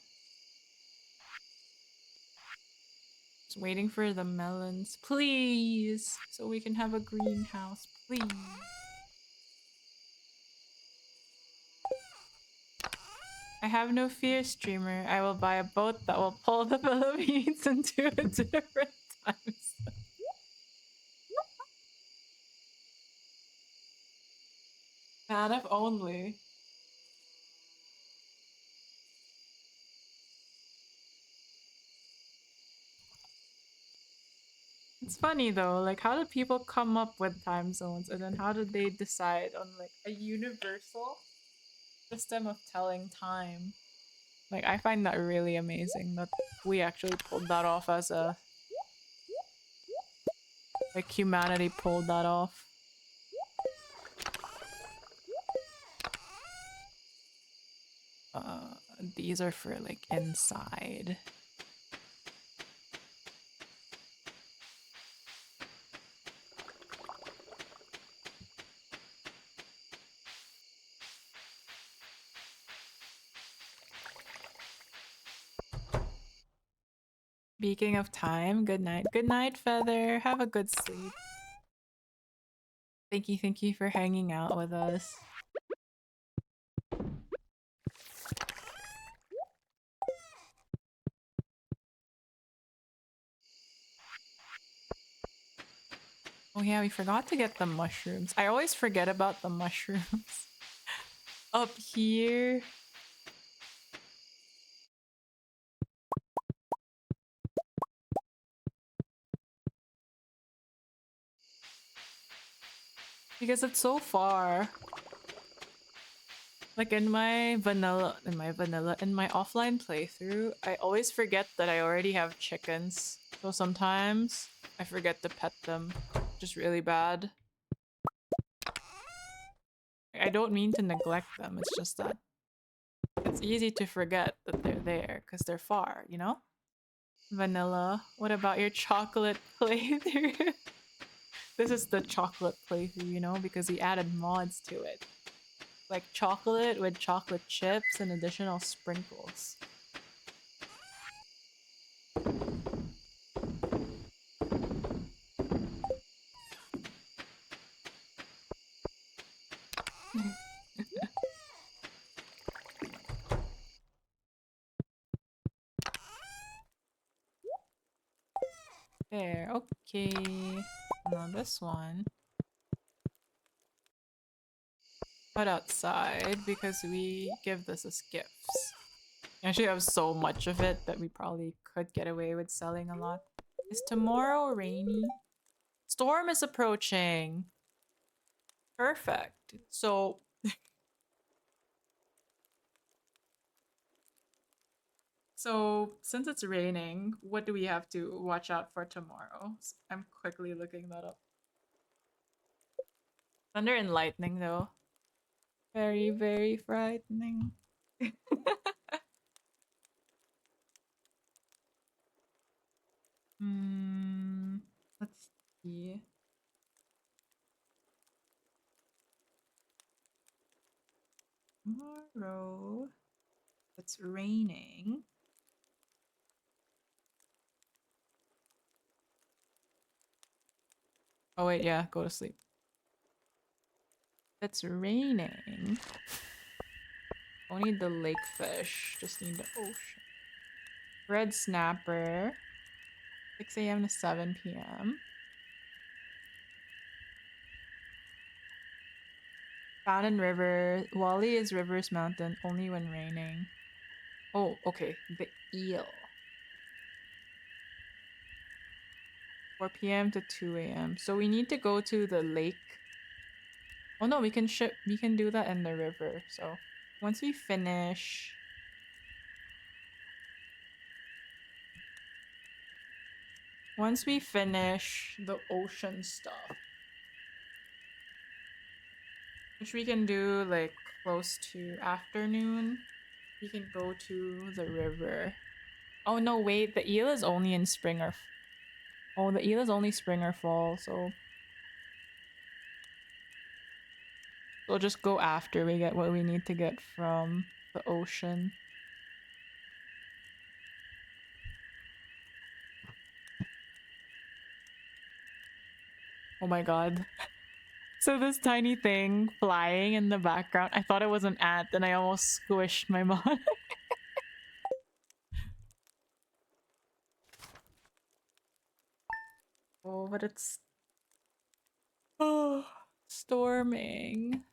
Just waiting for the melons. Please! So we can have a greenhouse, please. I have no fear, streamer. I will buy a boat that will pull the Philippines into a different time zone. That if only. It's funny though, like how do people come up with time zones and then how did they decide on like a universal system of telling time? Like I find that really amazing that we actually pulled that off as a like humanity pulled that off. These are for like inside. Speaking of time, good night. Good night, Feather. Have a good sleep. Thank you for hanging out with us. Oh yeah, we forgot to get the mushrooms. I always forget about the mushrooms. Up here. Because it's so far. Like in my offline playthrough, I always forget that I already have chickens. So sometimes I forget to pet them. Just really bad. I don't mean to neglect them, it's just that it's easy to forget that they're there because they're far, you know? Vanilla, what about your chocolate playthrough? This is the chocolate playthrough, you know, because we added mods to it. Like chocolate with chocolate chips and additional sprinkles. There, okay. Now this one. Put outside because we give this as gifts. We actually have so much of it that we probably could get away with selling a lot. Is tomorrow rainy? Storm is approaching. Perfect. So since it's raining, what do we have to watch out for tomorrow? I'm quickly looking that up. Thunder and lightning though. Very, very frightening. Hmm. Let's see. Tomorrow, it's raining. Oh wait, yeah, go to sleep. It's raining. Don't need the lake fish, just need the ocean. Red snapper, 6 a.m. to 7 p.m. Fountain River, Wally is Rivers Mountain only when raining. Oh, okay, the eel. 4 p.m. to 2 a.m. So we need to go to the lake. Oh no, we can do that in the river. So once we finish the ocean stuff, which we can do like close to afternoon, we can go to the river. Oh no, wait, the eel is only in spring or oh, the eel is only spring or fall, so we'll just go after we get what we need to get from the ocean. Oh my god. So this tiny thing flying in the background, I thought it was an ant and I almost squished my mod. Oh, but it's oh, storming.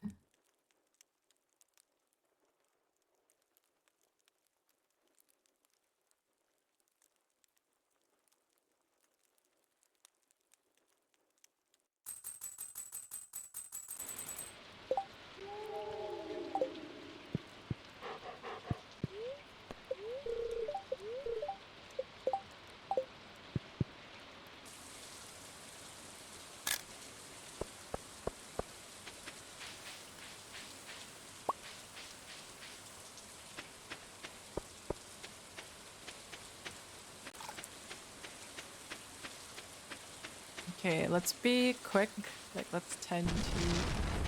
Okay, let's be quick. Like, let's tend to...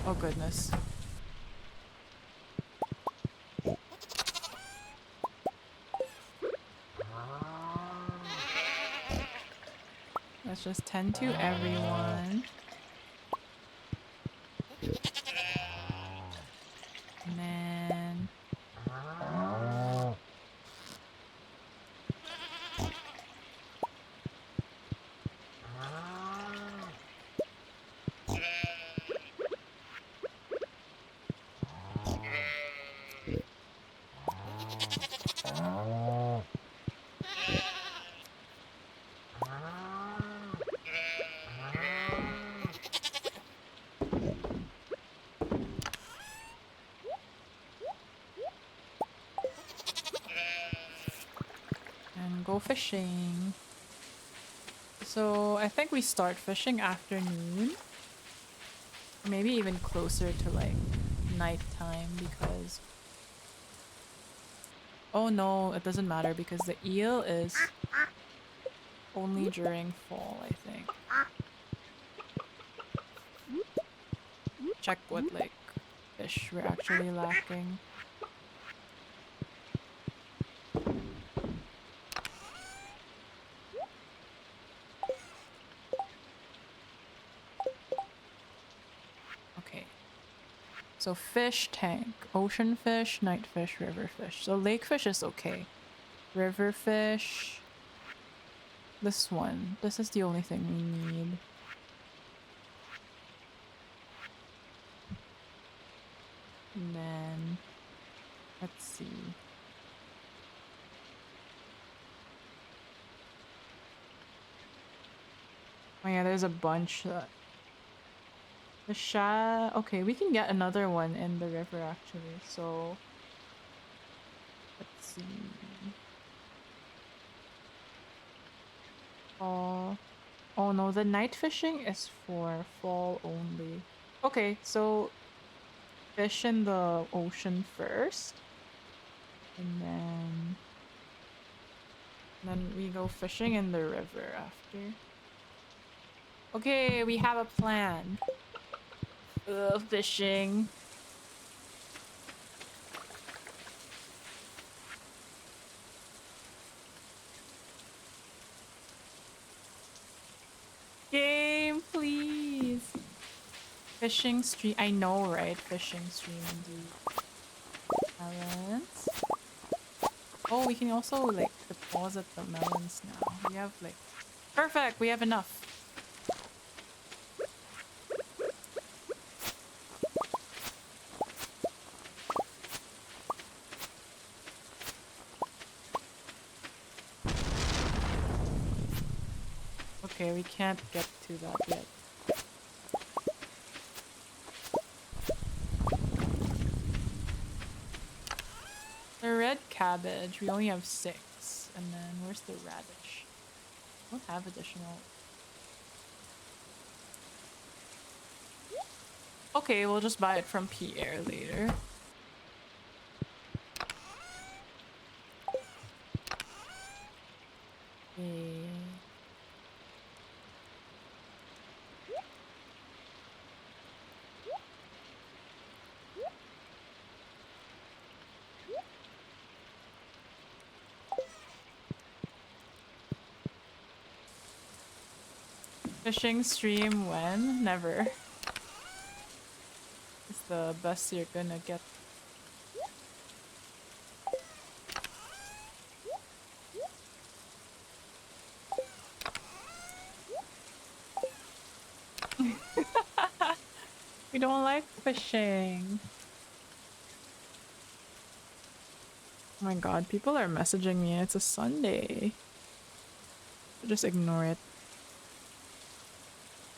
Oh, goodness. Let's just tend to everyone. And then... fishing. So I think we start fishing afternoon. Or maybe even closer to like nighttime because... Oh no, it doesn't matter because the eel is only during fall, I think. Check what like fish we're actually lacking. Okay. So fish tank, ocean fish, night fish, river fish. So lake fish is okay. River fish. This one. This is the only thing we need. And then let's see. Oh yeah, there's a bunch. The shad. Okay, we can get another one in the river actually. So let's see. Oh, oh no, the night fishing is for fall only. Okay, so fish in the ocean first, and then we go fishing in the river after. Okay, we have a plan. Fishing. Game, please. Fishing stream. I know, right? Fishing stream indeed. Melons. Oh, we can also like deposit the melons now. We have like... Perfect! We have enough. Okay, we can't get to that yet. The red cabbage, we only have 6. And then where's the radish? I don't have additional. Okay, we'll just buy it from Pierre later. Okay. Fishing stream when? Never. It's the best you're gonna get. We don't like fishing. Oh my god, people are messaging me and it's a Sunday. Just ignore it.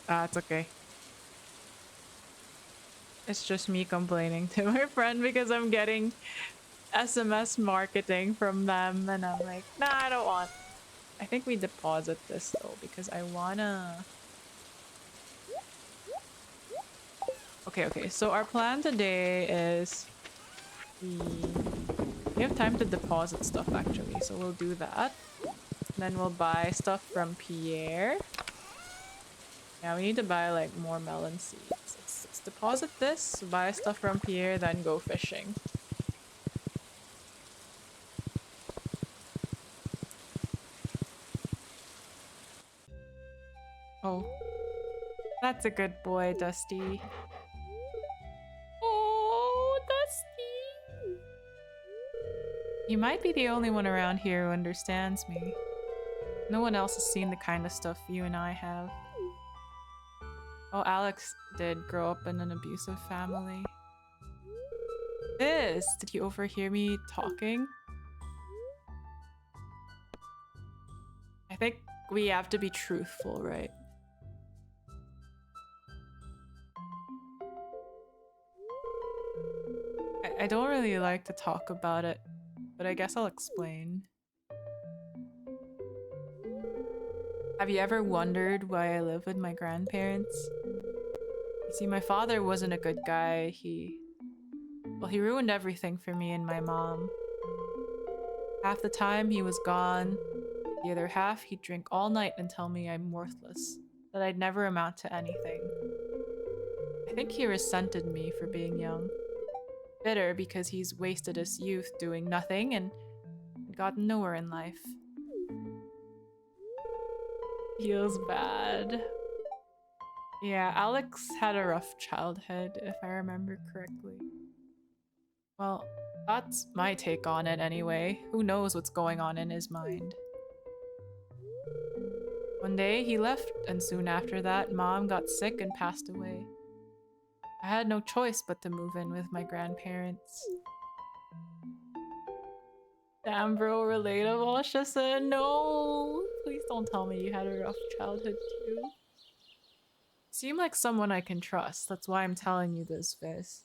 Ah, it's okay. It's just me complaining to my friend because I'm getting SMS marketing from them and I'm like, nah, I don't want. I think we deposit this though because I wanna... Okay, so our plan today is we have time to deposit stuff actually, so we'll do that. Then we'll buy stuff from Pierre. Yeah, we need to buy like more melon seeds. Let's deposit this, buy stuff from Pierre, then go fishing. Oh. That's a good boy, Dusty. Oh, Dusty! You might be the only one around here who understands me. No one else has seen the kind of stuff you and I have. Oh, Alex did grow up in an abusive family. Did you overhear me talking? I think we have to be truthful, right? I don't really like to talk about it, but I guess I'll explain. Have you ever wondered why I live with my grandparents? You see, my father wasn't a good guy. Well, he ruined everything for me and my mom. Half the time he was gone, the other half he'd drink all night and tell me I'm worthless, that I'd never amount to anything. I think he resented me for being young. Bitter because he's wasted his youth doing nothing and gotten nowhere in life. Feels bad. Yeah, Alex had a rough childhood, if I remember correctly. Well, that's my take on it anyway. Who knows what's going on in his mind? One day he left, and soon after that, Mom got sick and passed away. I had no choice but to move in with my grandparents. Damn, bro, relatable. Shissa, no! Please don't tell me you had a rough childhood too. Seem like someone I can trust. That's why I'm telling you this, Viz.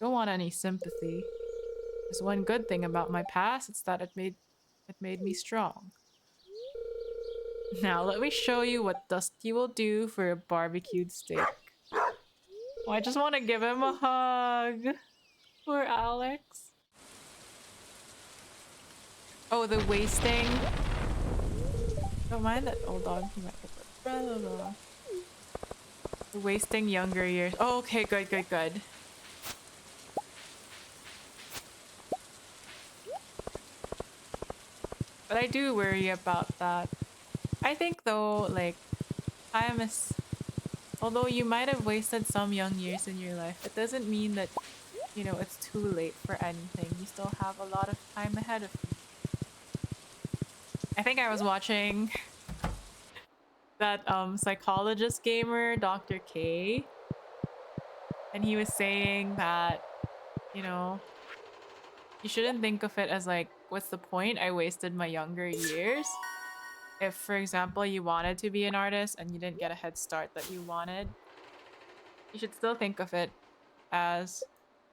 Don't want any sympathy. There's one good thing about my past, it's that it made me strong. Now let me show you what Dusty will do for a barbecued steak. Oh, I just want to give him a hug. Poor Alex. Oh, the wasting. Don't mind that old dog. He might get the wasting younger years. Oh, okay, good, good, good. But I do worry about that. I think though, like, time is... Although you might have wasted some young years in your life, it doesn't mean that, you know, it's too late for anything. You still have a lot of time ahead of you. I think I was watching that psychologist gamer, Dr. K, and he was saying that, you know, you shouldn't think of it as like, what's the point? I wasted my younger years. If, for example, you wanted to be an artist and you didn't get a head start that you wanted, you should still think of it as,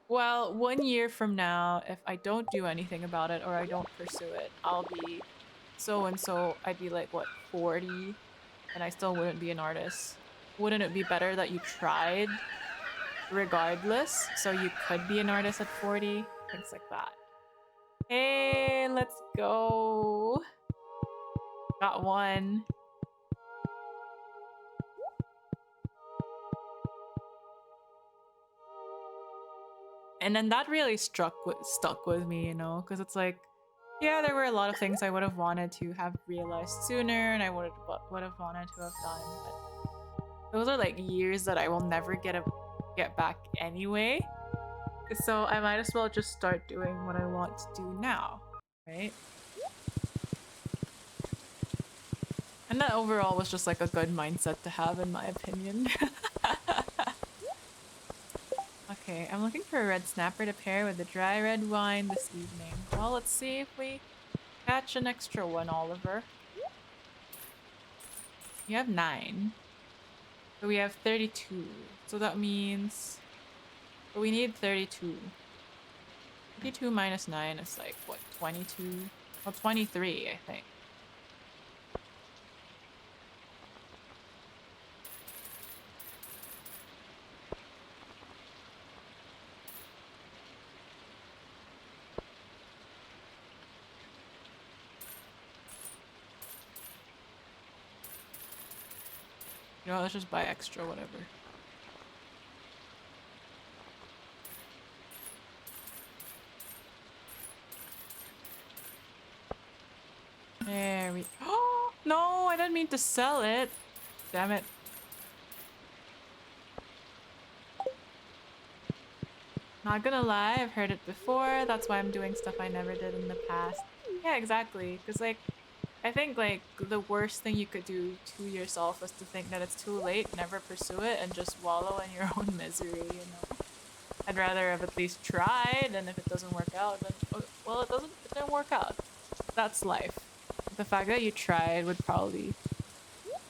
well, 1 year from now, if I don't do anything about it or I don't pursue it, I'll be so and so. I'd be like, what, 40? And I still wouldn't be an artist. Wouldn't it be better that you tried regardless so you could be an artist at 40? Things like that. Hey, let's go. Got one. And then that really stuck with me, you know, because it's like, yeah, there were a lot of things I would have wanted to have realized sooner and I would have wanted to have done, but those are like years that I will never get back anyway. So I might as well just start doing what I want to do now, right? And that overall was just like a good mindset to have, in my opinion. Okay, I'm looking for a red snapper to pair with the dry red wine this evening. Well, let's see if we catch an extra one, Oliver. You have 9. So we have 32. So that means... But we need 32. 32 minus 9 is like, what, 22? Well, 23, I think. You know, let's just buy extra, whatever. There we... Oh, no, I didn't mean to sell it. Damn it. Not gonna lie, I've heard it before. That's why I'm doing stuff I never did in the past. Yeah, exactly. Because, like, I think, like, the worst thing you could do to yourself is to think that it's too late, never pursue it, and just wallow in your own misery, you know? I'd rather have at least tried, and if it doesn't work out, then, well, it didn't work out. That's life. The fact that you tried would probably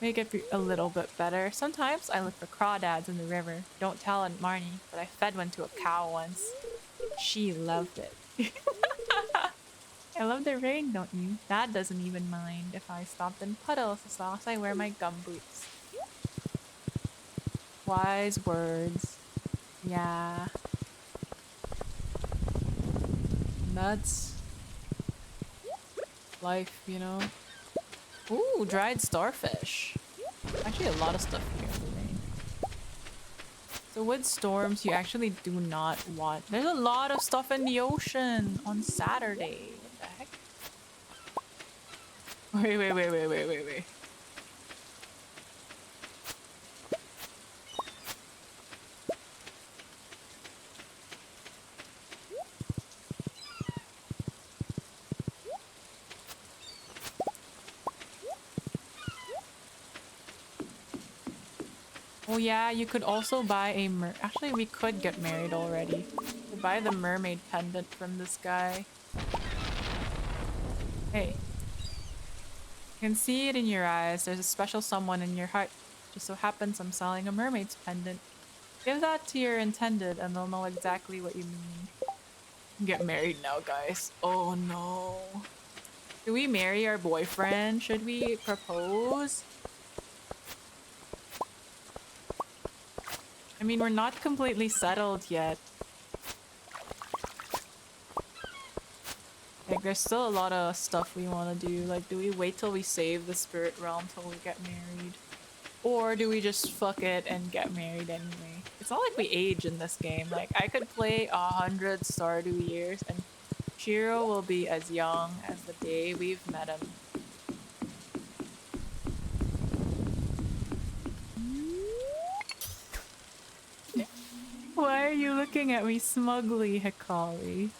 make it a little bit better. Sometimes I look for crawdads in the river. Don't tell Aunt Marnie, but I fed one to a cow once. She loved it. I love the rain, don't you? Dad doesn't even mind if I stomped in puddles as long as I wear my gum boots. Wise words. Yeah. That's life, you know? Ooh, dried starfish. Actually, a lot of stuff here in the rain. So with storms, you actually do not want... There's a lot of stuff in the ocean on Saturday. What the heck? Wait. Oh yeah, you could also buy a Actually, we could get married already. We buy the mermaid pendant from this guy. Hey. I can see it in your eyes. There's a special someone in your heart. Just so happens I'm selling a mermaid's pendant. Give that to your intended and they'll know exactly what you mean. Get married now, guys. Oh no. Do we marry our boyfriend? Should we propose? I mean, we're not completely settled yet. Like, there's still a lot of stuff we want to do. Like, do we wait till we save the spirit realm till we get married? Or do we just fuck it and get married anyway? It's not like we age in this game. Like, I could play 100 Stardew years and Shiro will be as young as the day we've met him. Why are you looking at me smugly, Hikari?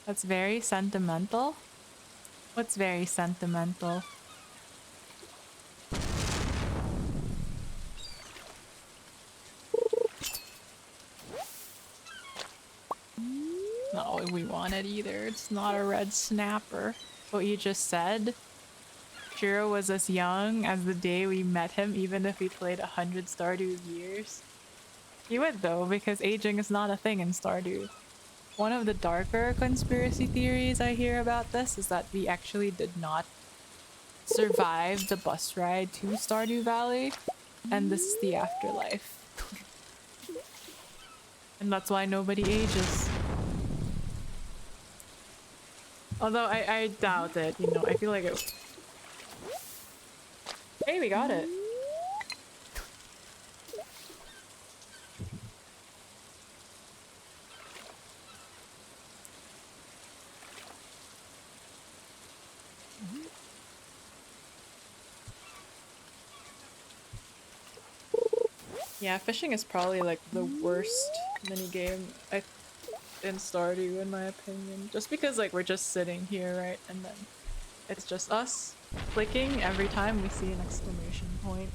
That's very sentimental. What's very sentimental? Not what we wanted either. It's not a red snapper. What you just said? Shiro was as young as the day we met him, even if we played 100 Stardew years. He would though, because aging is not a thing in Stardew. One of the darker conspiracy theories I hear about this is that we actually did not survive the bus ride to Stardew Valley, and this is the afterlife. And that's why nobody ages. Although I doubt it, you know, I feel like it... Hey, we got it! Yeah, fishing is probably like the worst minigame in Stardew in my opinion. Just because like we're just sitting here, right? And then it's just us clicking every time we see an exclamation point.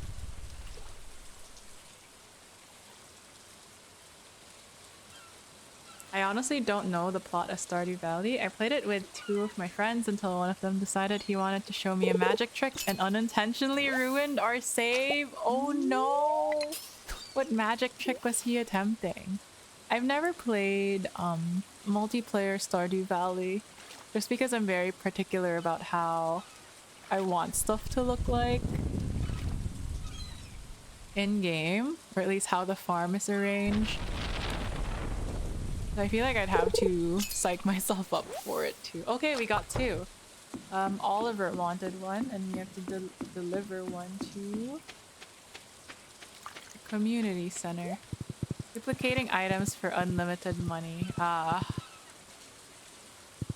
I honestly don't know the plot of Stardew Valley. I played it with 2 of my friends until one of them decided he wanted to show me a magic trick and unintentionally ruined our save. Oh no! What magic trick was he attempting? I've never played multiplayer Stardew Valley just because I'm very particular about how I want stuff to look like in game, or at least how the farm is arranged. I feel like I'd have to psych myself up for it too. Okay, we got 2. Oliver wanted one, and we have to deliver one to the community center. Duplicating items for unlimited money.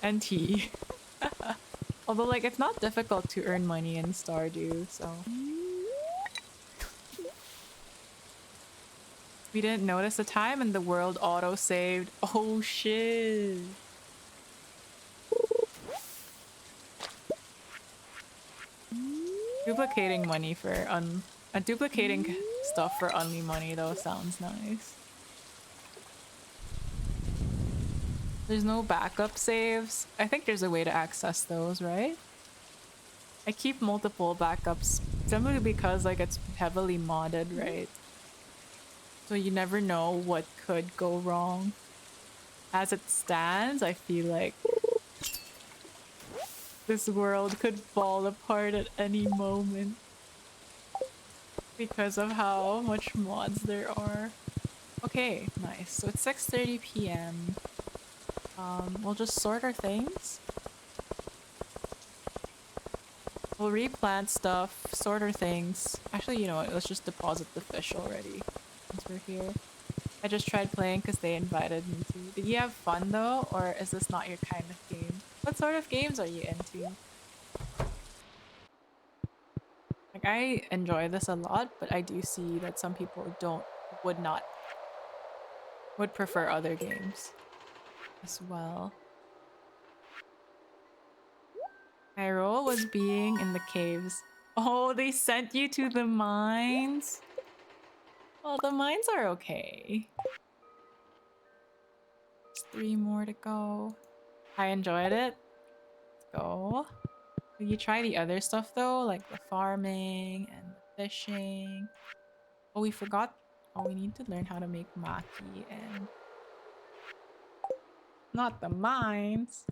And tea. Although, like, it's not difficult to earn money in Stardew, so... We didn't notice the time and the world auto-saved. Oh, shit. Duplicating money for duplicating stuff for only money, though, sounds nice. There's no backup saves. I think there's a way to access those, right? I keep multiple backups simply because like it's heavily modded, right? So you never know what could go wrong. As it stands, I feel like this world could fall apart at any moment because of how much mods there are. Okay, nice. So it's 6:30 p.m. We'll just sort our things. We'll replant stuff, sort our things. Actually, you know what? Let's just deposit the fish already since we're here. I just tried playing because they invited me to. Did you have fun though, or is this not your kind of game? What sort of games are you into? Like, I enjoy this a lot, but I do see that some people would not, would prefer other games as well. Hyrule was being in the caves. Oh, they sent you to the mines? Well, the mines are okay. There's 3 more to go. I enjoyed it. Let's go. Will you try the other stuff though? Like the farming and the fishing. Oh, we forgot. Oh, we need to learn how to make maki and not the mines.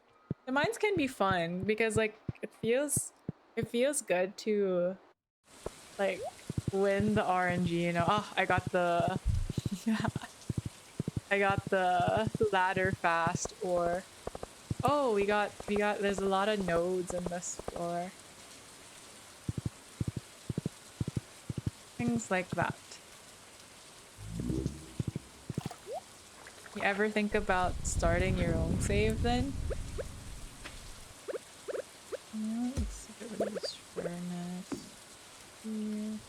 The mines can be fun because like it feels good to like win the RNG, you know. Oh, I got the yeah, I got the ladder fast, or oh, we got there's a lot of nodes in this floor. Things like that. You ever think about starting your own save then? Yeah, let's get rid of this furnace here.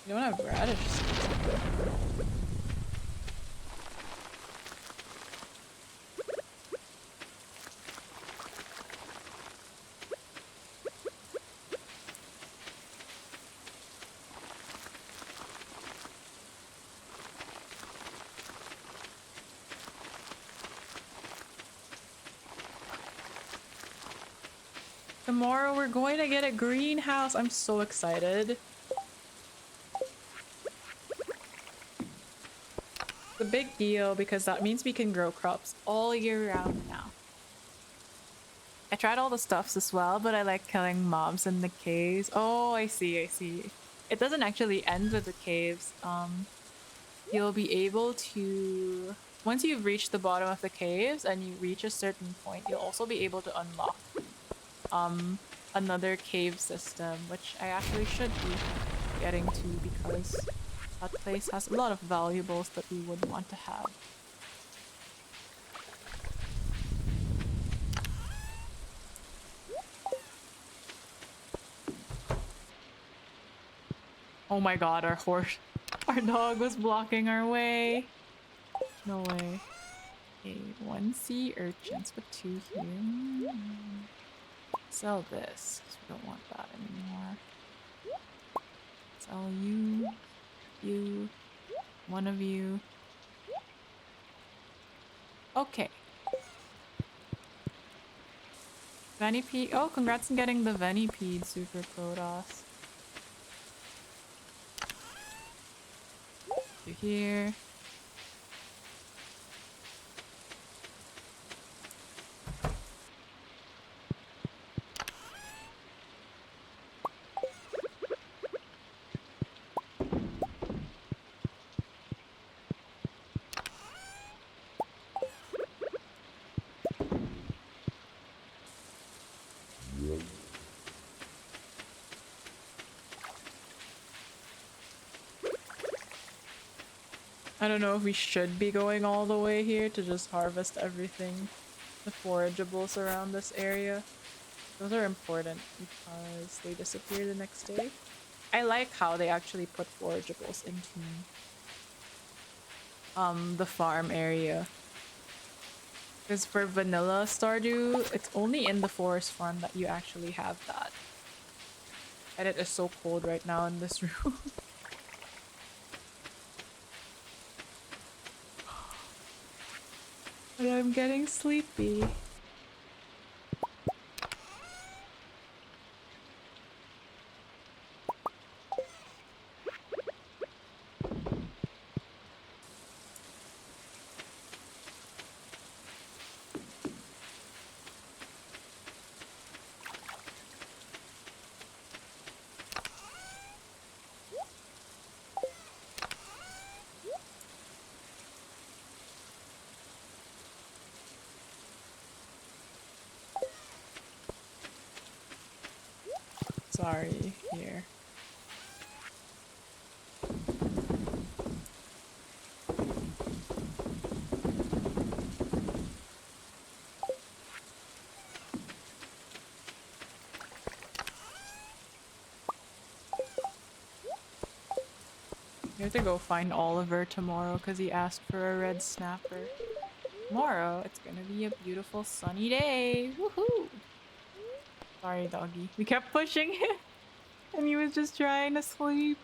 You don't have radish seeds. Tomorrow we're going to get a greenhouse. I'm so excited. It's a big deal because that means we can grow crops all year round now. I tried all the stuffs as well, but I like killing mobs in the caves. Oh, I see, I see. It doesn't actually end with the caves. You'll be able to... Once you've reached the bottom of the caves and you reach a certain point, you'll also be able to unlock another cave system, which I actually should be getting to because that place has a lot of valuables that we would want to have. Oh my god, our dog was blocking our way. No way. Okay, 1 sea urchins, but 2 here. Sell this, because we don't want that anymore. Sell you, one of you. Okay. Venipede. Oh, congrats on getting the Venipede Super Protoss. To here. I don't know if we should be going all the way here to just harvest everything, the forageables around this area. Those are important because they disappear the next day. I like how they actually put forageables into the farm area. Because for vanilla Stardew, it's only in the forest farm that you actually have that. And it is so cold right now in this room. But I'm getting sleepy. Sorry, here. You have to go find Oliver tomorrow because he asked for a red snapper. Tomorrow, it's gonna be a beautiful sunny day. Woohoo! Sorry, doggy. We kept pushing him and he was just trying to sleep.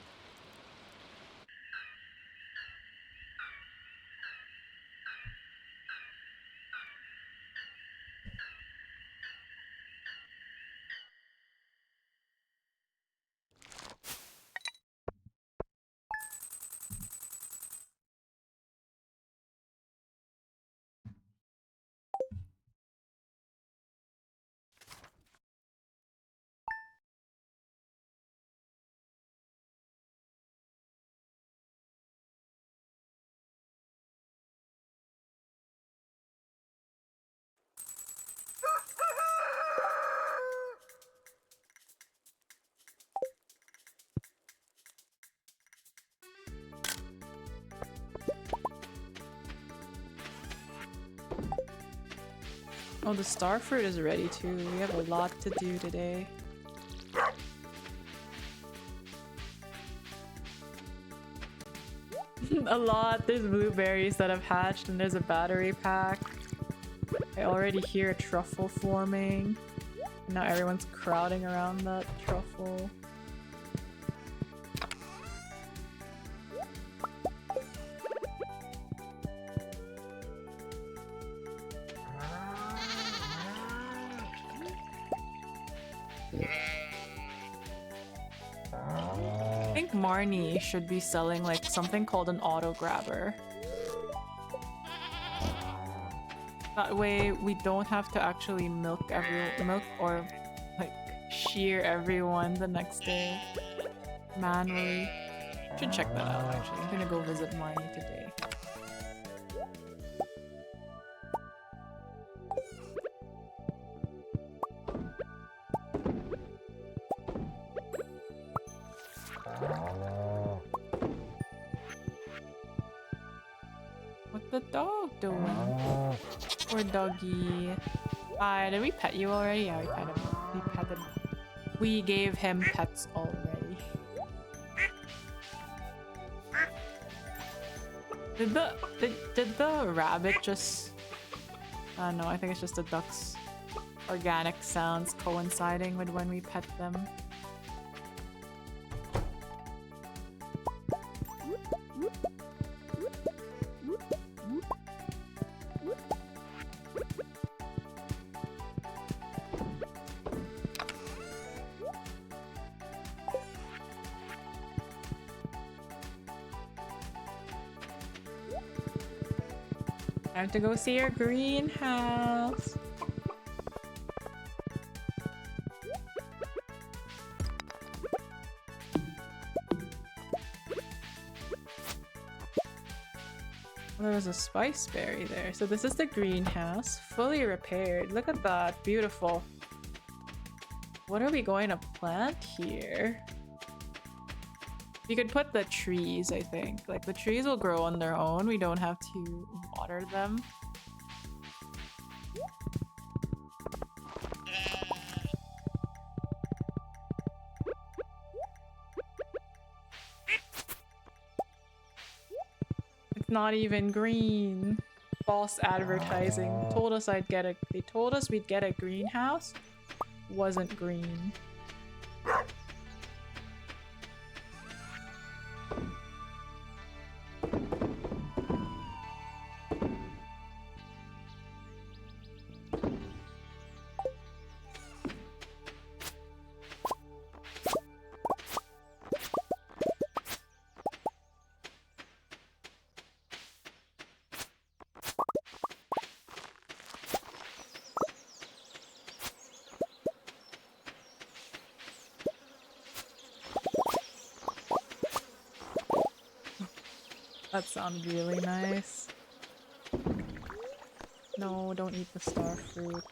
Oh, the star fruit is ready too. We have a lot to do today. A lot. There's blueberries that have hatched and there's a battery pack. I already hear a truffle forming. Now everyone's crowding around that truffle. I think Marnie should be selling like something called an auto grabber. That way we don't have to actually milk or like shear everyone the next day manually. Should check that out actually. I'm gonna go visit Marnie today. What's the dog doing? Poor doggy. Hi, did we pet you already? Yeah, we pet him. We petted. We gave him pets already. Did the rabbit just? No, I think it's just the duck's organic sounds coinciding with when we pet them. Time to go see your greenhouse. There was a spice berry there. So this is the greenhouse, fully repaired. Look at that, beautiful. What are we going to plant here? We could put the trees, I think. Like, the trees will grow on their own. We don't have to water them. It's not even green. False advertising. Told us they told us we'd get a greenhouse. Wasn't green. That sounded really nice. No, don't eat the star fruit.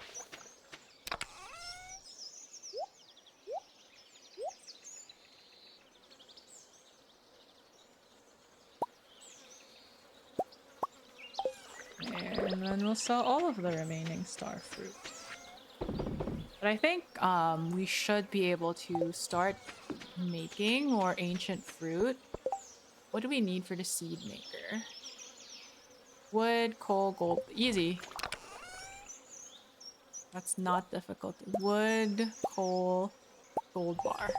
And then we'll sell all of the remaining star fruit. But I think we should be able to start making more ancient fruit. What do we need for the seed maker? Wood, coal, gold. Easy. That's not difficult. Wood, coal, gold bar.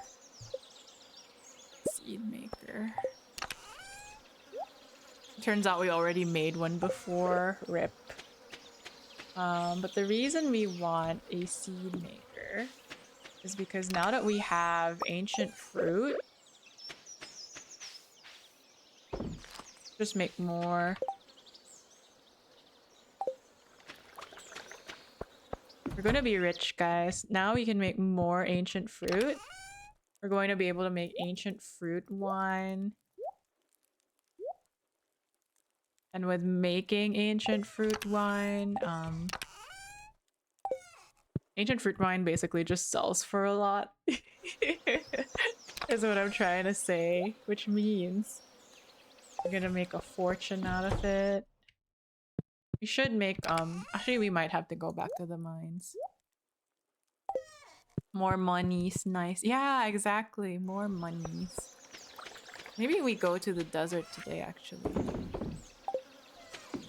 Seed maker. Turns out we already made one before. Rip. But the reason we want a seed maker is because now that we have ancient fruit, just make more. We're going to be rich, guys. Now we can make more ancient fruit. We're going to be able to make ancient fruit wine. And with making ancient fruit wine, ancient fruit wine basically just sells for a lot. Is what I'm trying to say, which means we're gonna make a fortune out of it. We should make, actually we might have to go back to the mines. More monies, nice. Yeah, exactly, more monies. Maybe we go to the desert today, actually.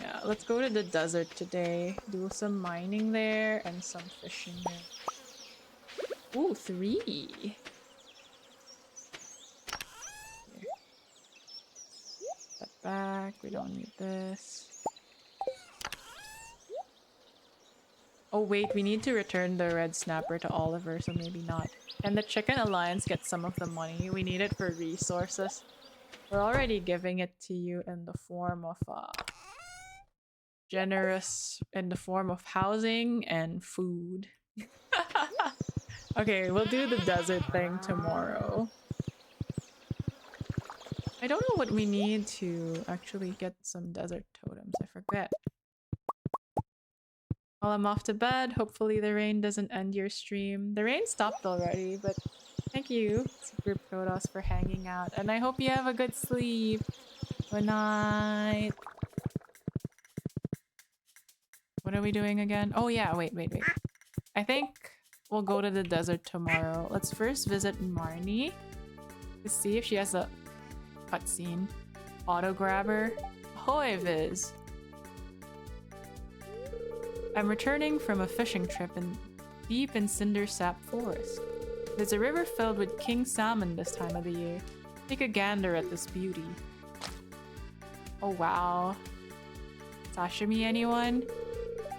Yeah, let's go to the desert today. Do some mining there and some fishing there. Ooh, 3. Here. Step back, we don't need this. Oh wait, we need to return the red snapper to Oliver, so maybe not. Can the Chicken Alliance get some of the money? We need it for resources. We're already giving it to you in the form of generous in the form of housing and food. Okay, we'll do the desert thing tomorrow. I don't know what we need to actually get some desert totems. I forget. Well, I'm off to bed. Hopefully the rain doesn't end your stream. The rain stopped already, but thank you, Super Protoss, for hanging out. And I hope you have a good sleep. Good night. What are we doing again? Oh yeah, wait. I think we'll go to the desert tomorrow. Let's first visit Marnie to see if she has a cutscene. Auto grabber. Ahoy, Viz. I'm returning from a fishing trip deep in Cindersap Forest. There's a river filled with king salmon this time of the year. Take a gander at this beauty. Oh wow. Sashimi, anyone?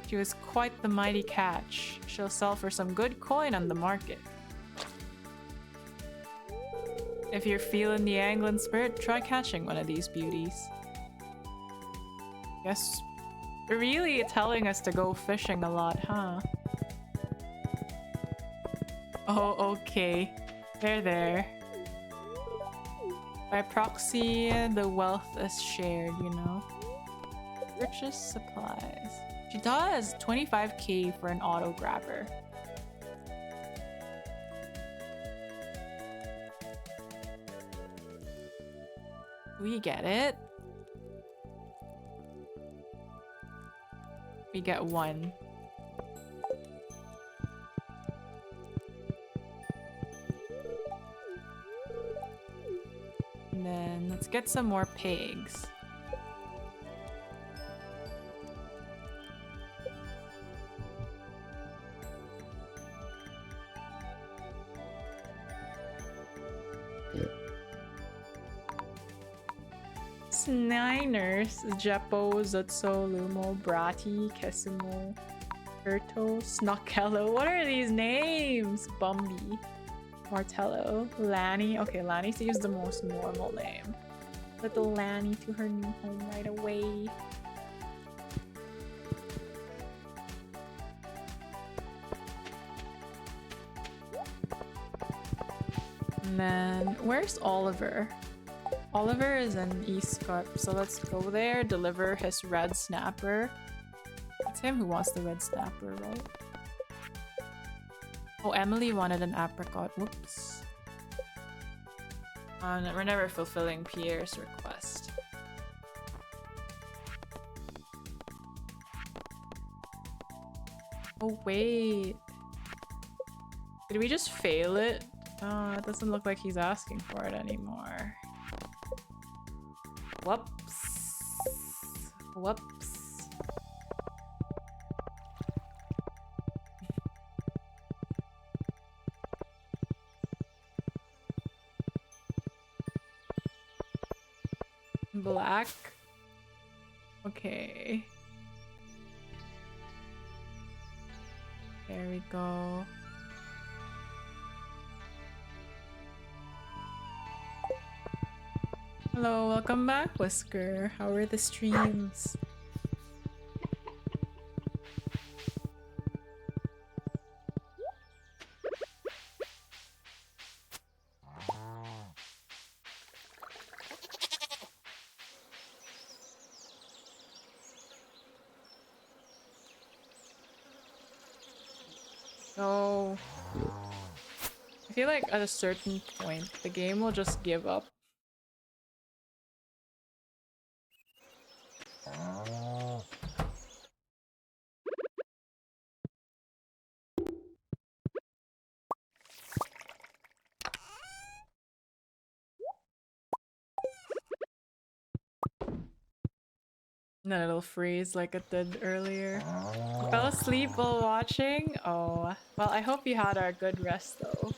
She was quite the mighty catch. She'll sell for some good coin on the market. If you're feeling the angling spirit, try catching one of these beauties. Guess they're really telling us to go fishing a lot, huh? Oh, okay. They're there. By proxy, the wealth is shared, you know? Richest supplies. She does 25k for an auto grabber. We get it. We get 1. And then let's get some more pigs. Niners, Jeppo, Zutso, Lumo, Brati, Kesimo, Urto, Snockello. What are these names? Bumby, Martello, Lanny. Okay, Lanny seems the most normal name. Little Lanny to her new home right away. And then, where's Oliver? Oliver is in East Scarp, so let's go there, deliver his red snapper. It's him who wants the red snapper, right? Oh, Emily wanted an apricot. Whoops. We're never fulfilling Pierre's request. Oh, wait. Did we just fail it? Oh, it doesn't look like he's asking for it anymore. Whoops. Whoops. Black. Okay. There we go. Hello, welcome back, Whisker. How are the streams? No. I feel like at a certain point, the game will just give up. And then it'll freeze like it did earlier. You fell asleep while watching? Oh, well, I hope you had a good rest though.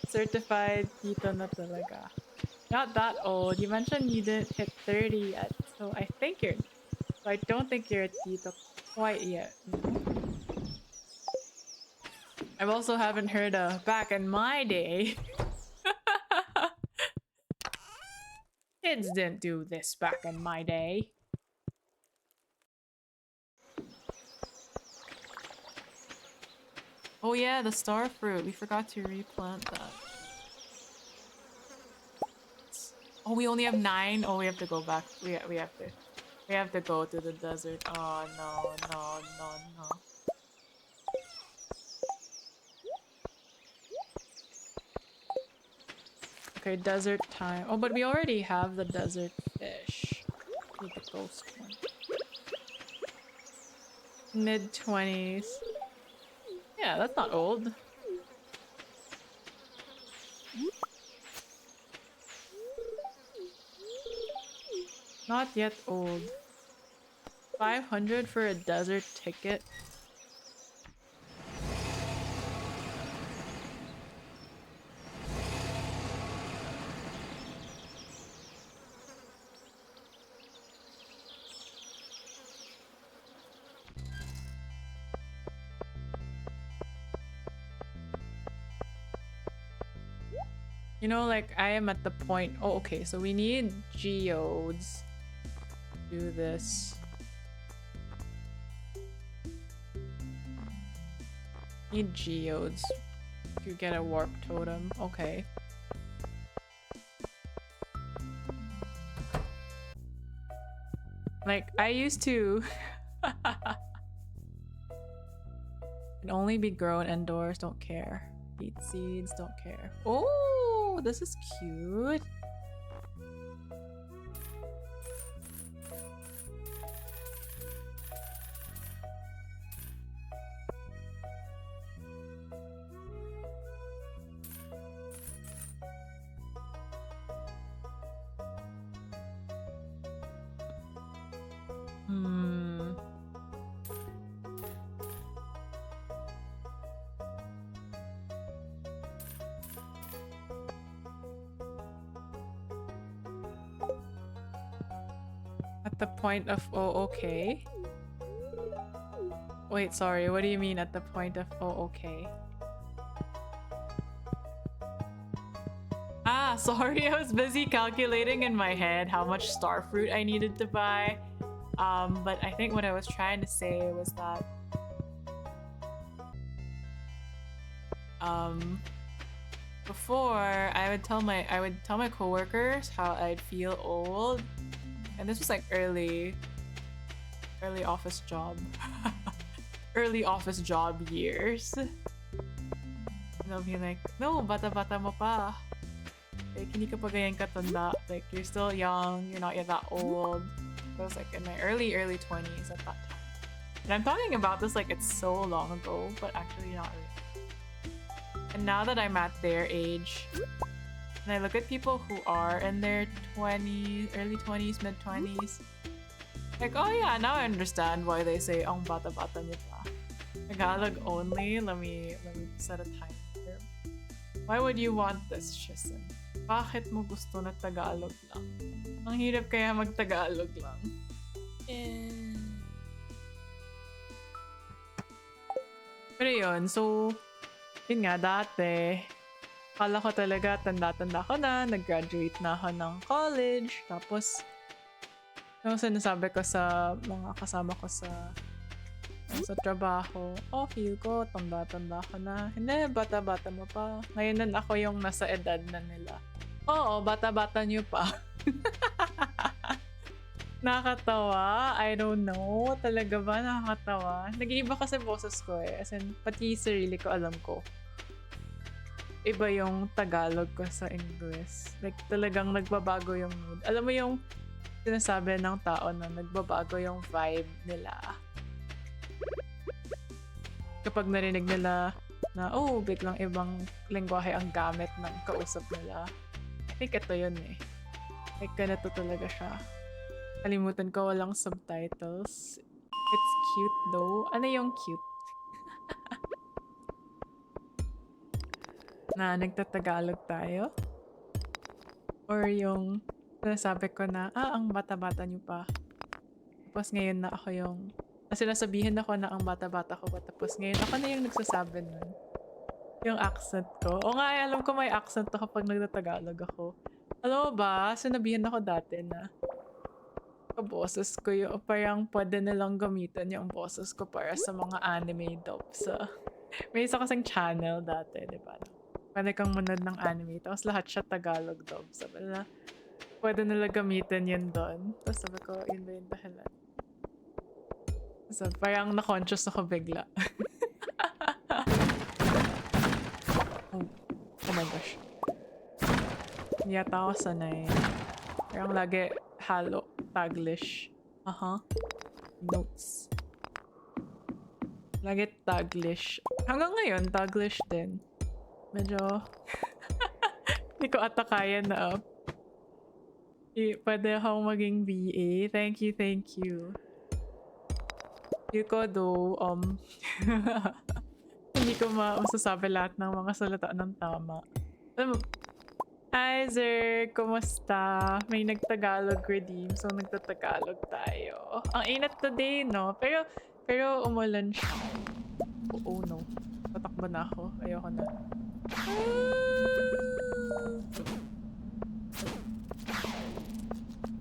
Certified Tito na talaga. Not that old. You mentioned you didn't hit 30 yet, so I think you're... So I don't think you're a Tito quite yet. I also haven't heard a back in my day. Kids didn't do this back in my day. Oh yeah, the star fruit. We forgot to replant that. Oh, we only have 9. Oh, we have to go back. We have to go to the desert. Oh no, no, no, no. Okay, desert time. Oh, but we already have the desert fish. Need the ghost one. Mid-20s. Yeah, that's not old. Not yet old. 500 for a desert ticket. You know, like, I am at the point... Oh, okay, so we need geodes. Do this. Need geodes. You get a warp totem. Okay. Like, I used to... Can only be grown indoors, don't care. Eat seeds, don't care. Oh, this is cute. The point of oh okay. Wait, sorry, what do you mean at the point of oh okay? Ah, sorry, I was busy calculating in my head how much starfruit I needed to buy. But I think what I was trying to say was that before I would tell my coworkers how I'd feel old, and this was like early office job, early office job years. And they'll be like, no, bata-bata mo pa. Like, hindi ka pa ganyan katanda. Like, you're still young, you're not yet that old. I was like in my early 20s at that time. And I'm talking about this like it's so long ago, but actually not really. And now that I'm at their age, and I look at people who are in their 20s, early 20s, mid 20s, like, oh yeah, now I understand why they say, ang bata-bata niyo pa. Tagalog only. Let me set a time here. Why would you want this, Shisen? Bakit mo gusto na Tagalog lang? Ang hirap kaya mag-Tagalog lang. Pero yun, so, yun nga, dati, kala ko talaga tanda-tanda ko na, nag-graduate na ako ng college, tapos, yung sinasabi ko sa mga kasama ko sa trabaho, oh, feel ko, tanda-tanda ko na. Hindi, bata-bata mo pa. Ngayon ako yung nasa edad na nila. Oo, bata-bata niyo pa. Nakakatawa. I don't know. Talaga ba nakakatawa? Nag-iiba kasi boses ko eh. As in, pati sarili ko alam ko. Iba yung Tagalog ko sa English. Like, talagang nagbabago yung mood. Alam mo yung sinasabi ng tao na nagbabago yung vibe nila. Kapag narinig nila na, oh, biglang ibang lengguwahe ang gamit ng kausap nila. I think ito yun eh. Like, ganito talaga siya. Kalimutan ko, walang subtitles. It's cute though. Ano yung cute? Na nagtatagalog tayo? Or yung sinasabi ko na, ang bata-bata niyo pa. Tapos ngayon na ako yung... Sinasabihin ako na ang bata-bata ko pa. Tapos ngayon ako na yung nagsasabi nun. Yung accent ko. O nga, alam ko may accent ako kapag nagtatagalog ako. Alam mo ba, sinabihan ako dati na boses ko yung parang pwede nilang gamitin yung boses ko para sa mga anime dubs. May isa kasing channel dati, di ba? Pwede kang manood ng anime, tapos lahat siya Tagalog dub. Sabi na, pwede nila gamitin yun doon. Tapos sabi ko, yun ba yung dahilan? So, parang na-conscious ako bigla. Oh my gosh. Hindi yata ako sanay. Parang lagi halo. Taglish. Notes. Lagi Taglish. Hanggang ngayon, Taglish din. Medyo... Hindi ko ata kaya na up. Pwede akong maging VA. Thank you. Yuko do, hindi ko masasabi lahat ng mga salita ng tama. Alam mo, hi, sir! Kumusta? May nagtagalog redeem, so nagtatagalog tayo. Ang init today, no? Pero umulan siya. Oh no. Tatakbo na ako. Ayoko na.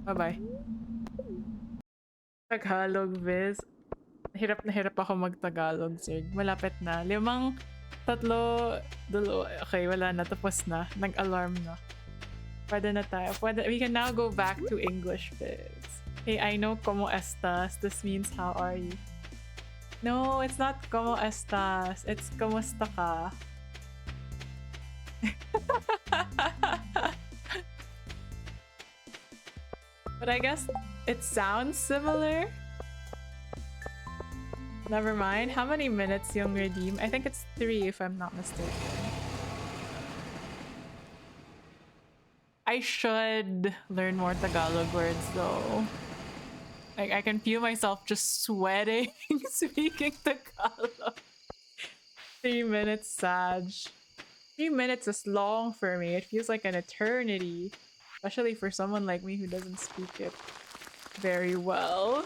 Bye-bye. Tagalog, Viz. Hirap na hirap ako mag-Tagalog, sir. Malapit na. 5, 3, 2. Okay, wala na. Tapos na. Nag-alarm na. Pwede na tayo. We can now go back to English, Viz. Hey, I know como estas. This means how are you? No, it's not como estas. It's kumusta ka. But I guess it sounds similar. Never mind. How many minutes yung redeem? I think it's 3 if I'm not mistaken. I should learn more Tagalog words though. Like, I can feel myself just sweating speaking Tagalog. 3 minutes, Sag. 3 minutes is long for me. It feels like an eternity. Especially for someone like me who doesn't speak it very well.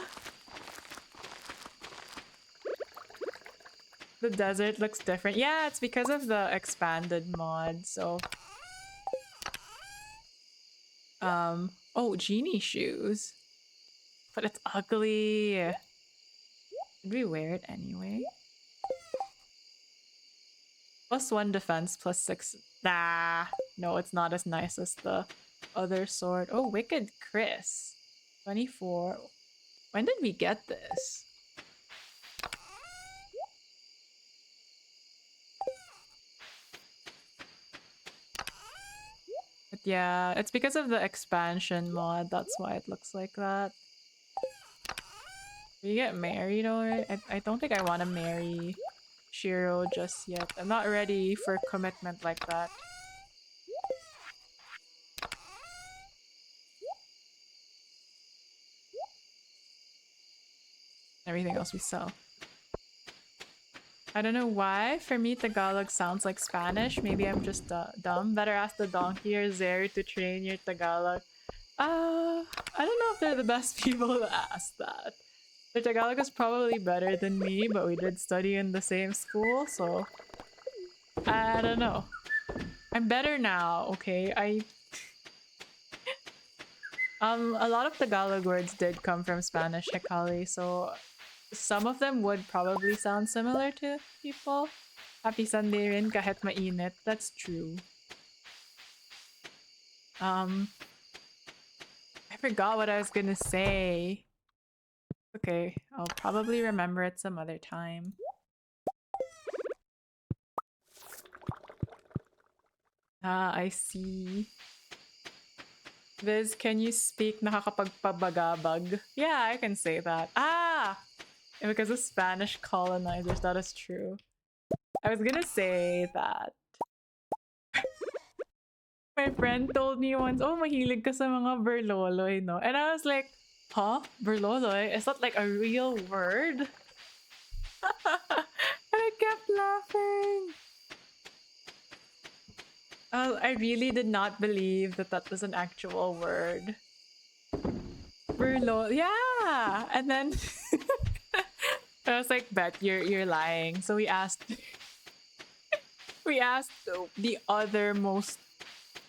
The desert looks different. Yeah, it's because of the expanded mod, so... Oh, genie shoes. But it's ugly. Should we wear it anyway? +1 defense, +6 Nah, no, it's not as nice as the other sword. Oh, Wicked Chris. 24. When did we get this? But yeah, it's because of the expansion mod. That's why it looks like that. We get married already? I don't think I want to marry Shiro just yet. I'm not ready for commitment like that. Everything else we sell. I don't know why. For me, Tagalog sounds like Spanish. Maybe I'm just dumb. Better ask the donkey or Zeri to train your Tagalog. I don't know if they're the best people to ask that. Their Tagalog is probably better than me, but we did study in the same school, so I don't know. I'm better now, okay? A lot of Tagalog words did come from Spanish, Hekali, so some of them would probably sound similar to people. Happy Sunday rin kahit mainit. That's true. I forgot what I was gonna say. Okay, I'll probably remember it some other time. Ah, I see. Viz, can you speak nakakapagpabagabag? Yeah, I can say that. Ah! Because of Spanish colonizers, that is true. I was gonna say that. My friend told me once, oh, mahilig ka sa mga berloloy, no? And I was like, huh? Berloloy? Is that like a real word? And I kept laughing. I really did not believe that that was an actual word. Berloloy, yeah! And then I was like, bet you're lying. So we asked the other most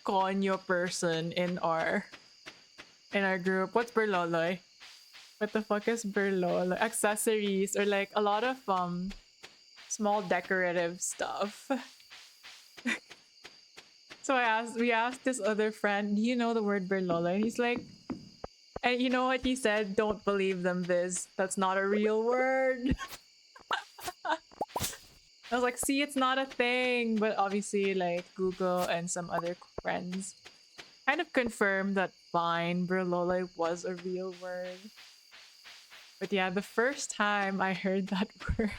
konyo person in our group, what's berloloy? What the fuck is berloloy? Accessories or like a lot of small decorative stuff. So we asked this other friend, do you know the word berloloy? And he's like, and you know what he said? Don't believe them, Viz. That's not a real word. I was like, see, it's not a thing. But obviously, like, Google and some other friends kind of confirmed that fine, berloloy was a real word. But yeah, the first time I heard that word,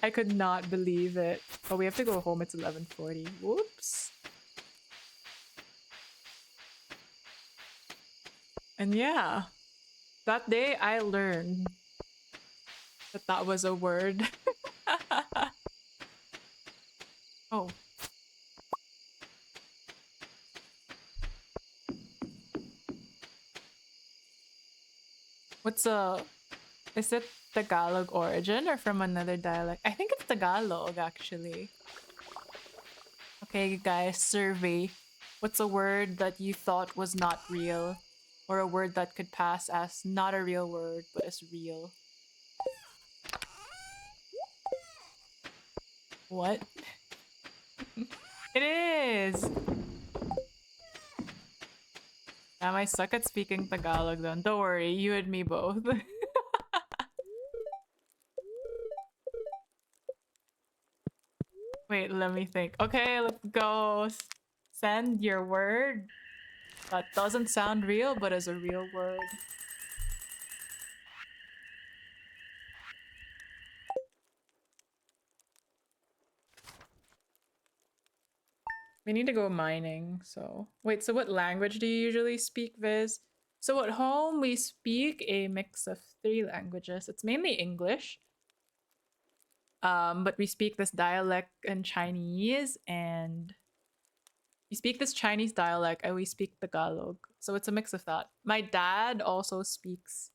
I could not believe it. Oh, we have to go home. It's 11:40. Whoops. And yeah, that day I learned that that was a word. Oh. What's is it Tagalog origin or from another dialect? I think it's Tagalog actually. Okay, guys, survey. What's a word that you thought was not real? Or a word that could pass as not a real word, but is real? What? It is! Damn, I suck at speaking Tagalog then. Don't worry, you and me both. Wait, let me think. Okay, let's go. Send your word that doesn't sound real, but is a real word. We need to go mining, so... Wait, so what language do you usually speak, Viz? So at home, we speak a mix of 3 languages. It's mainly English. But we speak this dialect in Chinese, and we speak this Chinese dialect, and we speak Tagalog. So it's a mix of that. My dad also speaks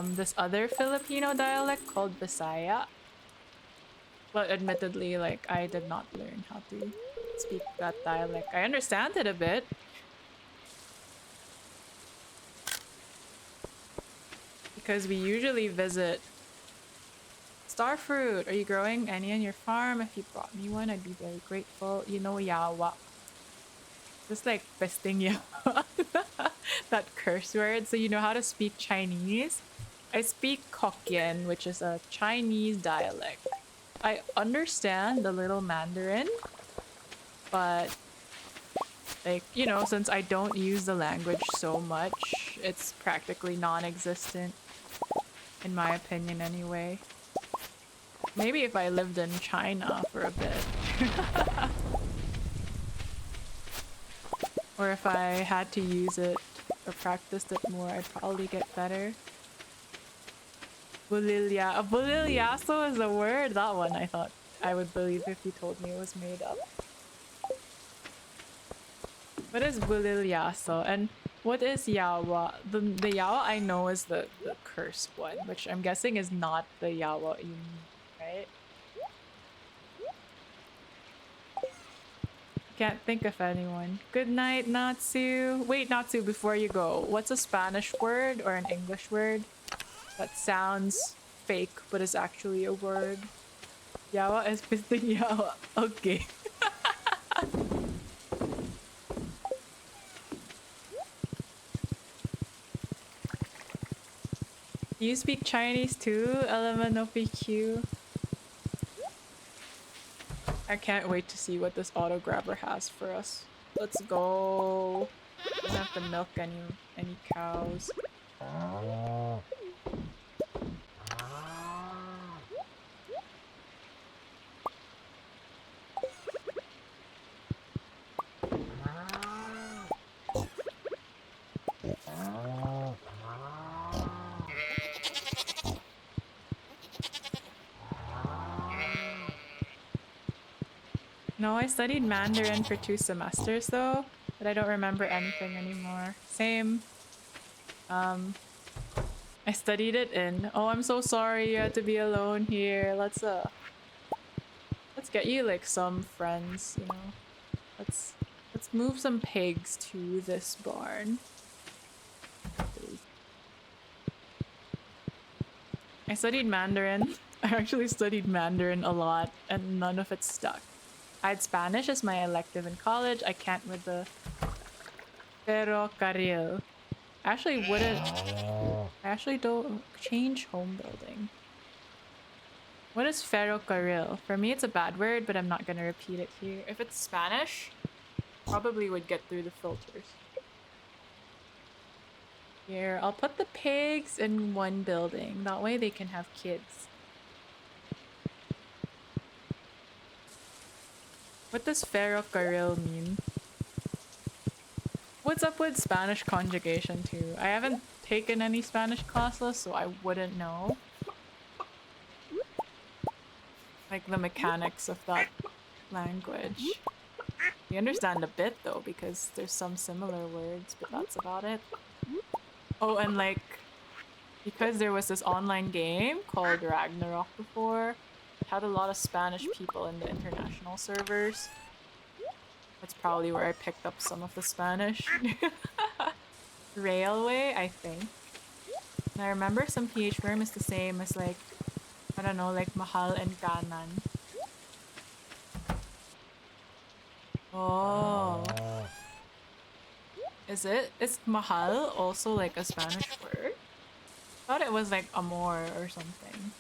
this other Filipino dialect called Visaya. But admittedly, like, I did not learn how to speak that dialect. I understand it a bit. Because we usually visit Star fruit. Are you growing any on your farm? If you brought me one, I'd be very grateful. You know, yawa. Just like fisting yawa. That curse word. So you know how to speak Chinese? I speak Hokkien, which is a Chinese dialect. I understand the little Mandarin, but like, you know, since I don't use the language so much, it's practically non-existent, in my opinion anyway. Maybe if I lived in China for a bit. Or if I had to use it or practiced it more, I'd probably get better. Bulilyaso is a word. That one I thought I would believe if you told me it was made up. What is Bulilyaso? And what is Yawa? The Yawa I know is the curse one, which I'm guessing is not the Yawa you mean, right? Can't think of anyone. Good night, Natsu. Wait, Natsu, before you go, what's a Spanish word or an English word that sounds fake but is actually a word? Yawa is pisting yawa. Okay. Do you speak Chinese too, LMNOPQ? I can't wait to see what this auto grabber has for us. Let's go. I don't have to milk any cows. No, I studied Mandarin for 2 semesters though, but I don't remember anything anymore. Same. I studied it in. Oh, I'm so sorry you had to be alone here. Let's get you like some friends, you know. Let's move some pigs to this barn. I studied Mandarin. I actually studied Mandarin a lot and none of it stuck. I had Spanish as my elective in college. I can't with the ferrocarril. Actually wouldn't. I actually don't change home building. What is ferrocarril? For me it's a bad word, but I'm not gonna repeat it here. If it's Spanish, probably would get through the filters. Here, I'll put the pigs in one building. That way they can have kids. What does ferrocarril mean? What's up with Spanish conjugation too? I haven't taken any Spanish classes, so I wouldn't know. Like the mechanics of that language. You understand a bit though, because there's some similar words, but that's about it. Oh, and like, because there was this online game called Ragnarok before, it had a lot of Spanish people in the international servers. That's probably where I picked up some of the Spanish. Railway, I think. And I remember some PH worm is the same as like, I don't know, like mahal and kanan. Oh. Is it? Is mahal also like a Spanish word? I thought it was like amor or something.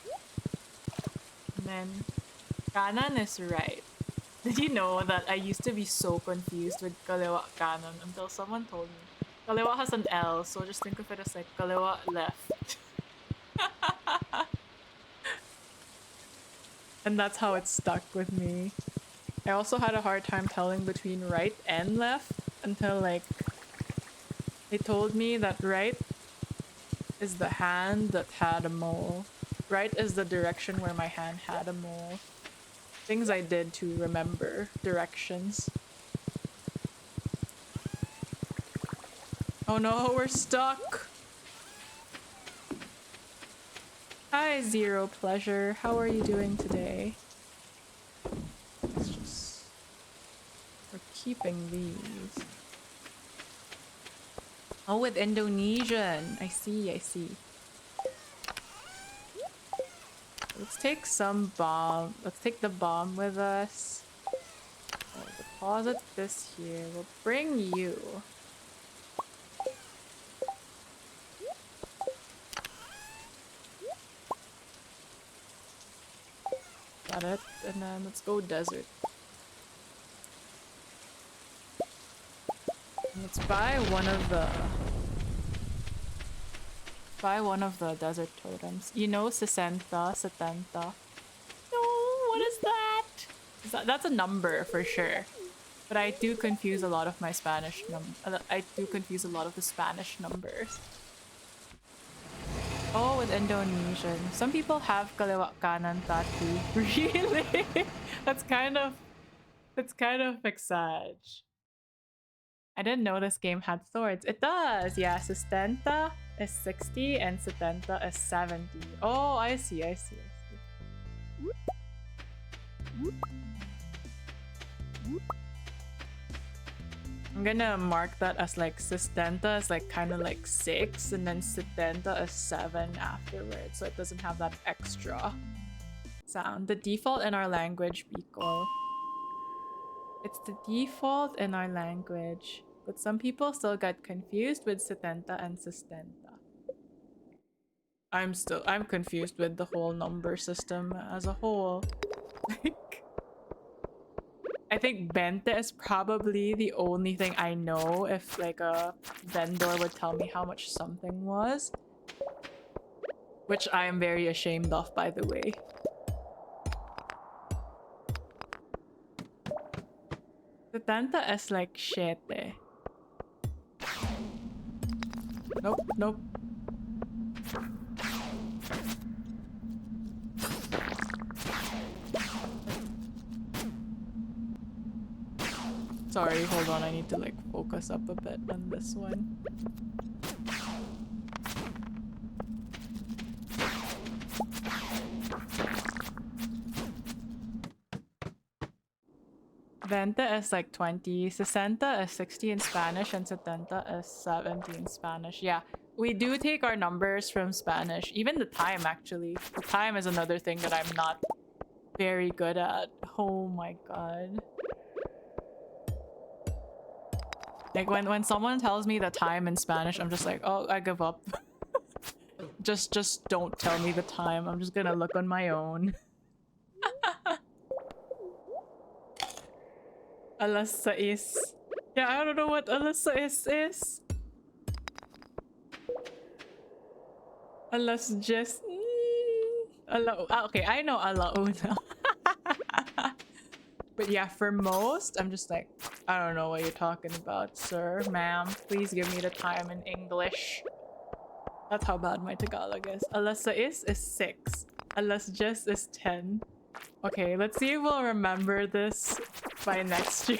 And then kanan is right. Did you know that I used to be so confused with kaliwa kanan until someone told me kaliwa has an L, so just think of it as like kaliwa left. And that's how it stuck with me. I also had a hard time telling between right and left until like they told me that right is the hand that had a mole. Right is the direction where my hand had a mole. Things I did to remember directions. Oh no, we're stuck! Hi, Zero Pleasure. How are you doing today? Let's just... We're keeping these. Oh, with Indonesian. I see, I see. Let's take some bomb. Let's take the bomb with us. We'll deposit this here. We'll bring you. Got it. And then let's go desert. Let's buy one of the desert totems. You know, 60, 70. No, what is that? That's a number for sure. But I do confuse a lot of my Spanish I do confuse a lot of the Spanish numbers. Oh, with Indonesian. Some people have kaliwa kanan tatu. Really? That's kind of exag. I didn't know this game had swords. It does! Yeah, 60 is 60 and 70 is 70. Oh, I see. I'm gonna mark that as like 60 is like kind of like 6 and then 70 is 7 afterwards, so it doesn't have that extra sound. The default in our language, Bicol. It's the default in our language, but some people still get confused with 70 and 60. I'm confused with the whole number system as a whole. Like, I think 20 is probably the only thing I know if like a vendor would tell me how much something was. Which I am very ashamed of, by the way. Setenta is like siete. Nope. Sorry, hold on. I need to like focus up a bit on this one. Venta is like 20, 60 is 60 in Spanish, and 70 is 70 in Spanish. Yeah, we do take our numbers from Spanish. Even the time, actually. The time is another thing that I'm not very good at. Oh my god. Like when someone tells me the time in Spanish, I'm just like, oh, I give up. just don't tell me the time. I'm just gonna look on my own. Alas 6. Yeah, I don't know what alas 6 is. Alas just... okay, I know ala una. But yeah, for most, I'm just like, I don't know what you're talking about, sir, ma'am. Please give me the time in English. That's how bad my Tagalog is. Alas 6 is 6. Alas just is 10. Okay, let's see if we'll remember this by next year.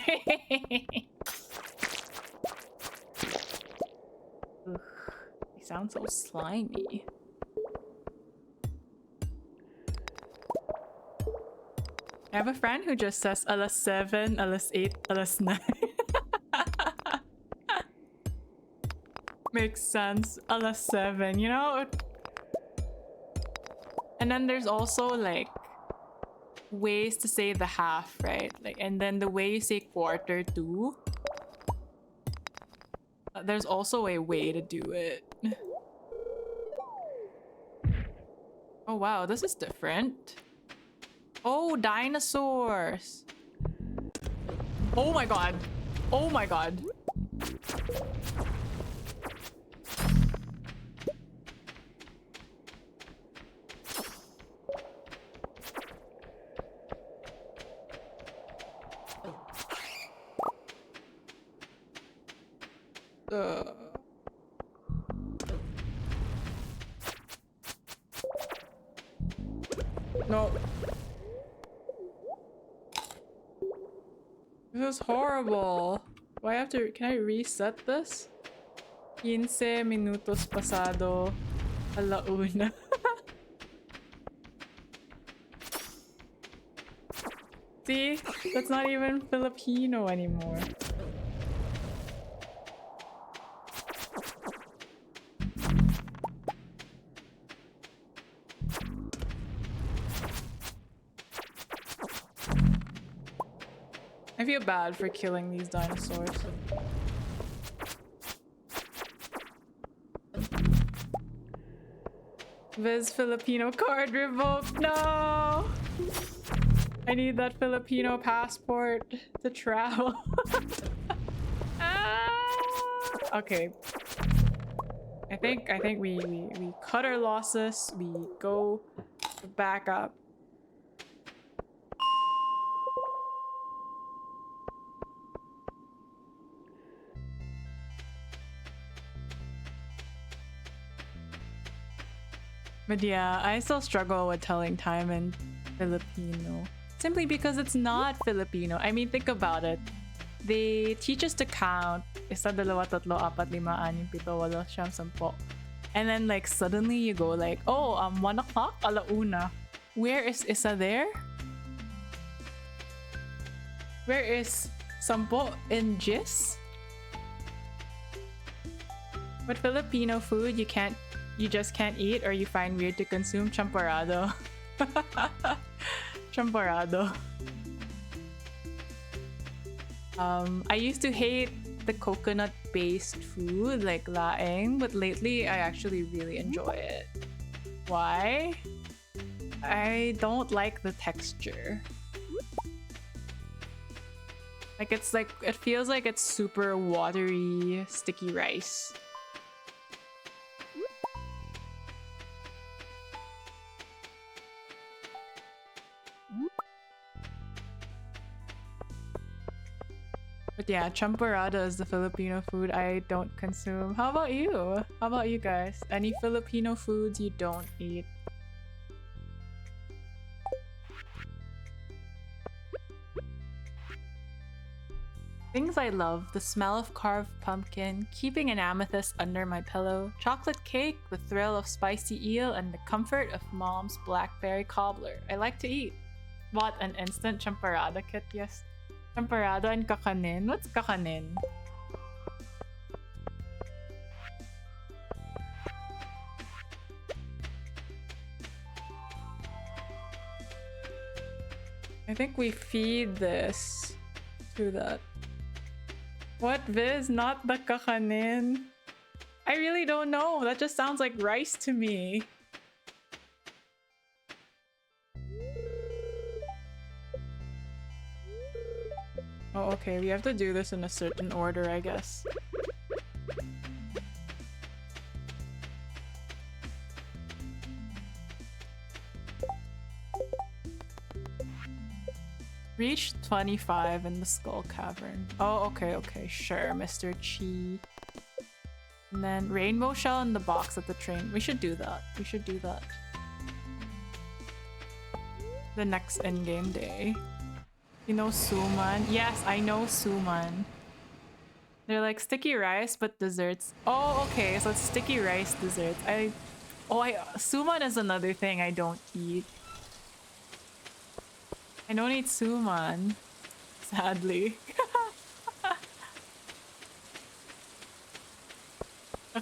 Ugh, they sound so slimy. I have a friend who just says alas 7, alas 8, alas 9. Makes sense. Alas 7, you know? And then there's also like ways to say the half, right? Like, and then the way you say quarter too. There's also a way to do it. Oh wow, this is different. Oh, dinosaurs. Oh my god. Oh my god. No. This is horrible. Do I have to... Can I reset this? 15 minutos pasado a la una. See? That's not even Filipino anymore. bad for killing these dinosaurs. Viz Filipino card revoked. No! I need that Filipino passport to travel. Ah! Okay. I think we cut our losses. We go back up. But yeah, I still struggle with telling time in Filipino. Simply because it's not Filipino. I mean, think about it. They teach us to count. Isa, dalawa, tatlo, apat, lima, anim, pito, walo, siyam, sampo. And then like suddenly you go like, oh, 1 o'clock, alauna. Where is isa there? Where is sampo in gis? But Filipino food you just can't eat or you find weird to consume? Champorado. Champorado. I used to hate the coconut-based food like laing, but lately I actually really enjoy it. Why? I don't like the texture. Like it feels like it's super watery, sticky rice. But yeah, champorado is the Filipino food I don't consume. How about you? How about you guys? Any Filipino foods you don't eat? Things I love: the smell of carved pumpkin, keeping an amethyst under my pillow, chocolate cake, the thrill of spicy eel, and the comfort of mom's blackberry cobbler. I like to eat. What, an instant champorado kit? Yes. Champorado and kakanin? What's kakanin? I think we feed this to that. What, Viz? Not the kakanin? I really don't know. That just sounds like rice to me. Oh, okay. We have to do this in a certain order, I guess. Reach 25 in the Skull Cavern. Oh, okay, okay. Sure, Mr. Chi. And then rainbow shell in the box at the train. We should do that. We should do that. The next in-game day. You know Suman? Yes, I know Suman. They're like sticky rice, but desserts. Oh, okay. So it's sticky rice desserts. Suman is another thing I don't eat. I don't eat suman, sadly.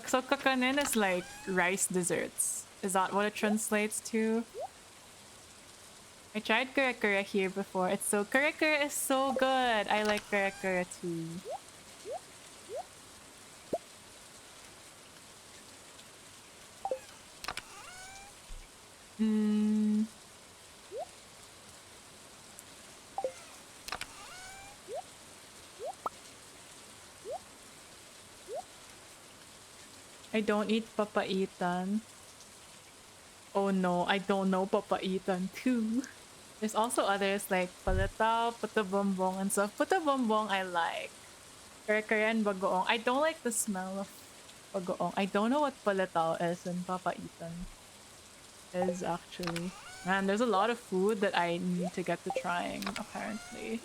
So kakanin is like rice desserts. Is that what it translates to? I tried kare-kare here before. It's so kare-kare is so good. I like kare-kare too. I don't eat papaitan. Oh no, I don't know papaitan too. There's also others like palitaw, puto bumbong, and stuff. Puto bumbong I like. Kare-kare and bagoong. I don't like the smell of bagoong. I don't know what palitaw is and papaitan is actually. Man, there's a lot of food that I need to get to trying, apparently.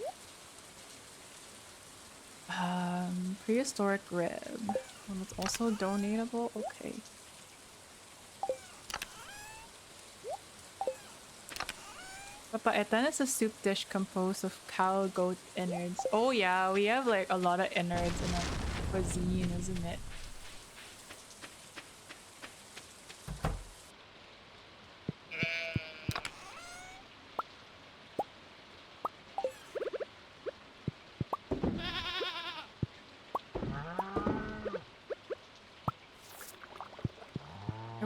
Prehistoric rib. And it's also donatable? Okay. Papaetan is a soup dish composed of cow goat innards. Oh yeah, we have like a lot of innards in our cuisine, isn't it?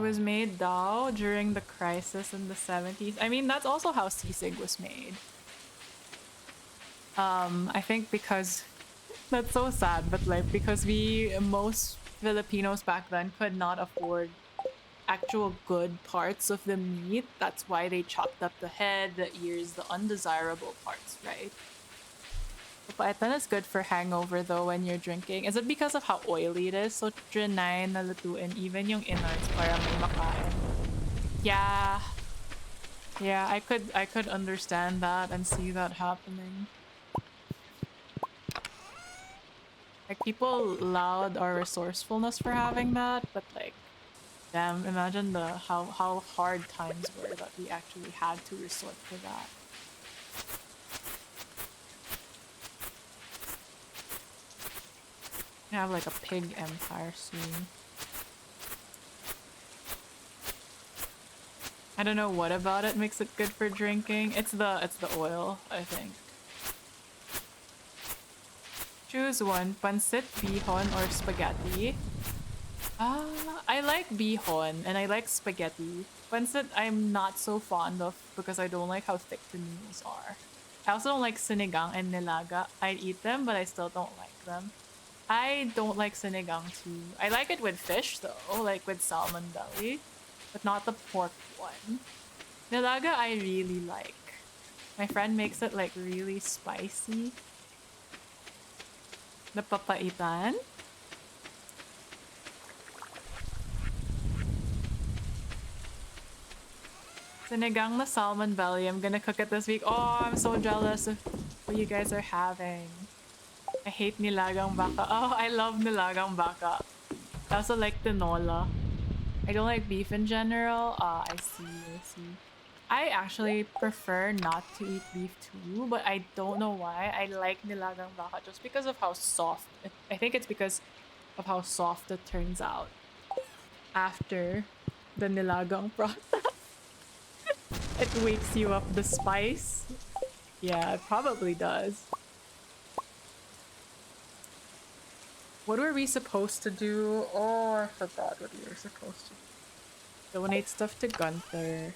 It was made Dao during the crisis in the 70s. I mean, that's also how sisig was made. I think because that's so sad, but like because we most Filipinos back then could not afford actual good parts of the meat. That's why they chopped up the head, the ears, the undesirable parts, right? Papaitan is good for hangover though when you're drinking. Is it because of how oily it is? So trinay na lutuin even yung innards para may makain. Yeah. Yeah, I could understand that and see that happening. Like people loud our resourcefulness for having that, but like damn, imagine the how hard times were that we actually had to resort to that. We have like a pig empire soon. I don't know what about it makes it good for drinking. It's the oil, I think. Choose one, pancit, bihon, or spaghetti. I like bihon and I like spaghetti. Pancit I'm not so fond of because I don't like how thick the noodles are. I also don't like sinigang and nilaga. I'd eat them, but I still don't like them. I don't like sinigang too. I like it with fish though, like with salmon belly, but not the pork one. Nilaga I really like. My friend makes it like really spicy. The papaitan. Sinigang na salmon belly. I'm gonna cook it this week. Oh, I'm so jealous of what you guys are having. I hate nilagang baka. Oh, I love nilagang baka. I also like tinola. I don't like beef in general. Ah, I see, I see. I actually prefer not to eat beef too, but I don't know why. I like nilagang baka just because of how soft. I think it's because of how soft it turns out after the nilagang process. It wakes you up the spice. Yeah, it probably does. What were we supposed to do? Oh, I forgot what we were supposed to do. Donate stuff to Gunther.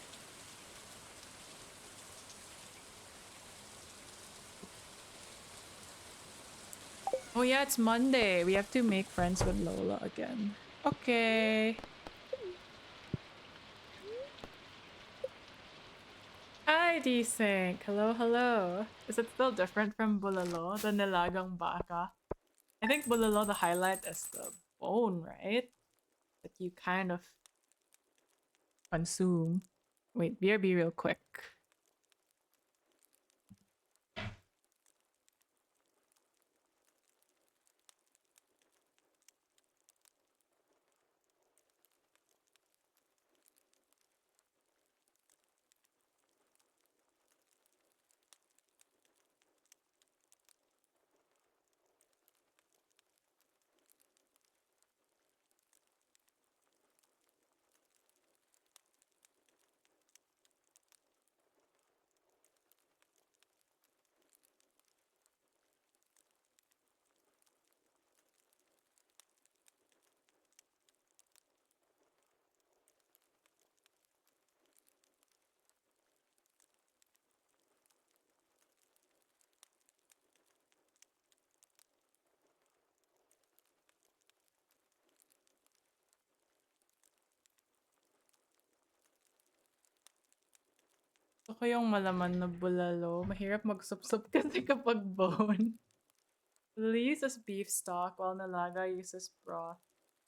Oh yeah, it's Monday. We have to make friends with Lola again. Okay. Hi, Desync. Hello, hello. Is it still different from Bulalo, the nilagang baka? I think Bulalo, the highlight is the bone, right? That you kind of consume. Wait, BRB real quick. Gusto ko yung malaman na bulalo. Mahirap magsupsup kasi kapag bone. Lily uses beef stock while Nalaga uses broth.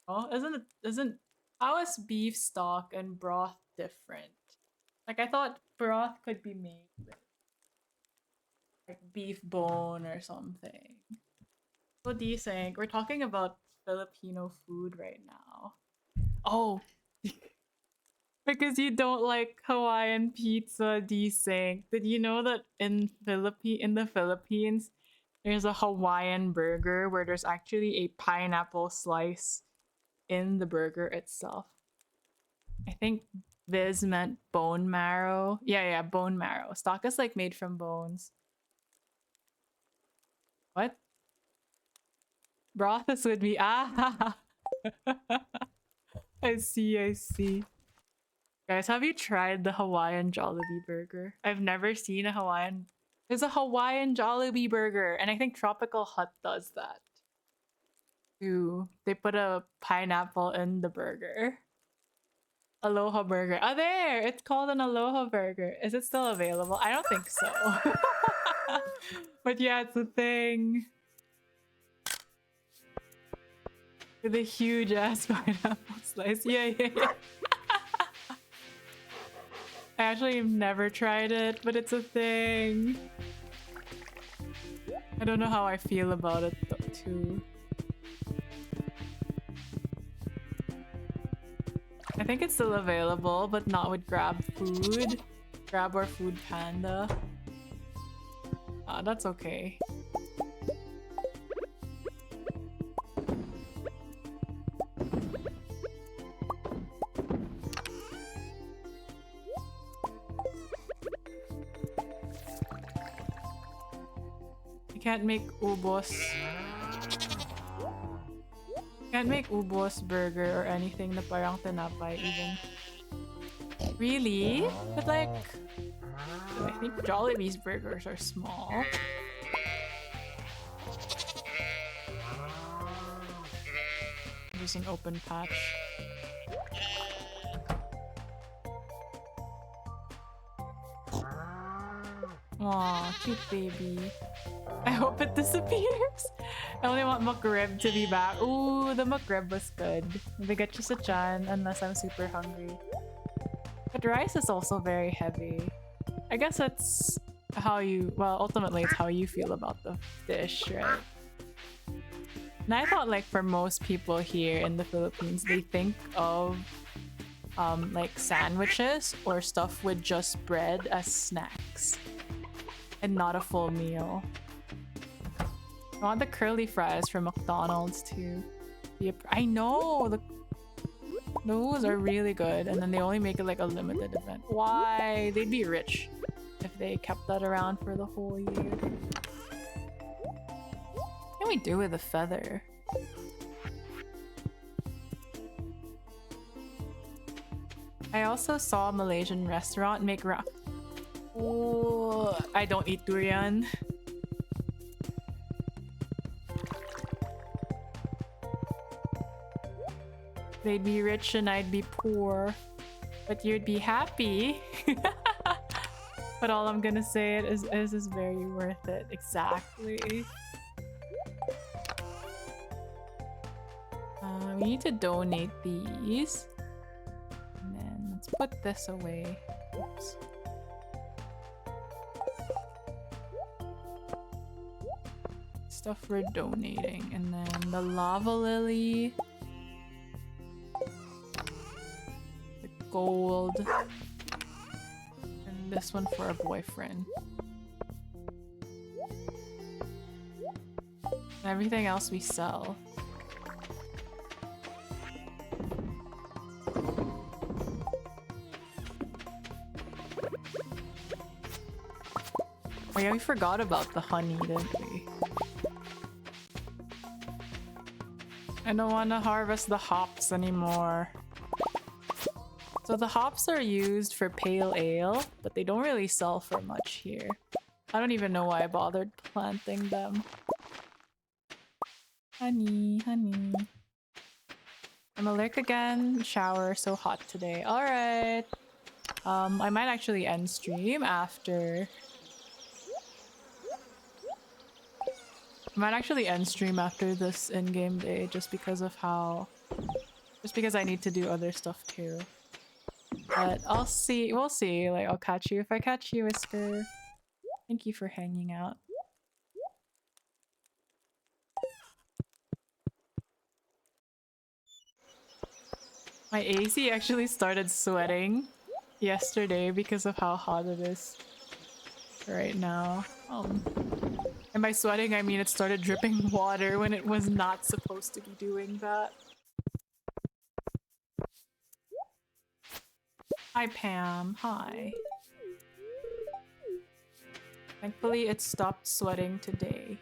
Oh, isn't how is beef stock and broth different? Like I thought broth could be made with like beef bone or something. What do you think? We're talking about Filipino food right now. Oh, because you don't like Hawaiian pizza, desync. Did you know that in the Philippines there's a Hawaiian burger where there's actually a pineapple slice in the burger itself? I think Viz meant bone marrow. Yeah, yeah, bone marrow. Stock is like made from bones. What? Broth is would be ah. I see, I see. Guys, have you tried the Hawaiian Jollibee burger? I've never seen a Hawaiian. There's a Hawaiian Jollibee burger, and I think Tropical Hut does that too. They put a pineapple in the burger. Aloha burger. Oh, there! It's called an Aloha burger. Is it still available? I don't think so. But yeah, it's a thing. With a huge ass pineapple slice. Yeah, yeah, yeah. I actually have never tried it, but it's a thing. I don't know how I feel about it though, too. I think it's still available, but not with Grab Food. Grab or Food Panda. That's okay. You can't make ubos. Can't make ubos burger or anything na parang tinapay even. Really? But like, I think Jollibee's burgers are small. Just an open patch. Aw, cute baby. I hope it disappears. I only want McRib to be back. Ooh, the McRib was good. Bigat siya sa chan unless I'm super hungry. But rice is also very heavy. I guess that's how you, well, ultimately it's how you feel about the dish, right? And I thought like for most people here in the Philippines, they think of like sandwiches or stuff with just bread as snacks and not a full meal. I want the curly fries from McDonald's too. I know! Those are really good, and then they only make it like a limited event. Why? They'd be rich if they kept that around for the whole year. What can we do with a feather? I also saw a Malaysian restaurant make Oh, I don't eat durian. They'd be rich and I'd be poor. But you'd be happy. But all I'm gonna say is very worth it. Exactly. We need to donate these. And then let's put this away. Oops. Stuff we're donating. And then the lava lily. Gold, and this one for a boyfriend. And everything else we sell. Oh yeah, we forgot about the honey, didn't we? I don't want to harvest the hops anymore. So the hops are used for pale ale, but they don't really sell for much here. I don't even know why I bothered planting them. Honey, honey. I'm alert again. Shower, so hot today. Alright. I might actually end stream after. I might actually end stream after this in-game day just because of how... Just because I need to do other stuff too. But I'll see. We'll see. Like, I'll catch you if I catch you, Whisker. Thank you for hanging out. My AC actually started sweating yesterday because of how hot it is right now. And by sweating, I mean it started dripping water when it was not supposed to be doing that. Hi, Pam. Hi. Thankfully, it stopped sweating today.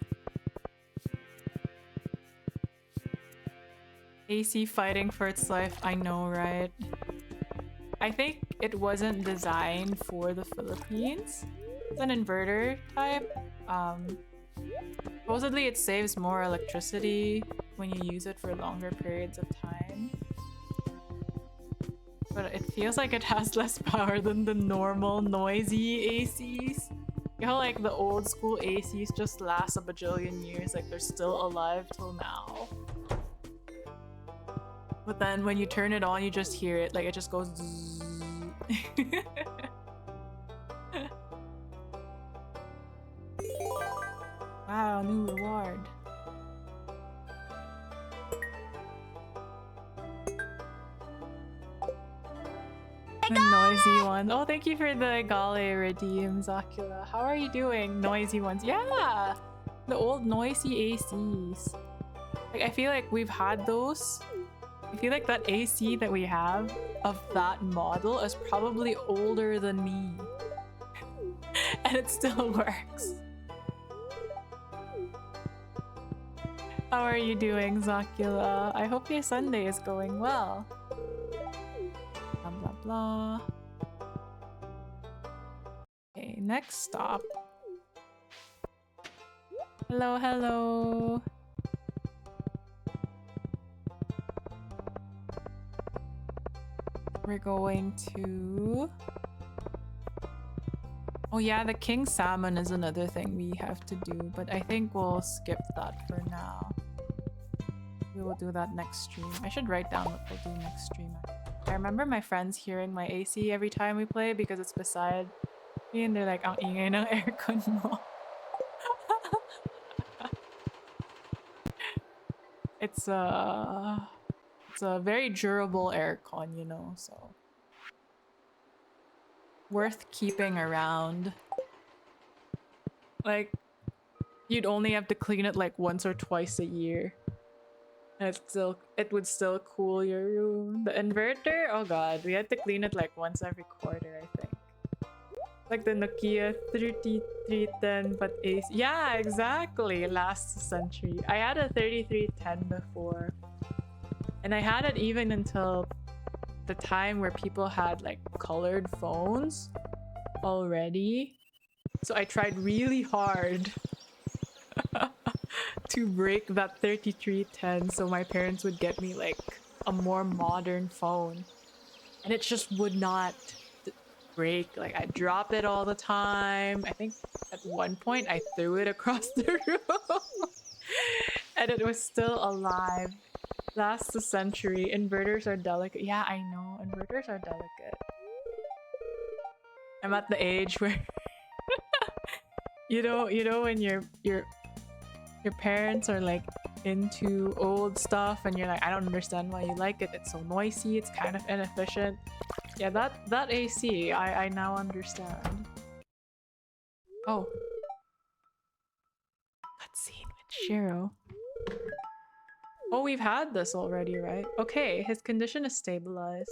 AC fighting for its life. I know, right? I think it wasn't designed for the Philippines. It's an inverter type. Um, Supposedly it saves more electricity when you use it for longer periods of time. But it feels like it has less power than the normal noisy ACs. You know, like the old school ACs just last a bajillion years, like they're still alive till now. But then when you turn it on, you just hear it, like it just goes zzz. Wow, new reward. The noisy one. Oh, thank you for the Gale redeem, Zakula. How are you doing? Noisy ones. Yeah! The old noisy ACs. Like, I feel like we've had those. I feel like that AC that we have of that model is probably older than me. And it still works. How are you doing, Zakula? I hope your Sunday is going well. Blah, blah, blah. Okay, next stop. Hello, hello. We're going to... Oh yeah, the king salmon is another thing we have to do, but I think we'll skip that for now. We will do that next stream. I should write down what we'll do next stream. I remember my friends hearing my AC every time we play because it's beside me and they're like, ang ingay ng aircon mo. It's a very durable aircon, you know, so worth keeping around. Like, you'd only have to clean it like once or twice a year. And it would still cool your room. The inverter? Oh god, we had to clean it like once every quarter, I think. Like the Nokia 3310 but AC. Yeah, exactly. Last century. I had a 3310 before. And I had it even until the time where people had like colored phones already. So I tried really hard to break that 3310 so my parents would get me like a more modern phone. And it just would not break. Like I drop it all the time. I think at one point I threw it across the room and it was still alive. Lasts a century. Inverters are delicate. Yeah, I know. Inverters are delicate. I'm at the age where you know when your parents are like into old stuff and you're like, I don't understand why you like it. It's so noisy, it's kind of inefficient. Yeah, that AC, I now understand. Oh. Cutscene with Shiro. Oh, we've had this already, right? Okay, his condition is stabilized.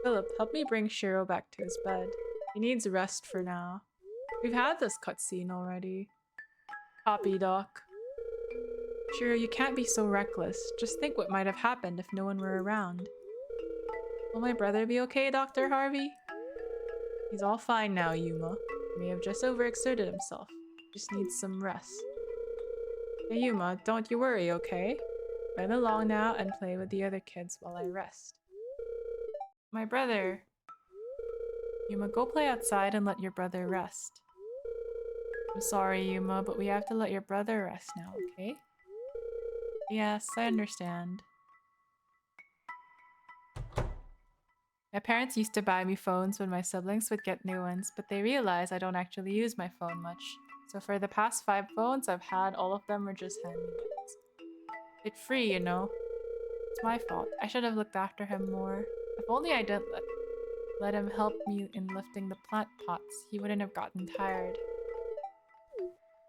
Philip, help me bring Shiro back to his bed. He needs rest for now. We've had this cutscene already. Copy, Doc. Shiro, you can't be so reckless. Just think what might have happened if no one were around. Will my brother be okay, Dr. Harvey? He's all fine now, Yuuma. He may have just overexerted himself. Just needs some rest. Hey, Yuuma, don't you worry, okay? Run along now and play with the other kids while I rest. My brother. Yuuma, go play outside and let your brother rest. I'm sorry, Yuuma, but we have to let your brother rest now, okay? Yes, I understand. My parents used to buy me phones when my siblings would get new ones, but they realized I don't actually use my phone much. So for the past 5 phones I've had, all of them were just hand-me-downs. It's free, you know. It's my fault. I should have looked after him more. If only I didn't let him help me in lifting the plant pots, he wouldn't have gotten tired.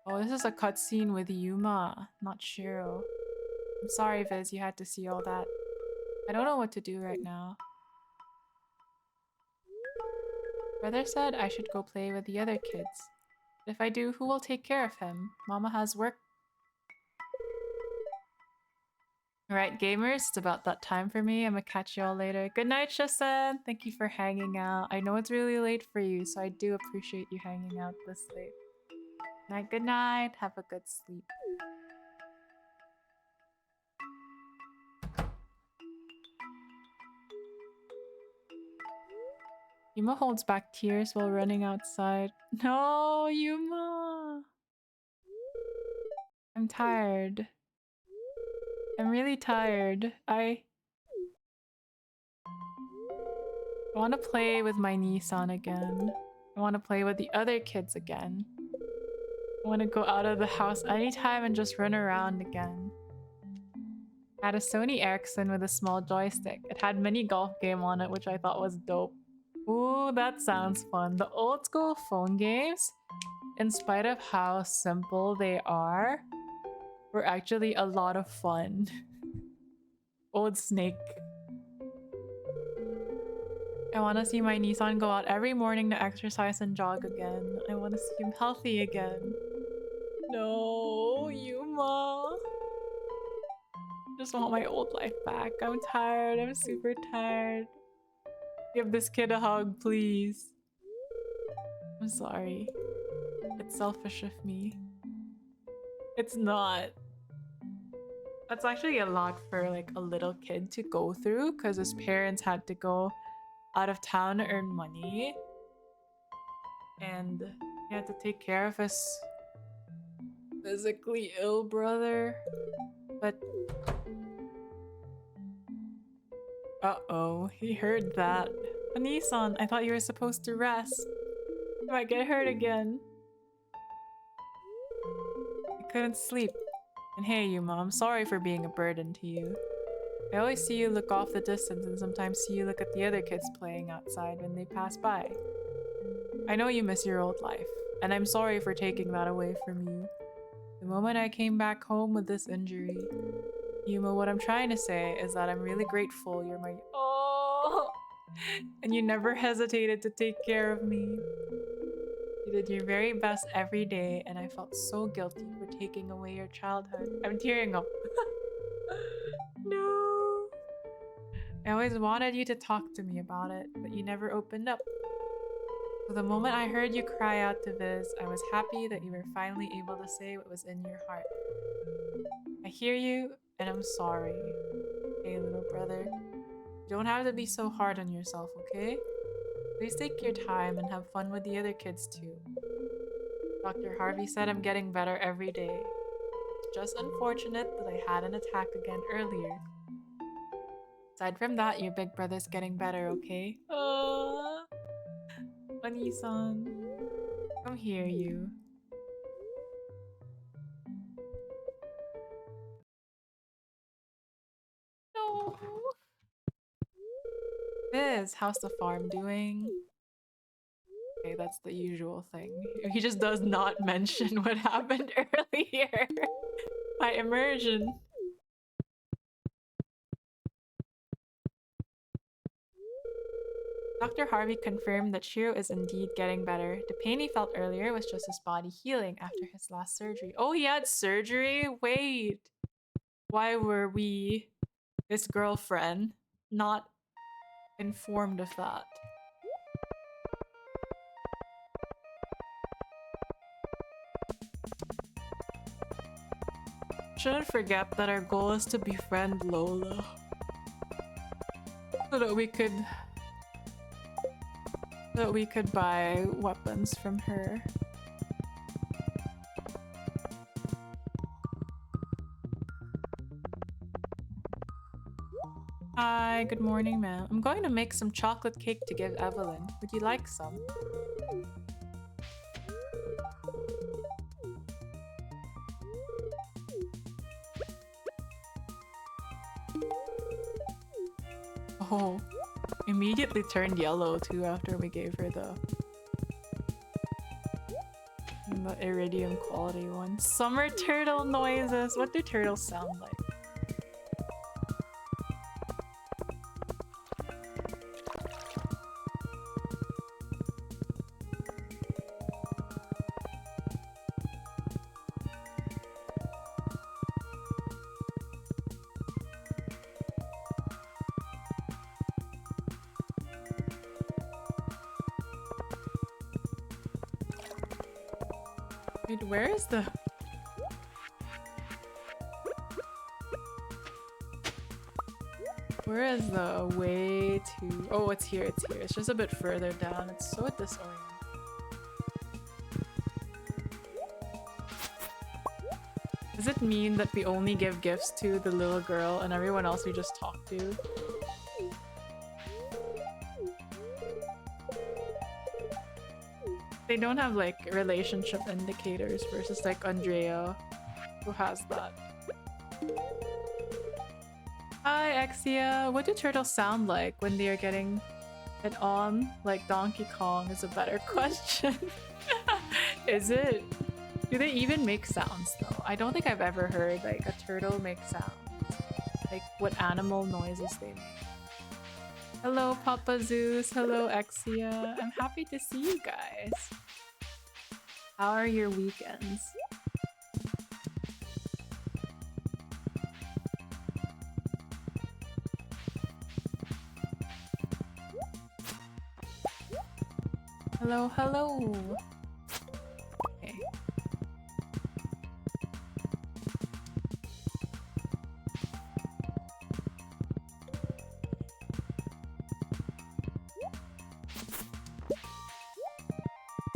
Oh, this is a cutscene with Yuuma, not Shiro. I'm sorry, Viz, you had to see all that. I don't know what to do right now. Brother said I should go play with the other kids. But if I do, who will take care of him? Mama has work. Alright, gamers, it's about that time for me. I'm gonna catch you all later. Good night, Shasen. Thank you for hanging out. I know it's really late for you, so I do appreciate you hanging out this late. Good night. Have a good sleep. Yuuma holds back tears while running outside. No, Yuuma! I'm tired. I'm really tired. I want to play with my Nissan again. I want to play with the other kids again. I want to go out of the house anytime and just run around again. I had a Sony Ericsson with a small joystick. It had mini golf game on it, which I thought was dope. Ooh, that sounds fun. The old school phone games, in spite of how simple they are, were actually a lot of fun. Old Snake. I want to see my Nissan go out every morning to exercise and jog again. I want to see him healthy again. No, Yuuma. Just want my old life back. I'm tired. I'm super tired. Give this kid a hug, please. I'm sorry. It's selfish of me. It's not. That's actually a lot for like a little kid to go through because his parents had to go out of town to earn money. And he had to take care of his physically ill brother. But uh-oh, he heard that. Anisan, I thought you were supposed to rest. You might get hurt again. I couldn't sleep. And hey, Yuuma, I'm sorry for being a burden to you. I always see you look off the distance and sometimes see you look at the other kids playing outside when they pass by. I know you miss your old life, and I'm sorry for taking that away from you. The moment I came back home with this injury, Yuuma, what I'm trying to say is that I'm really grateful you're my— Oh! And you never hesitated to take care of me. You did your very best every day, and I felt so guilty for taking away your childhood. I'm tearing up. No. I always wanted you to talk to me about it, but you never opened up. So the moment I heard you cry out to Viz, I was happy that you were finally able to say what was in your heart. I hear you, and I'm sorry. Hey, little brother. You don't have to be so hard on yourself, okay? Please take your time and have fun with the other kids too. Dr. Harvey said I'm getting better every day. It's just unfortunate that I had an attack again earlier. Aside from that, your big brother's getting better, okay? Ani-san. Come here, you. No. Viz, how's the farm doing? Okay, that's the usual thing. He just does not mention what happened earlier. By immersion. Dr. Harvey confirmed that Shiro is indeed getting better. The pain he felt earlier was just his body healing after his last surgery. Oh, he had surgery? Wait. Why were we, his girlfriend, not informed of that? Shouldn't forget that our goal is to befriend Lola. So that we could buy weapons from her. Hi, good morning, ma'am. I'm going to make some chocolate cake to give Evelyn. Would you like some? Oh, immediately turned yellow too after we gave her the iridium quality one. Summer turtle noises. What do turtles sound like? Wait, where is the... Where is the way to... Oh, it's here, it's here. It's just a bit further down. It's so disorienting. Does it mean that we only give gifts to the little girl and everyone else we just talk to? They don't have like relationship indicators versus like Andrea, who has that. Hi Exia, what do turtles sound like when they are getting it on? Like Donkey Kong is a better question. Is it? Do they even make sounds though? I don't think I've ever heard like a turtle make sounds. Like what animal noises they make. Hello Papa Zeus, hello Exia. I'm happy to see you guys. How are your weekends? Hello, hello. Okay.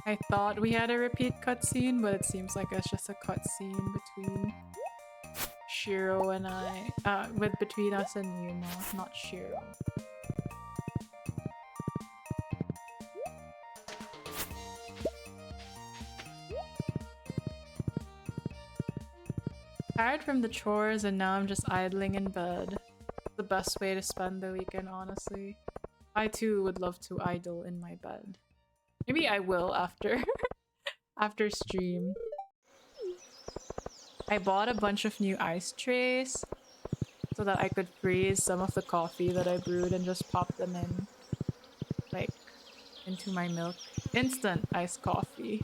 I thought we had a repeat cutscene, but it seems like it's just a cutscene between Shiro and I. Between us and Yuuma, not Shiro. Tired from the chores and now I'm just idling in bed. The best way to spend the weekend, honestly. I too would love to idle in my bed. Maybe I will after after stream. I bought a bunch of new ice trays so that I could freeze some of the coffee that I brewed and just pop them in, like, into my milk. Instant iced coffee.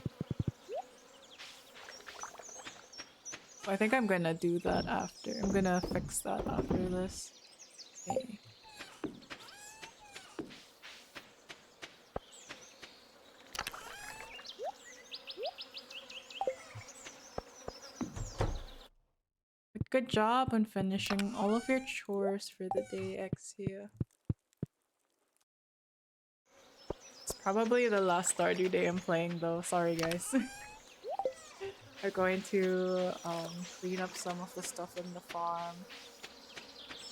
So I think I'm gonna do that after. I'm gonna fix that after this. Okay. Good job on finishing all of your chores for the day, Exia. It's probably the last Stardew day I'm playing though. Sorry guys. We're going to clean up some of the stuff in the farm.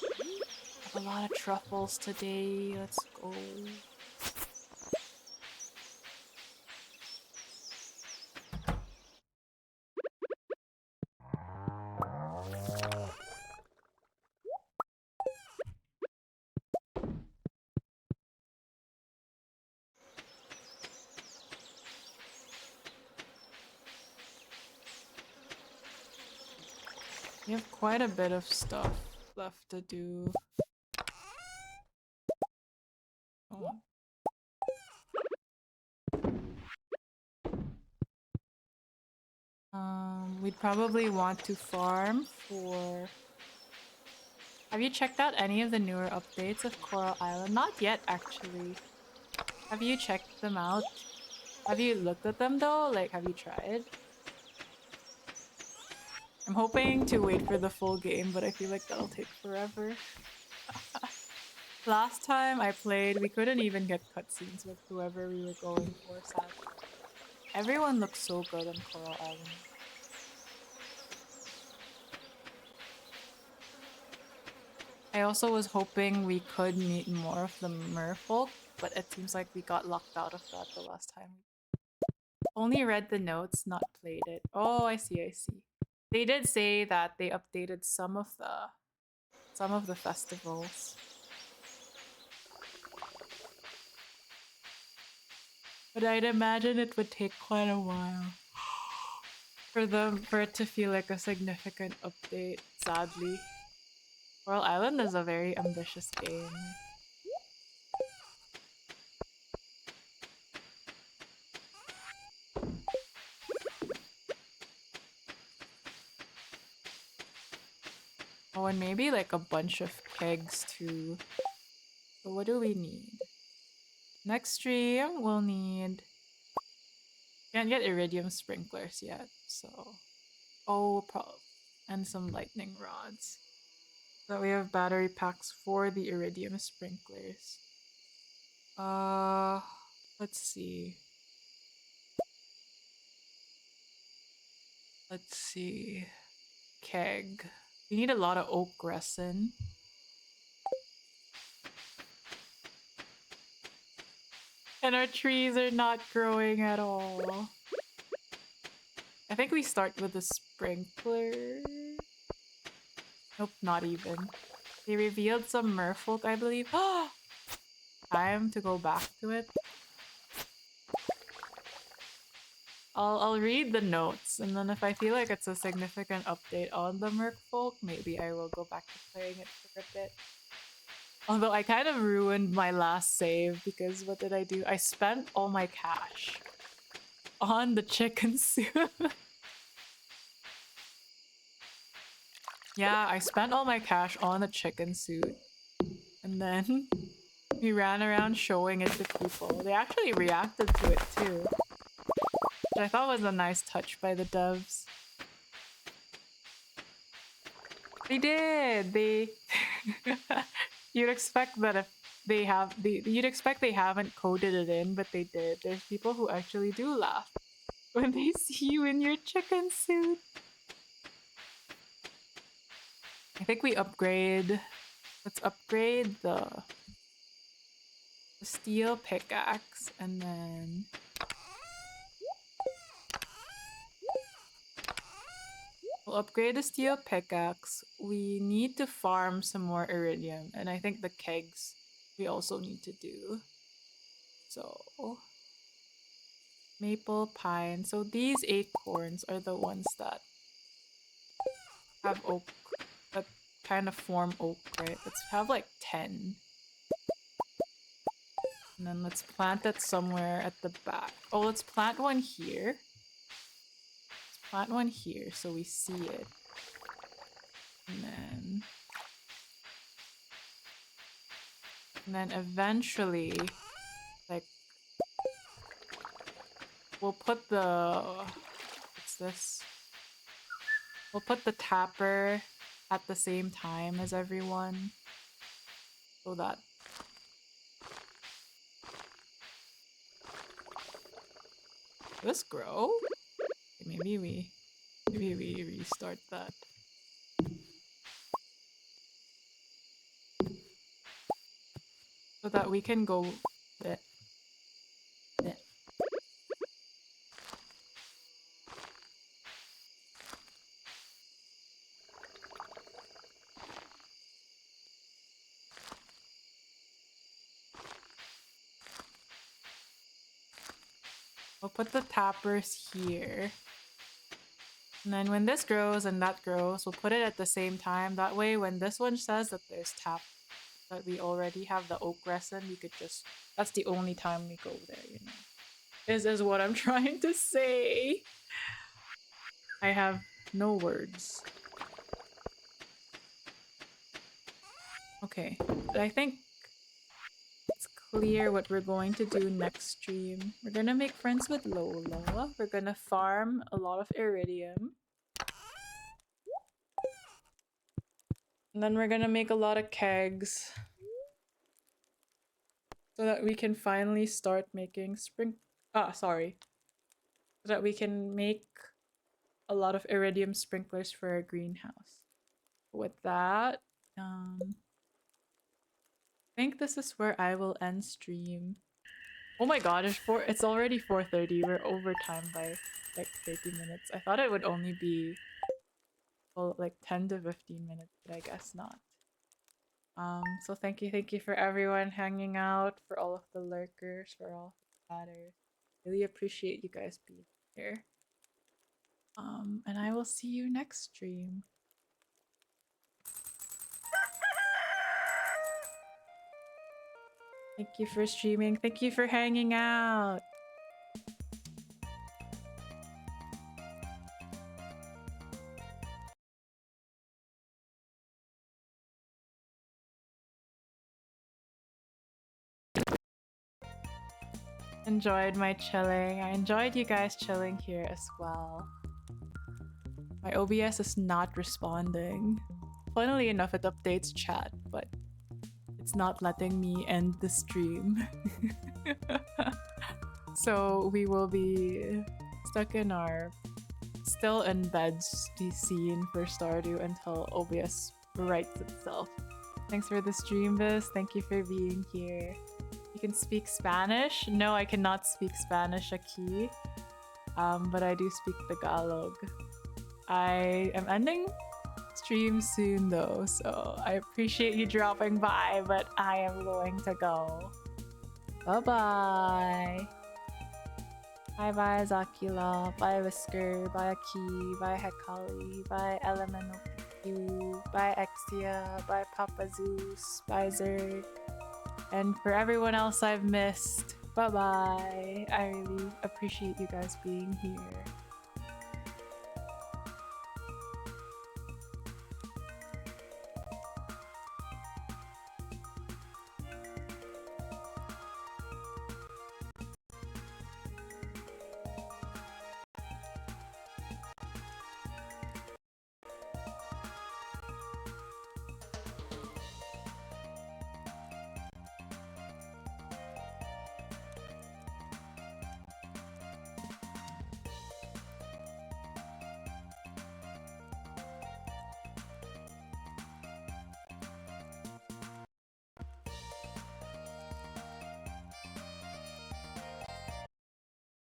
I have a lot of truffles today. Let's go. We have quite a bit of stuff left to do. Oh. We'd probably want to farm for... Have you checked out any of the newer updates of Coral Island? Not yet, actually. Have you checked them out? Have you looked at them though? Like, have you tried? I'm hoping to wait for the full game, but I feel like that'll take forever. Last time I played, we couldn't even get cutscenes with whoever we were going for, sadly. Everyone looks so good on Coral Island. I also was hoping we could meet more of the merfolk, but it seems like we got locked out of that the last time. Only read the notes, not played it. Oh, I see, I see. They did say that they updated some of the festivals. But I'd imagine it would take quite a while for it to feel like a significant update, sadly. Coral Island is a very ambitious game. Oh, and maybe like a bunch of kegs too. So what do we need? Next stream we'll need... Can't get iridium sprinklers yet. So, oh, and some lightning rods. So we have battery packs for the iridium sprinklers. Uh, let's see. Let's see. Keg. We need a lot of oak resin. And our trees are not growing at all. I think we start with the sprinkler. Nope, not even. They revealed some merfolk, I believe. Time to go back to it. I'll read the notes, and then if I feel like it's a significant update on the merfolk, maybe I will go back to playing it for a bit. Although I kind of ruined my last save because what did I do? I spent all my cash on the chicken soup. Yeah, I spent all my cash on the chicken suit. And then we ran around showing it to people. They actually reacted to it too. Which I thought was a nice touch by the devs. They did! They... You'd expect that if they have... You'd expect they haven't coded it in, but they did. There's people who actually do laugh when they see you in your chicken suit. I think we upgrade... Let's upgrade the steel pickaxe, and then... We'll upgrade the steel pickaxe. We need to farm some more iridium, and I think the kegs we also need to do. So... Maple, pine. So these acorns are the ones that have oak, that kind of form oak, right? Let's have like 10. And then let's plant it somewhere at the back. Oh, let's plant one here. Let's plant one here so we see it. And then eventually, like, we'll put the... What's this? We'll put the tapper at the same time as everyone. So that... Does this grow? Okay, maybe we restart that. So that we can go... Bleh, bleh. We'll put the tappers here. And then when this grows and that grows, we'll put it at the same time. That way, when this one says that there's that we already have the oak resin, we could just... That's the only time we go there, you know. This is what I'm trying to say. I have no words. Okay, but I think it's clear what we're going to do next stream. We're gonna make friends with Lola. We're gonna farm a lot of iridium. And then we're gonna make a lot of kegs. So that we can finally start making so that we can make a lot of iridium sprinklers for our greenhouse. With that, I think this is where I will end stream. Oh my god, it's already 4:30. We're over time by like 30 minutes. I thought it would only be like 10 to 15 minutes, but I guess not. So thank you for everyone hanging out, for all of the lurkers, for all the chatters. Really appreciate you guys being here. And I will see you next stream. Thank you for streaming. Thank you for hanging out. Enjoyed my chilling. I enjoyed you guys chilling here as well. My OBS is not responding. Funnily enough, it updates chat, but it's not letting me end the stream. So we will be stuck in our still in beds scene for Stardew until OBS rights itself. Thanks for the stream, Vis. Thank you for being here. You can speak Spanish? No, I cannot speak Spanish, Aki. But I do speak Tagalog. I am ending stream soon though, so I appreciate you dropping by, but I am going to go. Bye-bye. Bye-bye, Zakila. Bye, Whisker. Bye, Aki. Bye, Hekali. Bye, Elemental Q. Bye, Exia. Bye, Papa Zeus. Bye, Zerg. And for everyone else I've missed, bye-bye. I really appreciate you guys being here.